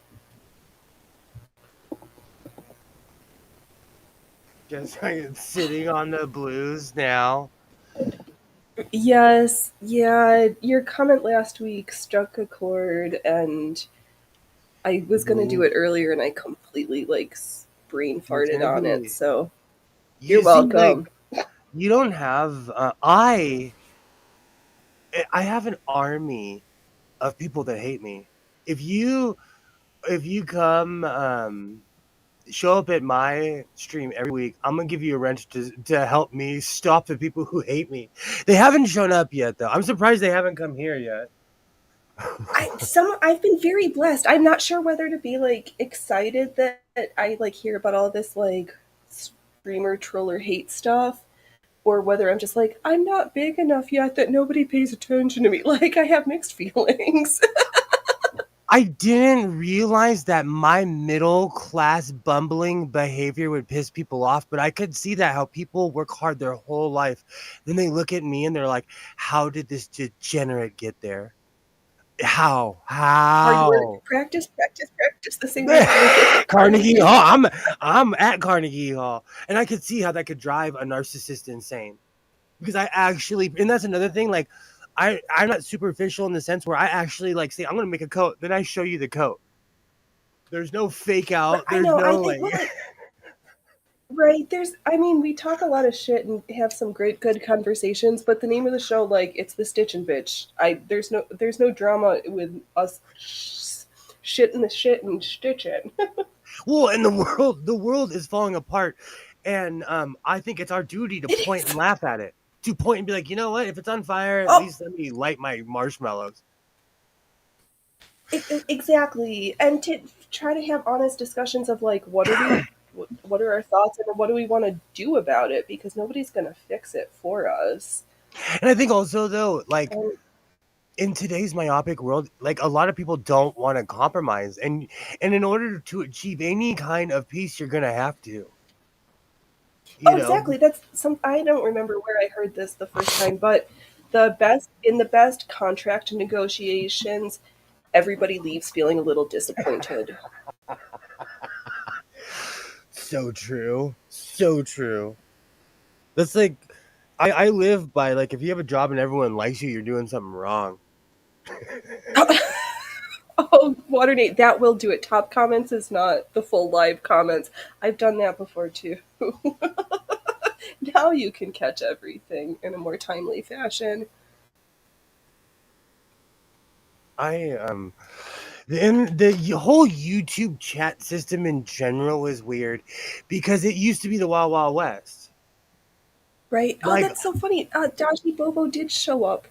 Just sitting on the blues now. Yes, yeah, your comment last week struck a chord, and I was gonna do Ooh, it earlier, and I completely brain you farted can't on do it. it. So you're You see, welcome. you don't have. I have an army of people that hate me. If you come show up at my stream every week, I'm gonna give you a wrench to help me stop the people who hate me. They haven't shown up yet, though. I'm surprised they haven't come here yet. I've been very blessed. I'm not sure whether to be excited that I hear about all this streamer troller hate stuff, or whether I'm just I'm not big enough yet that nobody pays attention to me. I have mixed feelings. I didn't realize that my middle class bumbling behavior would piss people off, but I could see that how people work hard their whole life. Then they look at me and they're like, how did this degenerate get there? How? Hard work, How? practice, practice, practice. The same way you would with like Carnegie Carnegie. Hall. I'm at Carnegie Hall, and I could see how that could drive a narcissist insane. Because I actually, and that's another thing. Like, I'm not superficial in the sense where I actually like say I'm gonna make a coat, then I show you the coat. There's no fake out. I There's know. I no think like. well, like right there's. I mean, we talk a lot of shit and have some great good conversations, but the name of the show, like, it's the Stitchin' Bitch. There's no drama with us shitting the shit and stitching. Well, and the world is falling apart, and I think it's our duty to It point and is. laugh at it. To point and be like, you know what? If it's on fire, at Oh, least let me light my marshmallows. exactly. And to try to have honest discussions of like, what are our thoughts and what do we want to do about it? Because nobody's gonna fix it for us. And I think also though, like And in today's myopic world, like a lot of people don't want to compromise, and in order to achieve any kind of peace, you're gonna have to, you oh, know. exactly. That's some. I don't remember where I heard this the first time, but the best contract negotiations, everybody leaves feeling a little disappointed. So true, so true. That's like I live by like if you have a job and everyone likes you, you're doing something wrong. Oh, Waternate, that will do it. Top comments is not the full live comments. I've done that before too. Now you can catch everything in a more timely fashion. I the whole YouTube chat system in general is weird because it used to be the Wild Wild West. Right? Oh, Like, that's so funny. Dodgy Bobo did show up.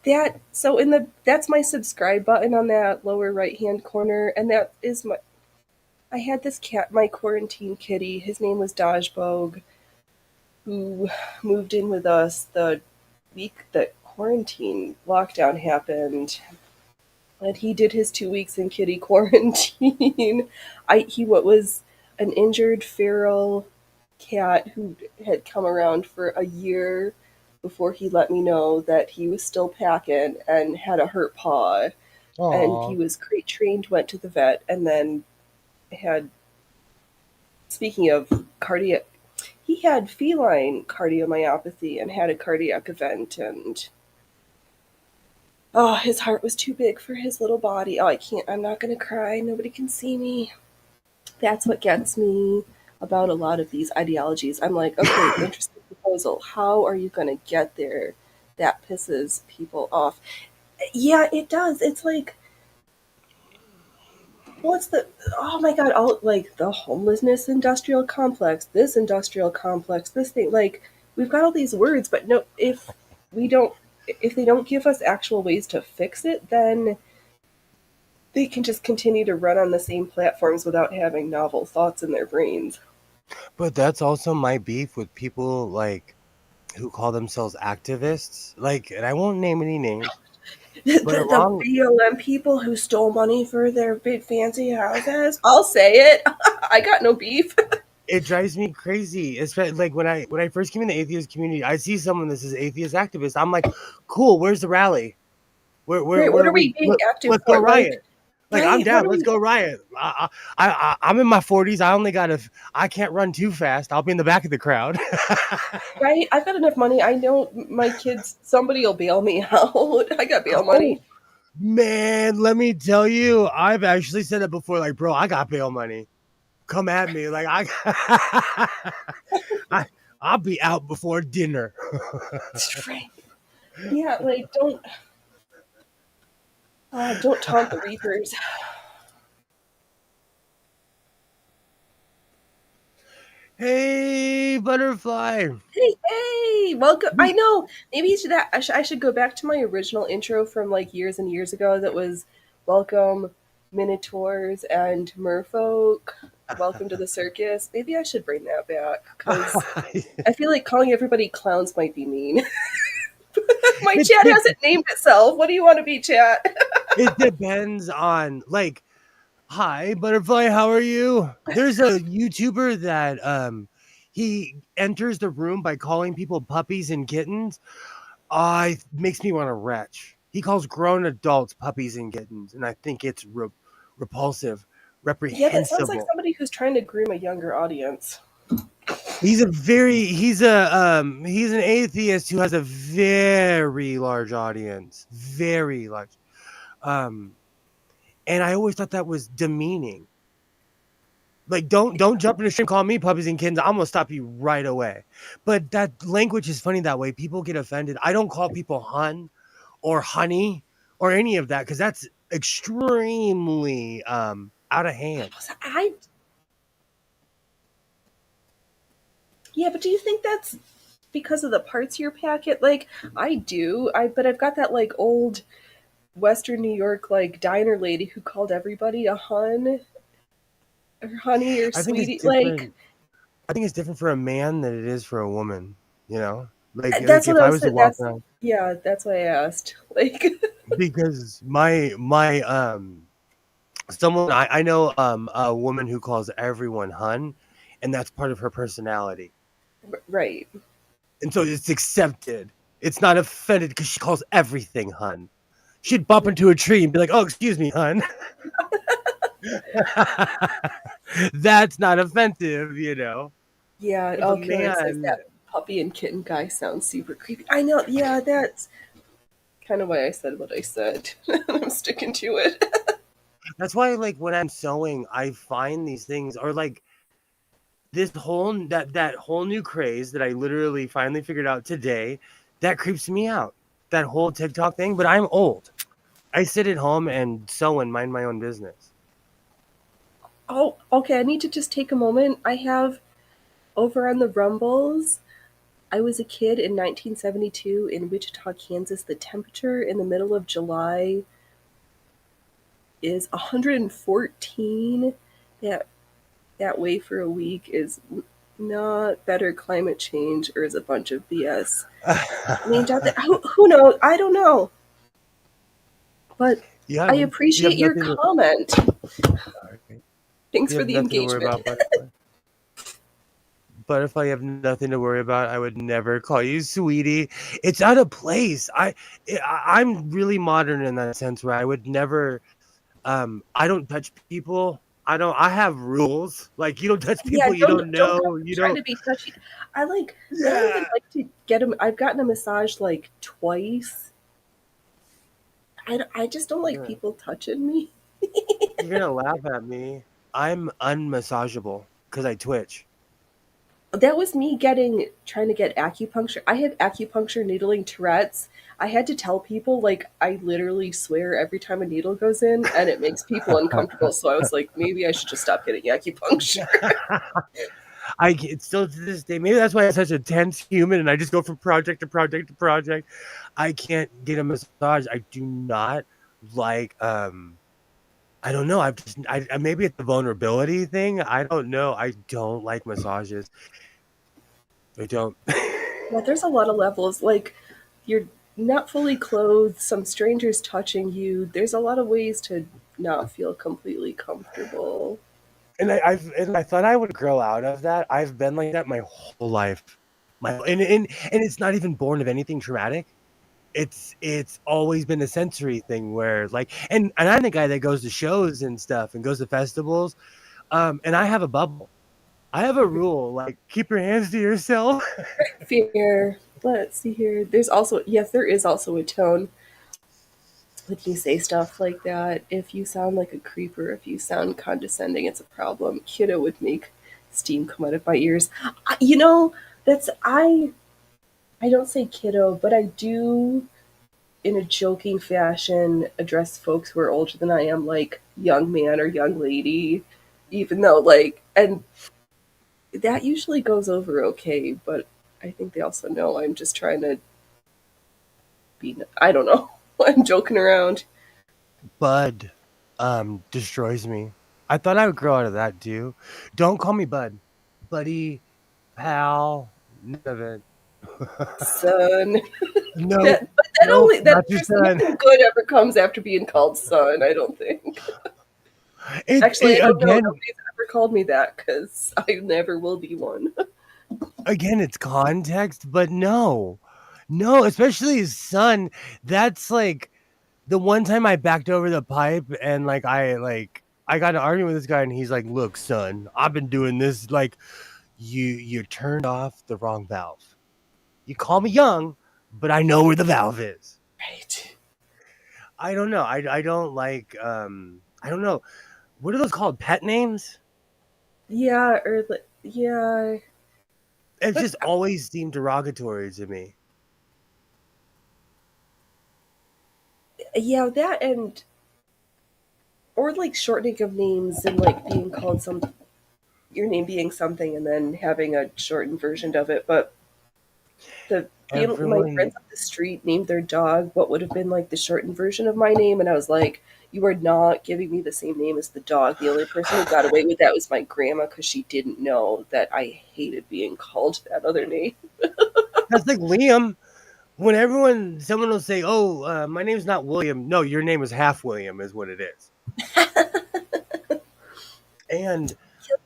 That's my subscribe button on that lower right hand corner, and that is my. I had this cat, my quarantine kitty. His name was Dodgebog, who moved in with us the week that quarantine lockdown happened, and he did his 2 weeks in kitty quarantine. He what was an injured feral cat who had come around for a year before he let me know that he was still packing and had a hurt paw, and aw, he was crate trained, went to the vet, and then had, speaking of cardiac, he had feline cardiomyopathy and had a cardiac event, and oh, his heart was too big for his little body. Oh, I can't. I'm not gonna cry. Nobody can see me. That's what gets me about a lot of these ideologies. I'm like, okay, interesting proposal. How are you gonna get there? That pisses people off. Yeah, it does. It's like, what's the? Oh my god! All like the homelessness industrial complex, this industrial complex, this thing. Like, we've got all these words, but no, we don't, if they don't give us actual ways to fix it, then they can just continue to run on the same platforms without having novel thoughts in their brains. but that's also my beef with people like who call themselves activists. Like, and I won't name any names, but The along BLM people who stole money for their big fancy houses. I'll say it. I got no beef. it drives me crazy. Especially like when I first came in the atheist community, I see someone that says atheist activist. I'm like, cool. Where's the rally? Right? Where What are are we? we being active Let's go for? Like, riot. Like I'm right? What down. are Let's we? go riot. I'm in my 40s. I only got to. I can't run too fast. I'll be in the back of the crowd. Right? I've got enough money. I know my kids. Somebody will bail me out. I got bail Oh money. man, let me tell you, I've actually said it before. Like, bro, I got bail money. Come at me. Like I I'll be out before dinner. Right? Yeah. Like, don't taunt the reapers. Hey, butterfly. Hey, hey, welcome. I know. Maybe I should go back to my original intro from like years and years ago. That was welcome, minotaurs and merfolk. Welcome to the circus. Maybe I should bring that back because I feel like calling everybody clowns might be mean. My it, chat de- hasn't named itself. What do you want to be, chat? it depends on like, hi, butterfly, how are you? There's a YouTuber that he enters the room by calling people puppies and kittens. Makes me want to retch. He calls grown adults puppies and kittens, and I think it's repulsive, Yeah, that sounds like reprehensible. somebody who's trying to groom a younger audience. He's an atheist who has a very large audience, very large. Um, and I always thought that was demeaning. Like, don't jump in the stream, call me puppies and kittens. I'm gonna stop you right away. But that language is funny that way. People get offended. I don't call people hun or honey or any of that because that's extremely out of hand. I Yeah, but do you think that's because of the parts of your packet? Like I do, but I've got that like old Western New York like diner lady who called everybody a hun or honey or I think it's sweetie. Like different. I think it's different for a man than it is for a woman. You know, like that's what if I I was. was to walk That's around, Yeah. That's why I asked. Like because my someone I know a woman who calls everyone hun, and that's part of her personality, right. and so it's accepted. It's not offended because she calls everything hun. She'd bump into a tree and be like, "Oh, excuse me, hun." That's not offensive, you know. Yeah. If a Oh, Killer says man, that puppy and kitten guy sounds super creepy. I know. Yeah, that's kind of why I said what I said. I'm sticking to it. that's why, like, when I'm sewing, I find these things, or like that whole new craze that I literally finally figured out today, that creeps me out. That whole TikTok thing, but I'm old. I sit at home and sew and mind my own business. Oh, okay. I need to just take a moment. I have over on the Rumbles. I was a kid in 1972 in Wichita, Kansas. The temperature in the middle of July is 114. That way for a week is not better climate change or is a bunch of BS. I mean, who knows? I don't know. But you I have you have appreciate your nothing to comment. Thanks you for have the nothing to worry engagement. about, butterfly. Butterfly, you have nothing to worry about. I would never call you sweetie. It's out of place. I'm really modern in that sense where I would never I don't touch people. I have rules. Like, you don't touch Yeah, people you don't don't come know. You trying don't. to be touchy. I don't even Yeah. like to get them. I've gotten a massage like twice. I just don't like Yeah. people touching me. You're gonna laugh at me. I'm unmassageable because I twitch. That was me trying to get acupuncture. I have acupuncture needling Tourette's. I had to tell people like I literally swear every time a needle goes in and it makes people uncomfortable. So I was like, maybe I should just stop getting acupuncture. It's still to this day. Maybe that's why I'm such a tense human, and I just go from project to project to project. I can't get a massage. I do not like. I don't know. Maybe it's the vulnerability thing. I don't know. I don't like massages. I don't. Yeah, there's a lot of levels. Like you're not fully clothed, some strangers touching you. There's a lot of ways to not feel completely comfortable. And I thought I would grow out of that. I've been like that my whole life. And it's not even born of anything traumatic. It's always been a sensory thing where like and I'm the guy that goes to shows and stuff and goes to festivals. And I have a bubble. I have a rule, like keep your hands to yourself. Fear. Let's see here. There's also, yes, there is also a tone when you say stuff like that. If you sound like a creeper, if you sound condescending, it's a problem. Kiddo would make steam come out of my ears. You know, that's I don't say kiddo, but I do in a joking fashion address folks who are older than I am like young man or young lady, even though like and that usually goes over okay, but I think they also know I'm just trying to be I don't know. I'm joking around. Bud destroys me. I thought I would grow out of that too. Don't call me Bud. Buddy, pal, none of it. Son. Nope. But that Nope, only that not your there's son. nothing good ever comes after being called son, I don't think. Actually, I don't know. Again, Nobody's ever called me that because I never will be one. it's context, but no, especially his son. That's like the one time I backed over the pipe and I got in an argument with this guy and he's like, "Look, son, I've been doing this like you turned off the wrong valve. You call me young, but I know where the valve is." Right. I don't know. I don't like I don't know. What are those called? Pet names? Yeah, yeah, It but just always seemed derogatory to me. yeah, that and or like shortening of names and like being called your name being something and then having a shortened version of it. But my friends Everyone up the street named their dog what would have been like the shortened version of my name, and I was like, "You are not giving me the same name as the dog." The only person who got away with that was my grandma because she didn't know that I hated being called that other name. that's like Liam. When someone will say, "Oh, my name's not William." No, your name is half William, is what it is. And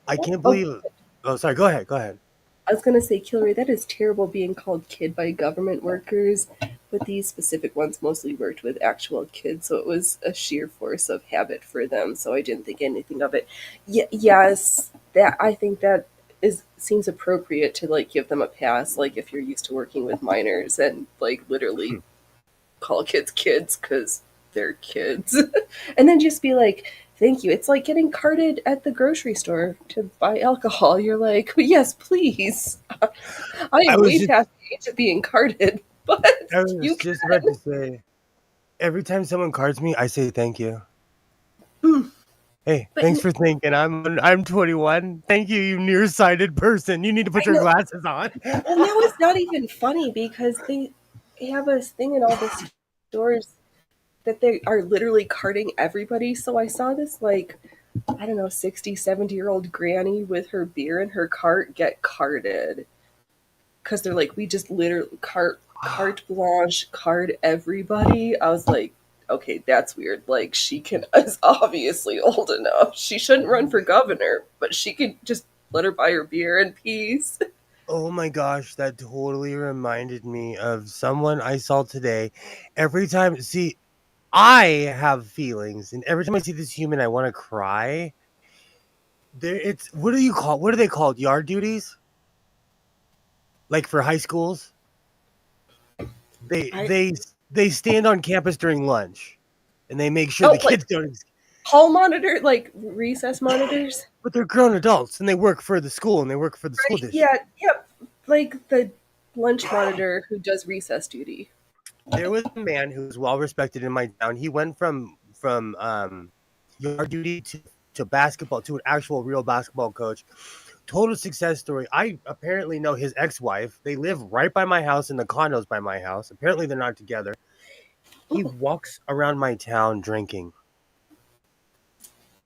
I can't Oh, believe. Oh, sorry. Go ahead. Go ahead. I was gonna say, Killary, that is terrible being called kid by government workers, but these specific ones mostly worked with actual kids, so it was a sheer force of habit for them. So I didn't think anything of it. Yes, that I think that is seems appropriate to like give them a pass, like if you're used to working with minors and like literally call kids because they're kids, and then just be like, "Thank you." It's like getting carded at the grocery store to buy alcohol. You're like, "Yes, please." I I am was way just, past the age of being carded, but I you was can. just about to say. Every time someone cards me, I say thank you. Hey, But thanks for thinking. I'm 21. Thank you, you nearsighted person. You need to put I your know. glasses on. Well, now it's not even funny because they have a thing in all the stores that they are literally carding everybody. So I saw this like I don't know, 60, 70-year-old granny with her beer in her cart get carded because they're like, we just literally carte blanche card everybody. I was like, okay, that's weird. Like she can is obviously old enough. She shouldn't run for governor, but she can just let her buy her beer in peace. Oh my gosh, that totally reminded me of someone I saw today. Every time, see, I have feelings, and every time I see this human, I want to cry. It's what do you call? What are they called? Yard duties, like for high schools. They I they they stand on campus during lunch, and they make sure the oh like kids don't. hall monitor, like recess monitors. But they're grown adults, and they work for the school, and they work for the school Right? district. Yeah, yep. Like the lunch monitor who does recess duty. There was a man who was well respected in my town. He went from yard duty to basketball to an actual real basketball coach. Total success story. I apparently know his ex-wife. They live right by my house in the condos by my house. Apparently they're not together. He Ooh. walks around my town drinking.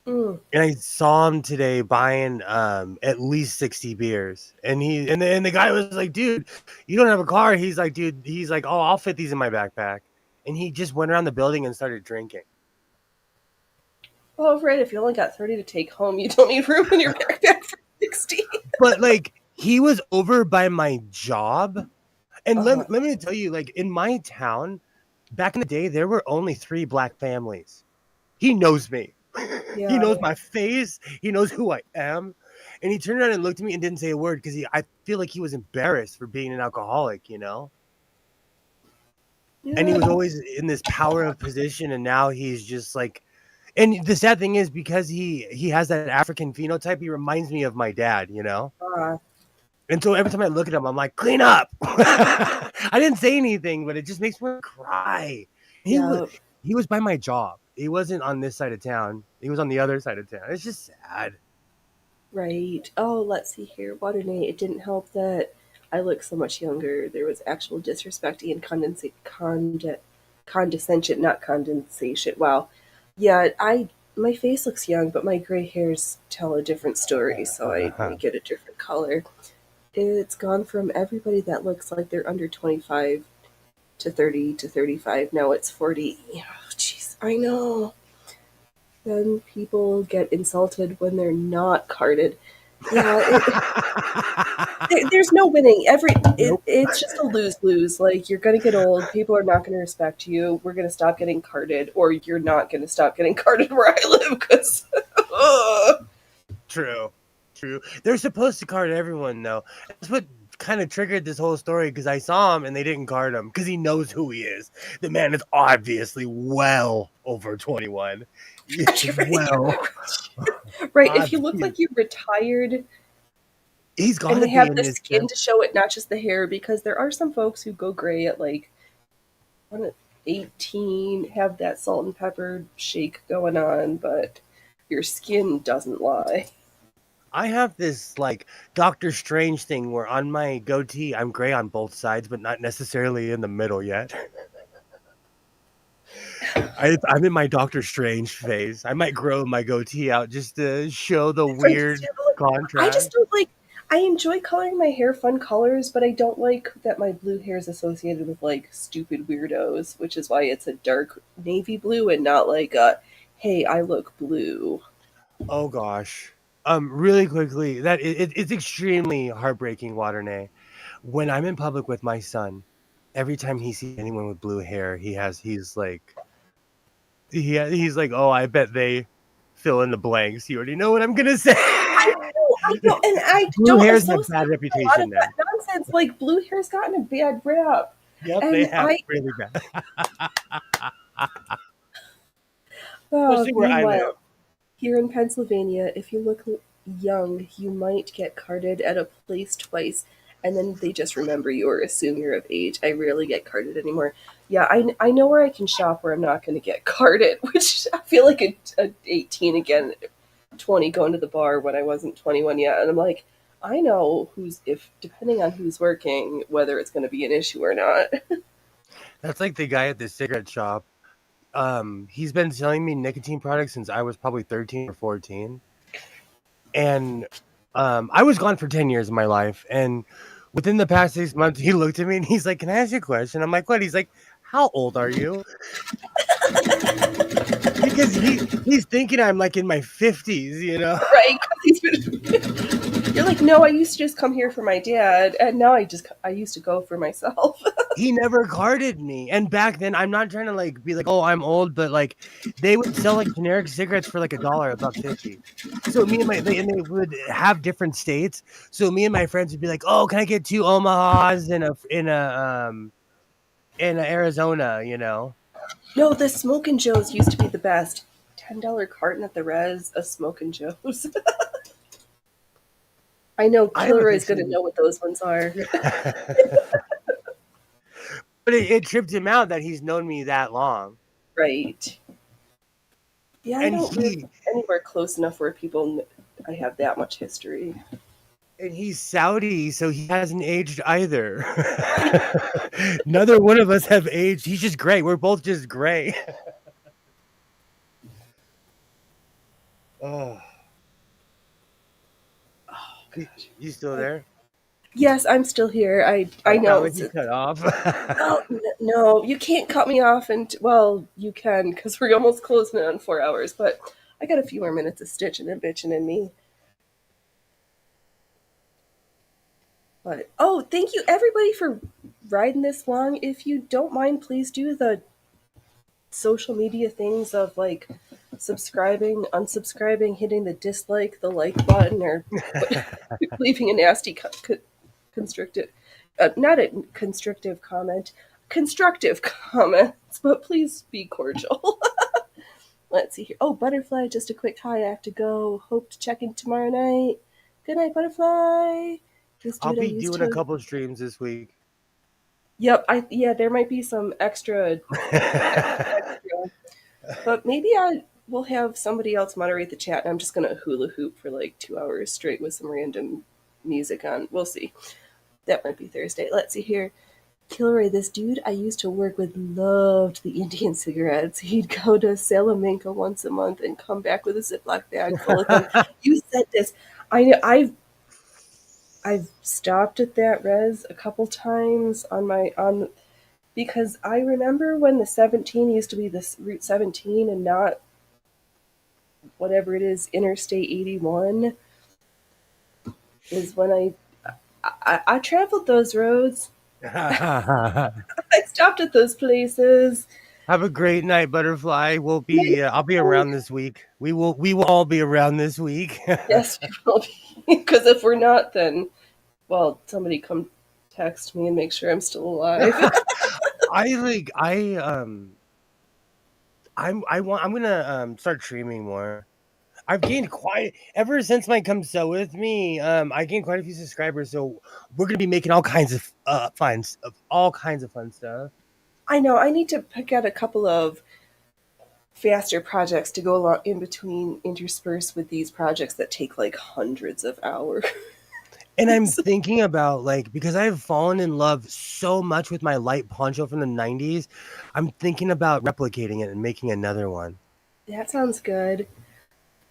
Mm. And I saw him today buying at least 60 beers. And the guy was like, "Dude, you don't have a car." He's like, "Dude, he's like, oh, I'll fit these in my backpack." And he just went around the building and started drinking. Well, right, if you only got 30 to take home, you don't need room in your backpack for 60. But like he was over by my job. And Uh-huh. let me tell you, like in my town, back in the day, there were only 3 black families. He knows me. He Yeah. knows my face. He knows who I am. And he turned around and looked at me and didn't say a word because I feel like he was embarrassed for being an alcoholic, you know? And he was Yeah. always in this power of position, and now he's just like, and the sad thing is because he has that African phenotype, he reminds me of my dad, you know? Uh, And so every time I look at him, I'm like, clean up. I didn't say anything, but it just makes me cry. He was yeah. he was by my job. He wasn't on this side of town. He was on the other side of town. It's just sad. Right. Oh, let's see here. Water It didn't help that I look so much younger. There was actual disrespect and condescension, not condensation. Wow. Yeah, my face looks young, but my gray hairs tell a different story, so I make it a different color. It's gone from everybody that looks like they're under 25 to 30 to 35. Now it's 40. Oh, jeez, I know. Then people get insulted when they're not carded. Yeah, There's no winning. Nope. It's just a lose-lose. Like, you're gonna get old. People are not gonna respect you. We're gonna stop getting carded, or you're not gonna stop getting carded where I live. Because True. True. They're supposed to card everyone, though. That's what kind of triggered this whole story because I saw him and they didn't card him because he knows who he is. The man is obviously well over 21. Well, right, if you look obvious. like you're retired He's got and to you be have in the his skin to show it, not just the hair, because there are some folks who go gray at like 18, have that salt and pepper shake going on, but your skin doesn't lie. I have this like Doctor Strange thing where on my goatee I'm gray on both sides, but not necessarily in the middle yet. I'm in my Doctor Strange phase. I might grow my goatee out just to show the weird I just contrast. don't like. I enjoy coloring my hair fun colors, but I don't like that my blue hair is associated with like stupid weirdos, which is why it's a dark navy blue and not like a, hey, I look blue. Oh gosh. Really quickly, it's extremely heartbreaking, Waternay. When I'm in public with my son, every time he sees anyone with blue hair, he's like, oh, I bet they fill in the blanks. You already know what I'm gonna say. I know, and I Blue don't hair's in a associate bad with a lot of reputation now. that nonsense. Like blue hair's gotten a bad rap, Yep, they and have really bad. oh, Especially where I live. meanwhile, here in Pennsylvania, if you look young, you might get carded at a place twice, and then they just remember you or assume you're of age. I rarely get carded anymore. Yeah, I know where I can shop where I'm not going to get carded, which I feel like a 18 again, 20 going to the bar when I wasn't 21 yet. And I'm like, I know who's, if depending on who's working, whether it's going to be an issue or not. That's like the guy at the cigarette shop. He's been selling me nicotine products since I was probably 13 or 14. And I was gone for 10 years of my life. And within the past 6 months, he looked at me and he's like, can I ask you a question? I'm like, what? He's like, how old are you? Because he's thinking I'm like in my 50s, you know? Right? 'Cause he's been, you're like, no, I used to just come here for my dad, and now I used to go for myself. He never carded me. And back then, I'm not trying to like be like, oh, I'm old, but like they would sell like generic cigarettes for like $1, $1.50. So me and and they would have different states. So me and my friends would be like, oh, can I get 2 Omahas in a Arizona, you know? No, the Smokin' Joe's used to be the best. $10 carton at the res of Smokin' Joe's. I know I have Kilroy's going to officially know what those ones are. but it tripped him out that he's known me that long. Right. Yeah, I And don't live he anywhere close enough where I have that much history. and he's Saudi, so he hasn't aged either. Right. Neither one of us have aged. He's just gray. We're both just gray. Oh, Oh, you gosh. you still there? Yes, I'm still here. I Oh, know. sound like you cut off. Well, no, you can't cut me off, and well, you can because we're almost closing in on 4 hours. But I got a few more minutes of stitching and bitching in me. But oh, thank you everybody for riding this long. If you don't mind, please do the social media things of like subscribing, unsubscribing, hitting the dislike, the like button, or leaving a nasty constrictive, not a constrictive comment, constructive comments, but please be cordial. Let's see here. Oh, Butterfly, just a quick hi. I have to go. Hope to check in tomorrow night. Good night, Butterfly. This I'll dude I be used doing a to. couple streams this week. Yep, yeah, there might be some extra, but maybe I will have somebody else moderate the chat, and I'm just gonna hula hoop for like 2 hours straight with some random music on. We'll see. That might be Thursday. Let's see here. Kilroy, this dude I used to work with loved the Indian cigarettes. He'd go to Salamanca once a month and come back with a Ziploc bag full of them. You said this. I've stopped at that res a couple times on because I remember when the 17 used to be this Route 17 and not whatever it is, Interstate 81 is when I traveled those roads. Have I stopped at those places. a great night, Butterfly. We'll Night, be. I'll be around this week. We will. We will all be around this week. yes, we will be. Because if we're not, then, well, somebody come text me and make sure I'm still alive. I like. I'm gonna start streaming more. I've gained quite ever since my Come Sew With Me. I gained quite a few subscribers, so we're gonna be making all kinds of all kinds of fun stuff. I know, I need to pick out a couple of faster projects to go along in between, interspersed with these projects that take like hundreds of hours. And I'm thinking about like because I've fallen in love so much with my light poncho from the '90s, I'm thinking about replicating it and making another one. That sounds good.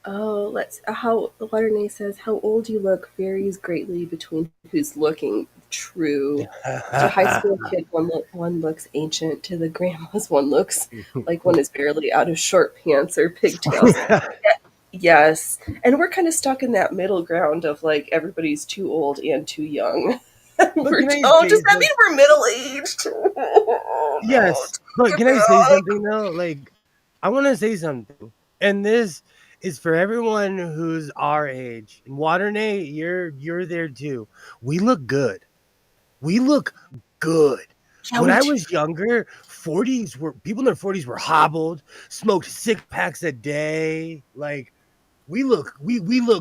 Oh, let's. How Waterday says, how old you look varies greatly between who's looking. True. To high school kid, one looks ancient. To the grandmas, one looks like one is barely out of short pants or pigtails. Yes, and we're kind of stuck in that middle ground of like everybody's too old and too young. Does that mean we're middle aged? Yes, but can I say something though? Like, I want to say something, and this is for everyone who's our age. And Waternay, you're there too. We look good. We look good. Yeah, When I was younger, 40s were people in their 40s were hobbled, smoked 6 packs a day. Like we look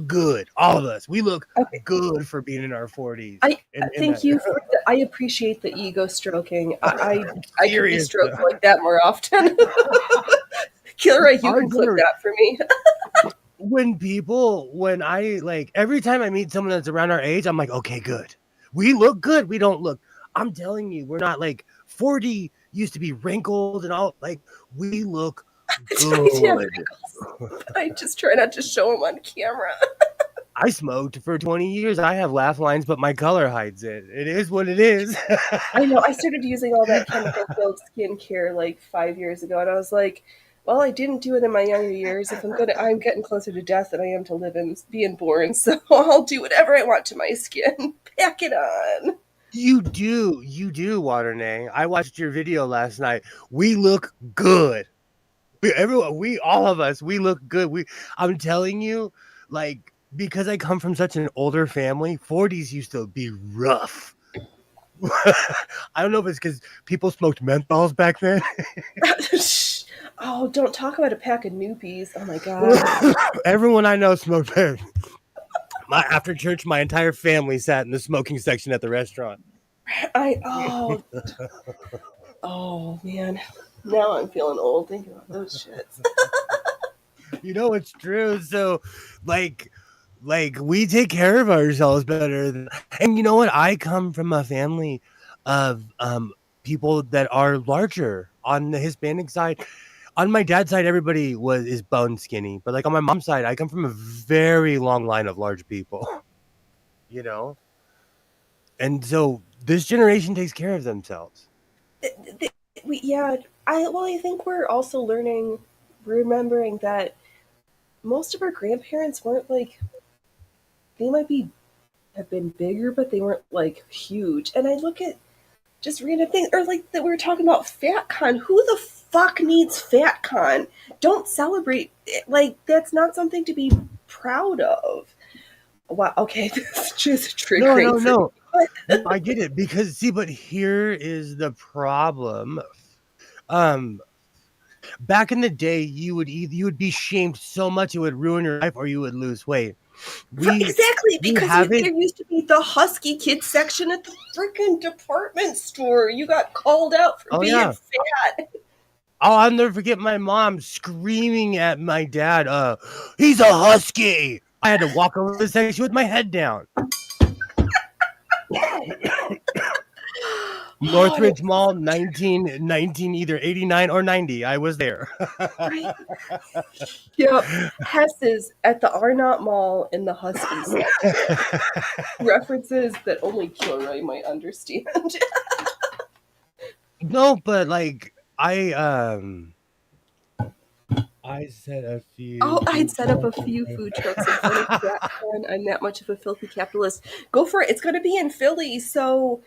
good, all of us. We look good for being in our 40s. Thank you for I appreciate the ego stroking. I could be stroked like that more often. Killer, you can clip that for me. When I like every time I meet someone that's around our age, I'm like, okay, good. We look good. We don't look. I'm telling you, we're not like 40 used to be wrinkled and all. Like we look good. I just try not to show them on camera. I smoked for 20 years. I have laugh lines, but my color hides it. It is what it is. I know. I started using all that chemical-filled skincare like 5 years ago, and I was like, well, I didn't do it in my younger years. If I'm getting closer to death than I am to being born, so I'll do whatever I want to my skin. Pack it on. You do, Waternay. I watched your video last night. We look good. All of us, we look good. I'm telling you, like, because I come from such an older family, 40s used to be rough. I don't know if it's because people smoked menthols back then. Oh, don't talk about a pack of noopies. Oh my god. Everyone I know smoked them. After church, my entire family sat in the smoking section at the restaurant. Oh man. Now I'm feeling old thinking about those shits. You know, it's true. So, like we take care of ourselves better. And you know what? I come from a family of people that are larger on the Hispanic side. On my dad's side, everybody is bone skinny, but like on my mom's side, I come from a very long line of large people. You know, and so this generation takes care of themselves. I think we're also remembering that most of our grandparents weren't like, they might have been bigger, but they weren't like huge. And I look at just random things, or like that we were talking about FatCon. Who the fuck needs FatCon? Don't celebrate it. Like, that's not something to be proud of. Wow, okay, this is just triggering. No. I get it because but here is the problem. Back in the day, you would be shamed so much it would ruin your life, or you would lose weight. Exactly, because there used to be the husky kids section at the freaking department store. You got called out for being fat. Oh, I'll never forget my mom screaming at my dad, he's a husky. I had to walk over the section with my head down. Northridge Mall, 19, either 89 or 90. I was there. Right? Yep. Hess's at the Arnott Mall in the Husky section. References that only Kilroy might understand. No, but like I I said a few Oh, I'd food set up a trucks. few food trucks in front of TrackCon. I'm that much of a filthy capitalist. Go for it. It's going to be in Philly, so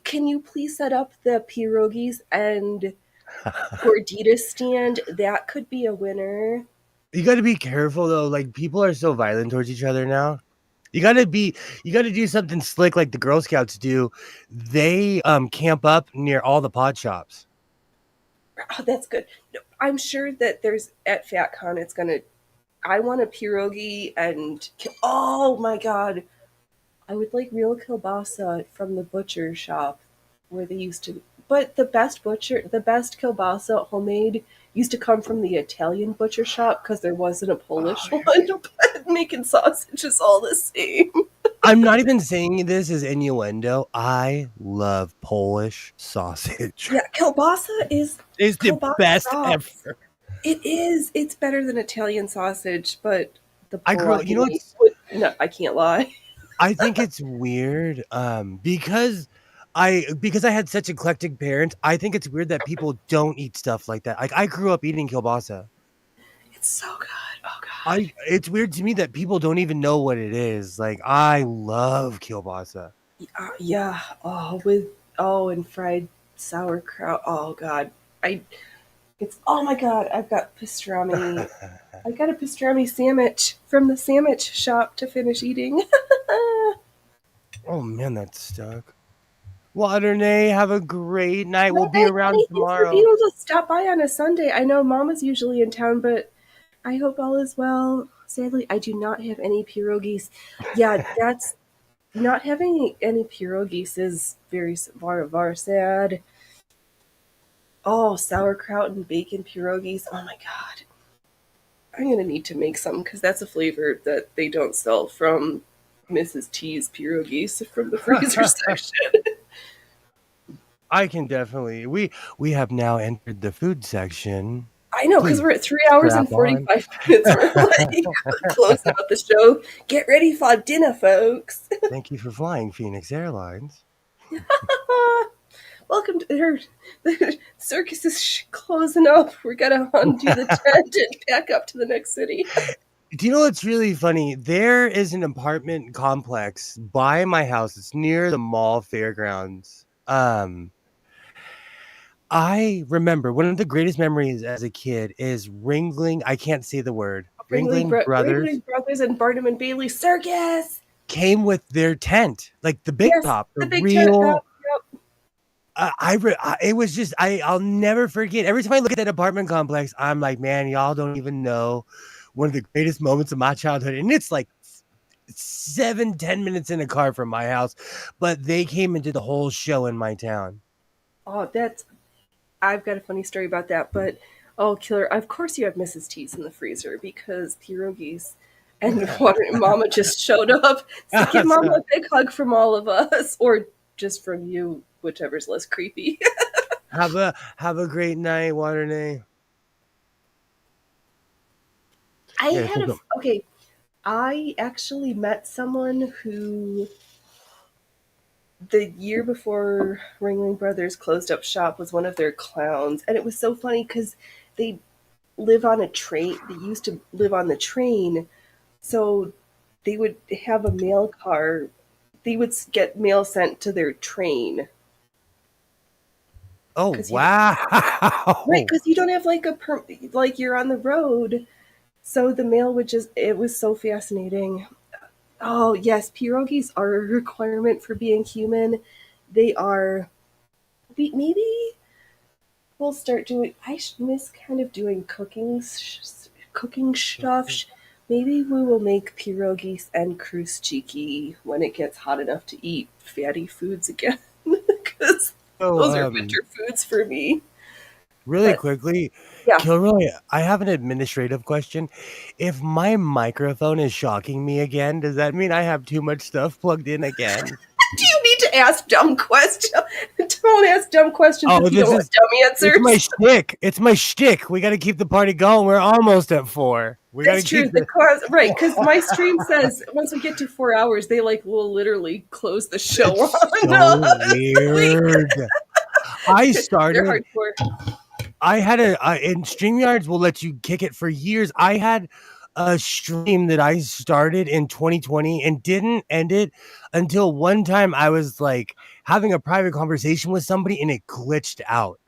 can you please set up the pierogies and gordita stand? That could be a winner. You got to be careful though. Like people are so violent towards each other now. You got to do something slick like the Girl Scouts do. They camp up near all the pot shops. Oh, that's good. No, I'm sure that there's at FatCon. It's gonna. I want a pierogi and oh my god, I would like real kielbasa from the butcher shop where they used to. But the best kielbasa homemade used to come from the Italian butcher shop because there wasn't a Polish Oh, one. But making sausage is all the same. I'm not even saying this as innuendo. I love Polish sausage. Yeah, kielbasa is It's the kielbasa best rocks. ever. It is. It's better than Italian sausage, but the I grew you know bologna. it's No, I can't lie. I think it's weird because I had such eclectic parents. I think it's weird that people don't eat stuff like that. Like I grew up eating kielbasa. It's so good. Oh god. It's weird to me that people don't even know what it is. Like I love kielbasa. Yeah. And fried sauerkraut. Oh god. I it's oh my god. I've got pastrami. I got a pastrami sandwich from the sandwich shop to finish eating. Oh man, that's stuck. Well, Renee, have a great night. We'll be Hey, around honey, thanks for being tomorrow. able to stop by on a Sunday. I know Mama's usually in town, but I hope all is well. Sadly, I do not have any pierogies. Yeah, that's not having any pierogies is very sad. Oh, sauerkraut and bacon pierogies. Oh my god. I'm gonna need to make some because that's a flavor that they don't sell from Mrs. T's pierogies from the freezer section. I can definitely. We have now entered the food section. I know because Please we're at 3 hours and strap on. 45 minutes. We're like closing out the show. Get ready for dinner, folks. Thank you for flying Phoenix Airlines. Welcome to her. The circus is closing up. We're gonna undo the tent and pack up to the next city. Do you know what's really funny? There is an apartment complex by my house. It's near the mall fairgrounds. I remember one of the greatest memories as a kid is Ringling. I can't say the word. Ringling Brothers Ringling Brothers and Barnum and Bailey Circus. came with their tent, like the big Yes, top, the the big tent. real. Yep. It was just I'll never forget. Every time I look at that apartment complex, I'm like, man, y'all don't even know one of the greatest moments of my childhood, and it's like 7-10 minutes in a car from my house, but they came and did the whole show in my town. Oh, I've got a funny story about that, but oh, killer! Of course, you have Mrs. T's in the freezer because pierogies and water. Mama just showed up, so give Mama a big hug from all of us, or just from you, whichever's less creepy. Have a great night, Waternay. Okay. I actually met someone who the year before Ringling Brothers closed up shop was one of their clowns, and it was so funny because they live on a train. They used to live on the train, so they would have a mail car. They would get mail sent to their train. Oh Right? wow! Because you don't have like you're on the road, so the mail would just. It was so fascinating. Oh yes, pierogies are a requirement for being human. They are. Maybe we'll start doing. I miss kind of doing cooking stuff. Maybe we will make pierogies and krustchiki when it gets hot enough to eat fatty foods again. Because those are winter foods for me. Really quickly, Yeah. Kilroy, I have an administrative question. If my microphone is shocking me again, does that mean I have too much stuff plugged in again? Do you need to ask dumb questions? Don't ask dumb questions if you don't want dumb answers. It's my shtick. It's my shtick. We got to keep the party going. We're almost at 4. That's true. Right, because my stream says once we get to 4 hours, they will literally close the show on. So weird. I started. They're hardcore. I had and StreamYards will let you kick it for years. I had a stream that I started in 2020 and didn't end it until one time I was like having a private conversation with somebody and it glitched out.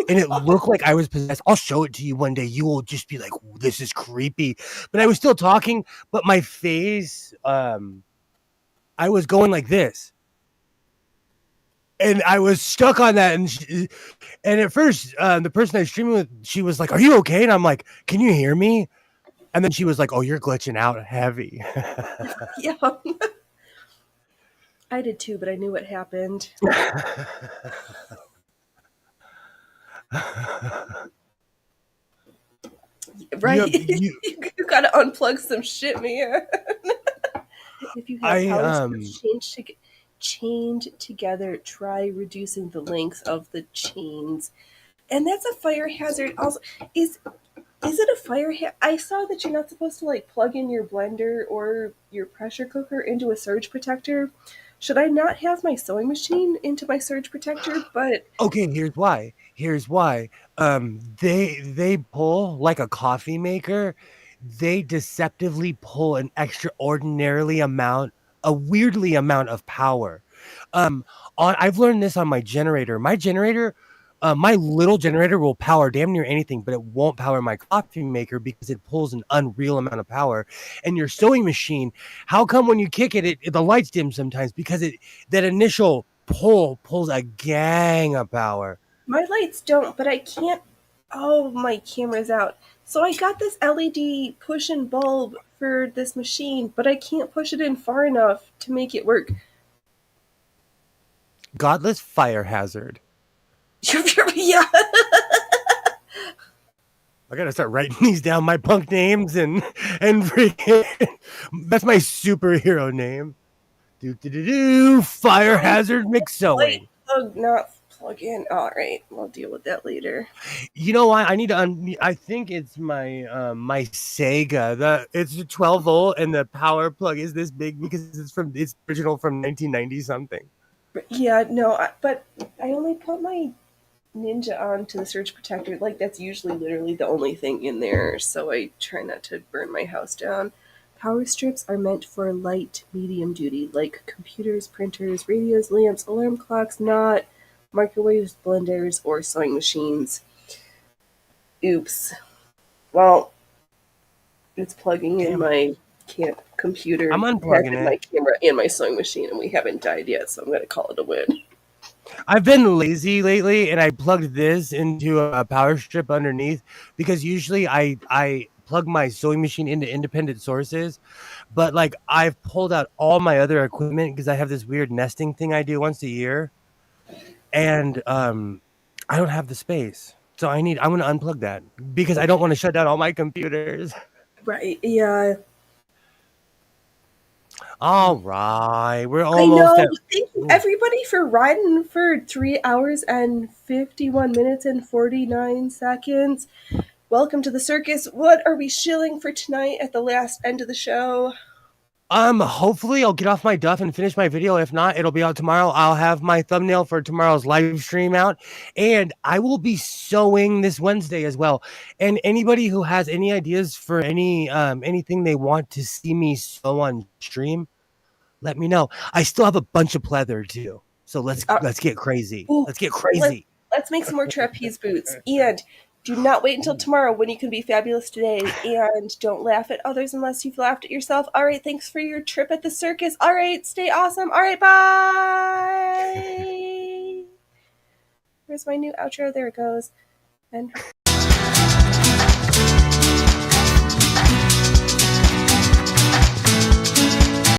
And it looked like I was possessed. I'll show it to you one day. You will just be like, this is creepy. But I was still talking, but my face, I was going like this. And I was stuck on that. And at first, the person I was streaming with, she was like, "Are you okay?" And I'm like, "Can you hear me?" And then she was like, "Oh, you're glitching out heavy." Yeah. I did too, but I knew what happened. Right? You gotta unplug some shit, man. If you have power strips chained together, try reducing the length of the chains. And that's a fire hazard. Also, is it a fire hazard? I saw that you're not supposed to like plug in your blender or your pressure cooker into a surge protector. Should I not have my sewing machine into my surge protector? But okay, here's why. They pull like a coffee maker. They deceptively pull an a weirdly amount of power. I've learned this on my generator. My little generator will power damn near anything, but it won't power my coffee maker because it pulls an unreal amount of power. And your sewing machine, how come when you kick it, the lights dim sometimes? Because that initial pull pulls a gang of power. My lights don't, but I can't. Oh, my camera's out. So I got this LED push-in bulb for this machine, but I can't push it in far enough to make it work. Godless fire hazard. Yeah. I gotta start writing these down, my punk names, and freaking, that's my superhero name. Fire hazard mix sewing. Plug, not plug in. All right, we'll deal with that later. You know why I need to? I think it's my my Sega. It's a 12 volt, and the power plug is this big because it's original from 1990 something. Yeah, no, but I only put my Ninja onto the surge protector. Like that's usually literally the only thing in there, so I try not to burn my house down. Power strips are meant for light, medium duty, like computers, printers, radios, lamps, alarm clocks, not microwaves, blenders, or sewing machines. Oops. Well, it's plugging in my computer. I'm unplugging it. My camera and my sewing machine, and we haven't died yet, so I'm going to call it a win. I've been lazy lately, and I plugged this into a power strip underneath because usually I plug my sewing machine into independent sources, but like I've pulled out all my other equipment because I have this weird nesting thing I do once a year, and I don't have the space, so I'm going to unplug that because I don't want to shut down all my computers. Right? Yeah. All right, we're almost. I know. Thank you, everybody, for riding for 3 hours and 51 minutes and 49 seconds. Welcome to the circus. What are we shilling for tonight at the last end of the show? Hopefully I'll get off my duff and finish my video. If not, it'll be out tomorrow. I'll have my thumbnail for tomorrow's live stream out, and I will be sewing this Wednesday as well. And anybody who has any ideas for anything they want to see me sew on stream, let me know. I still have a bunch of pleather too. So let's get crazy. Let's get crazy. Let's make some more trapeze boots. And do not wait until tomorrow when you can be fabulous today. And don't laugh at others unless you've laughed at yourself. All right, thanks for your trip at the circus. All right, stay awesome. All right, bye. Where's my new outro? There it goes. And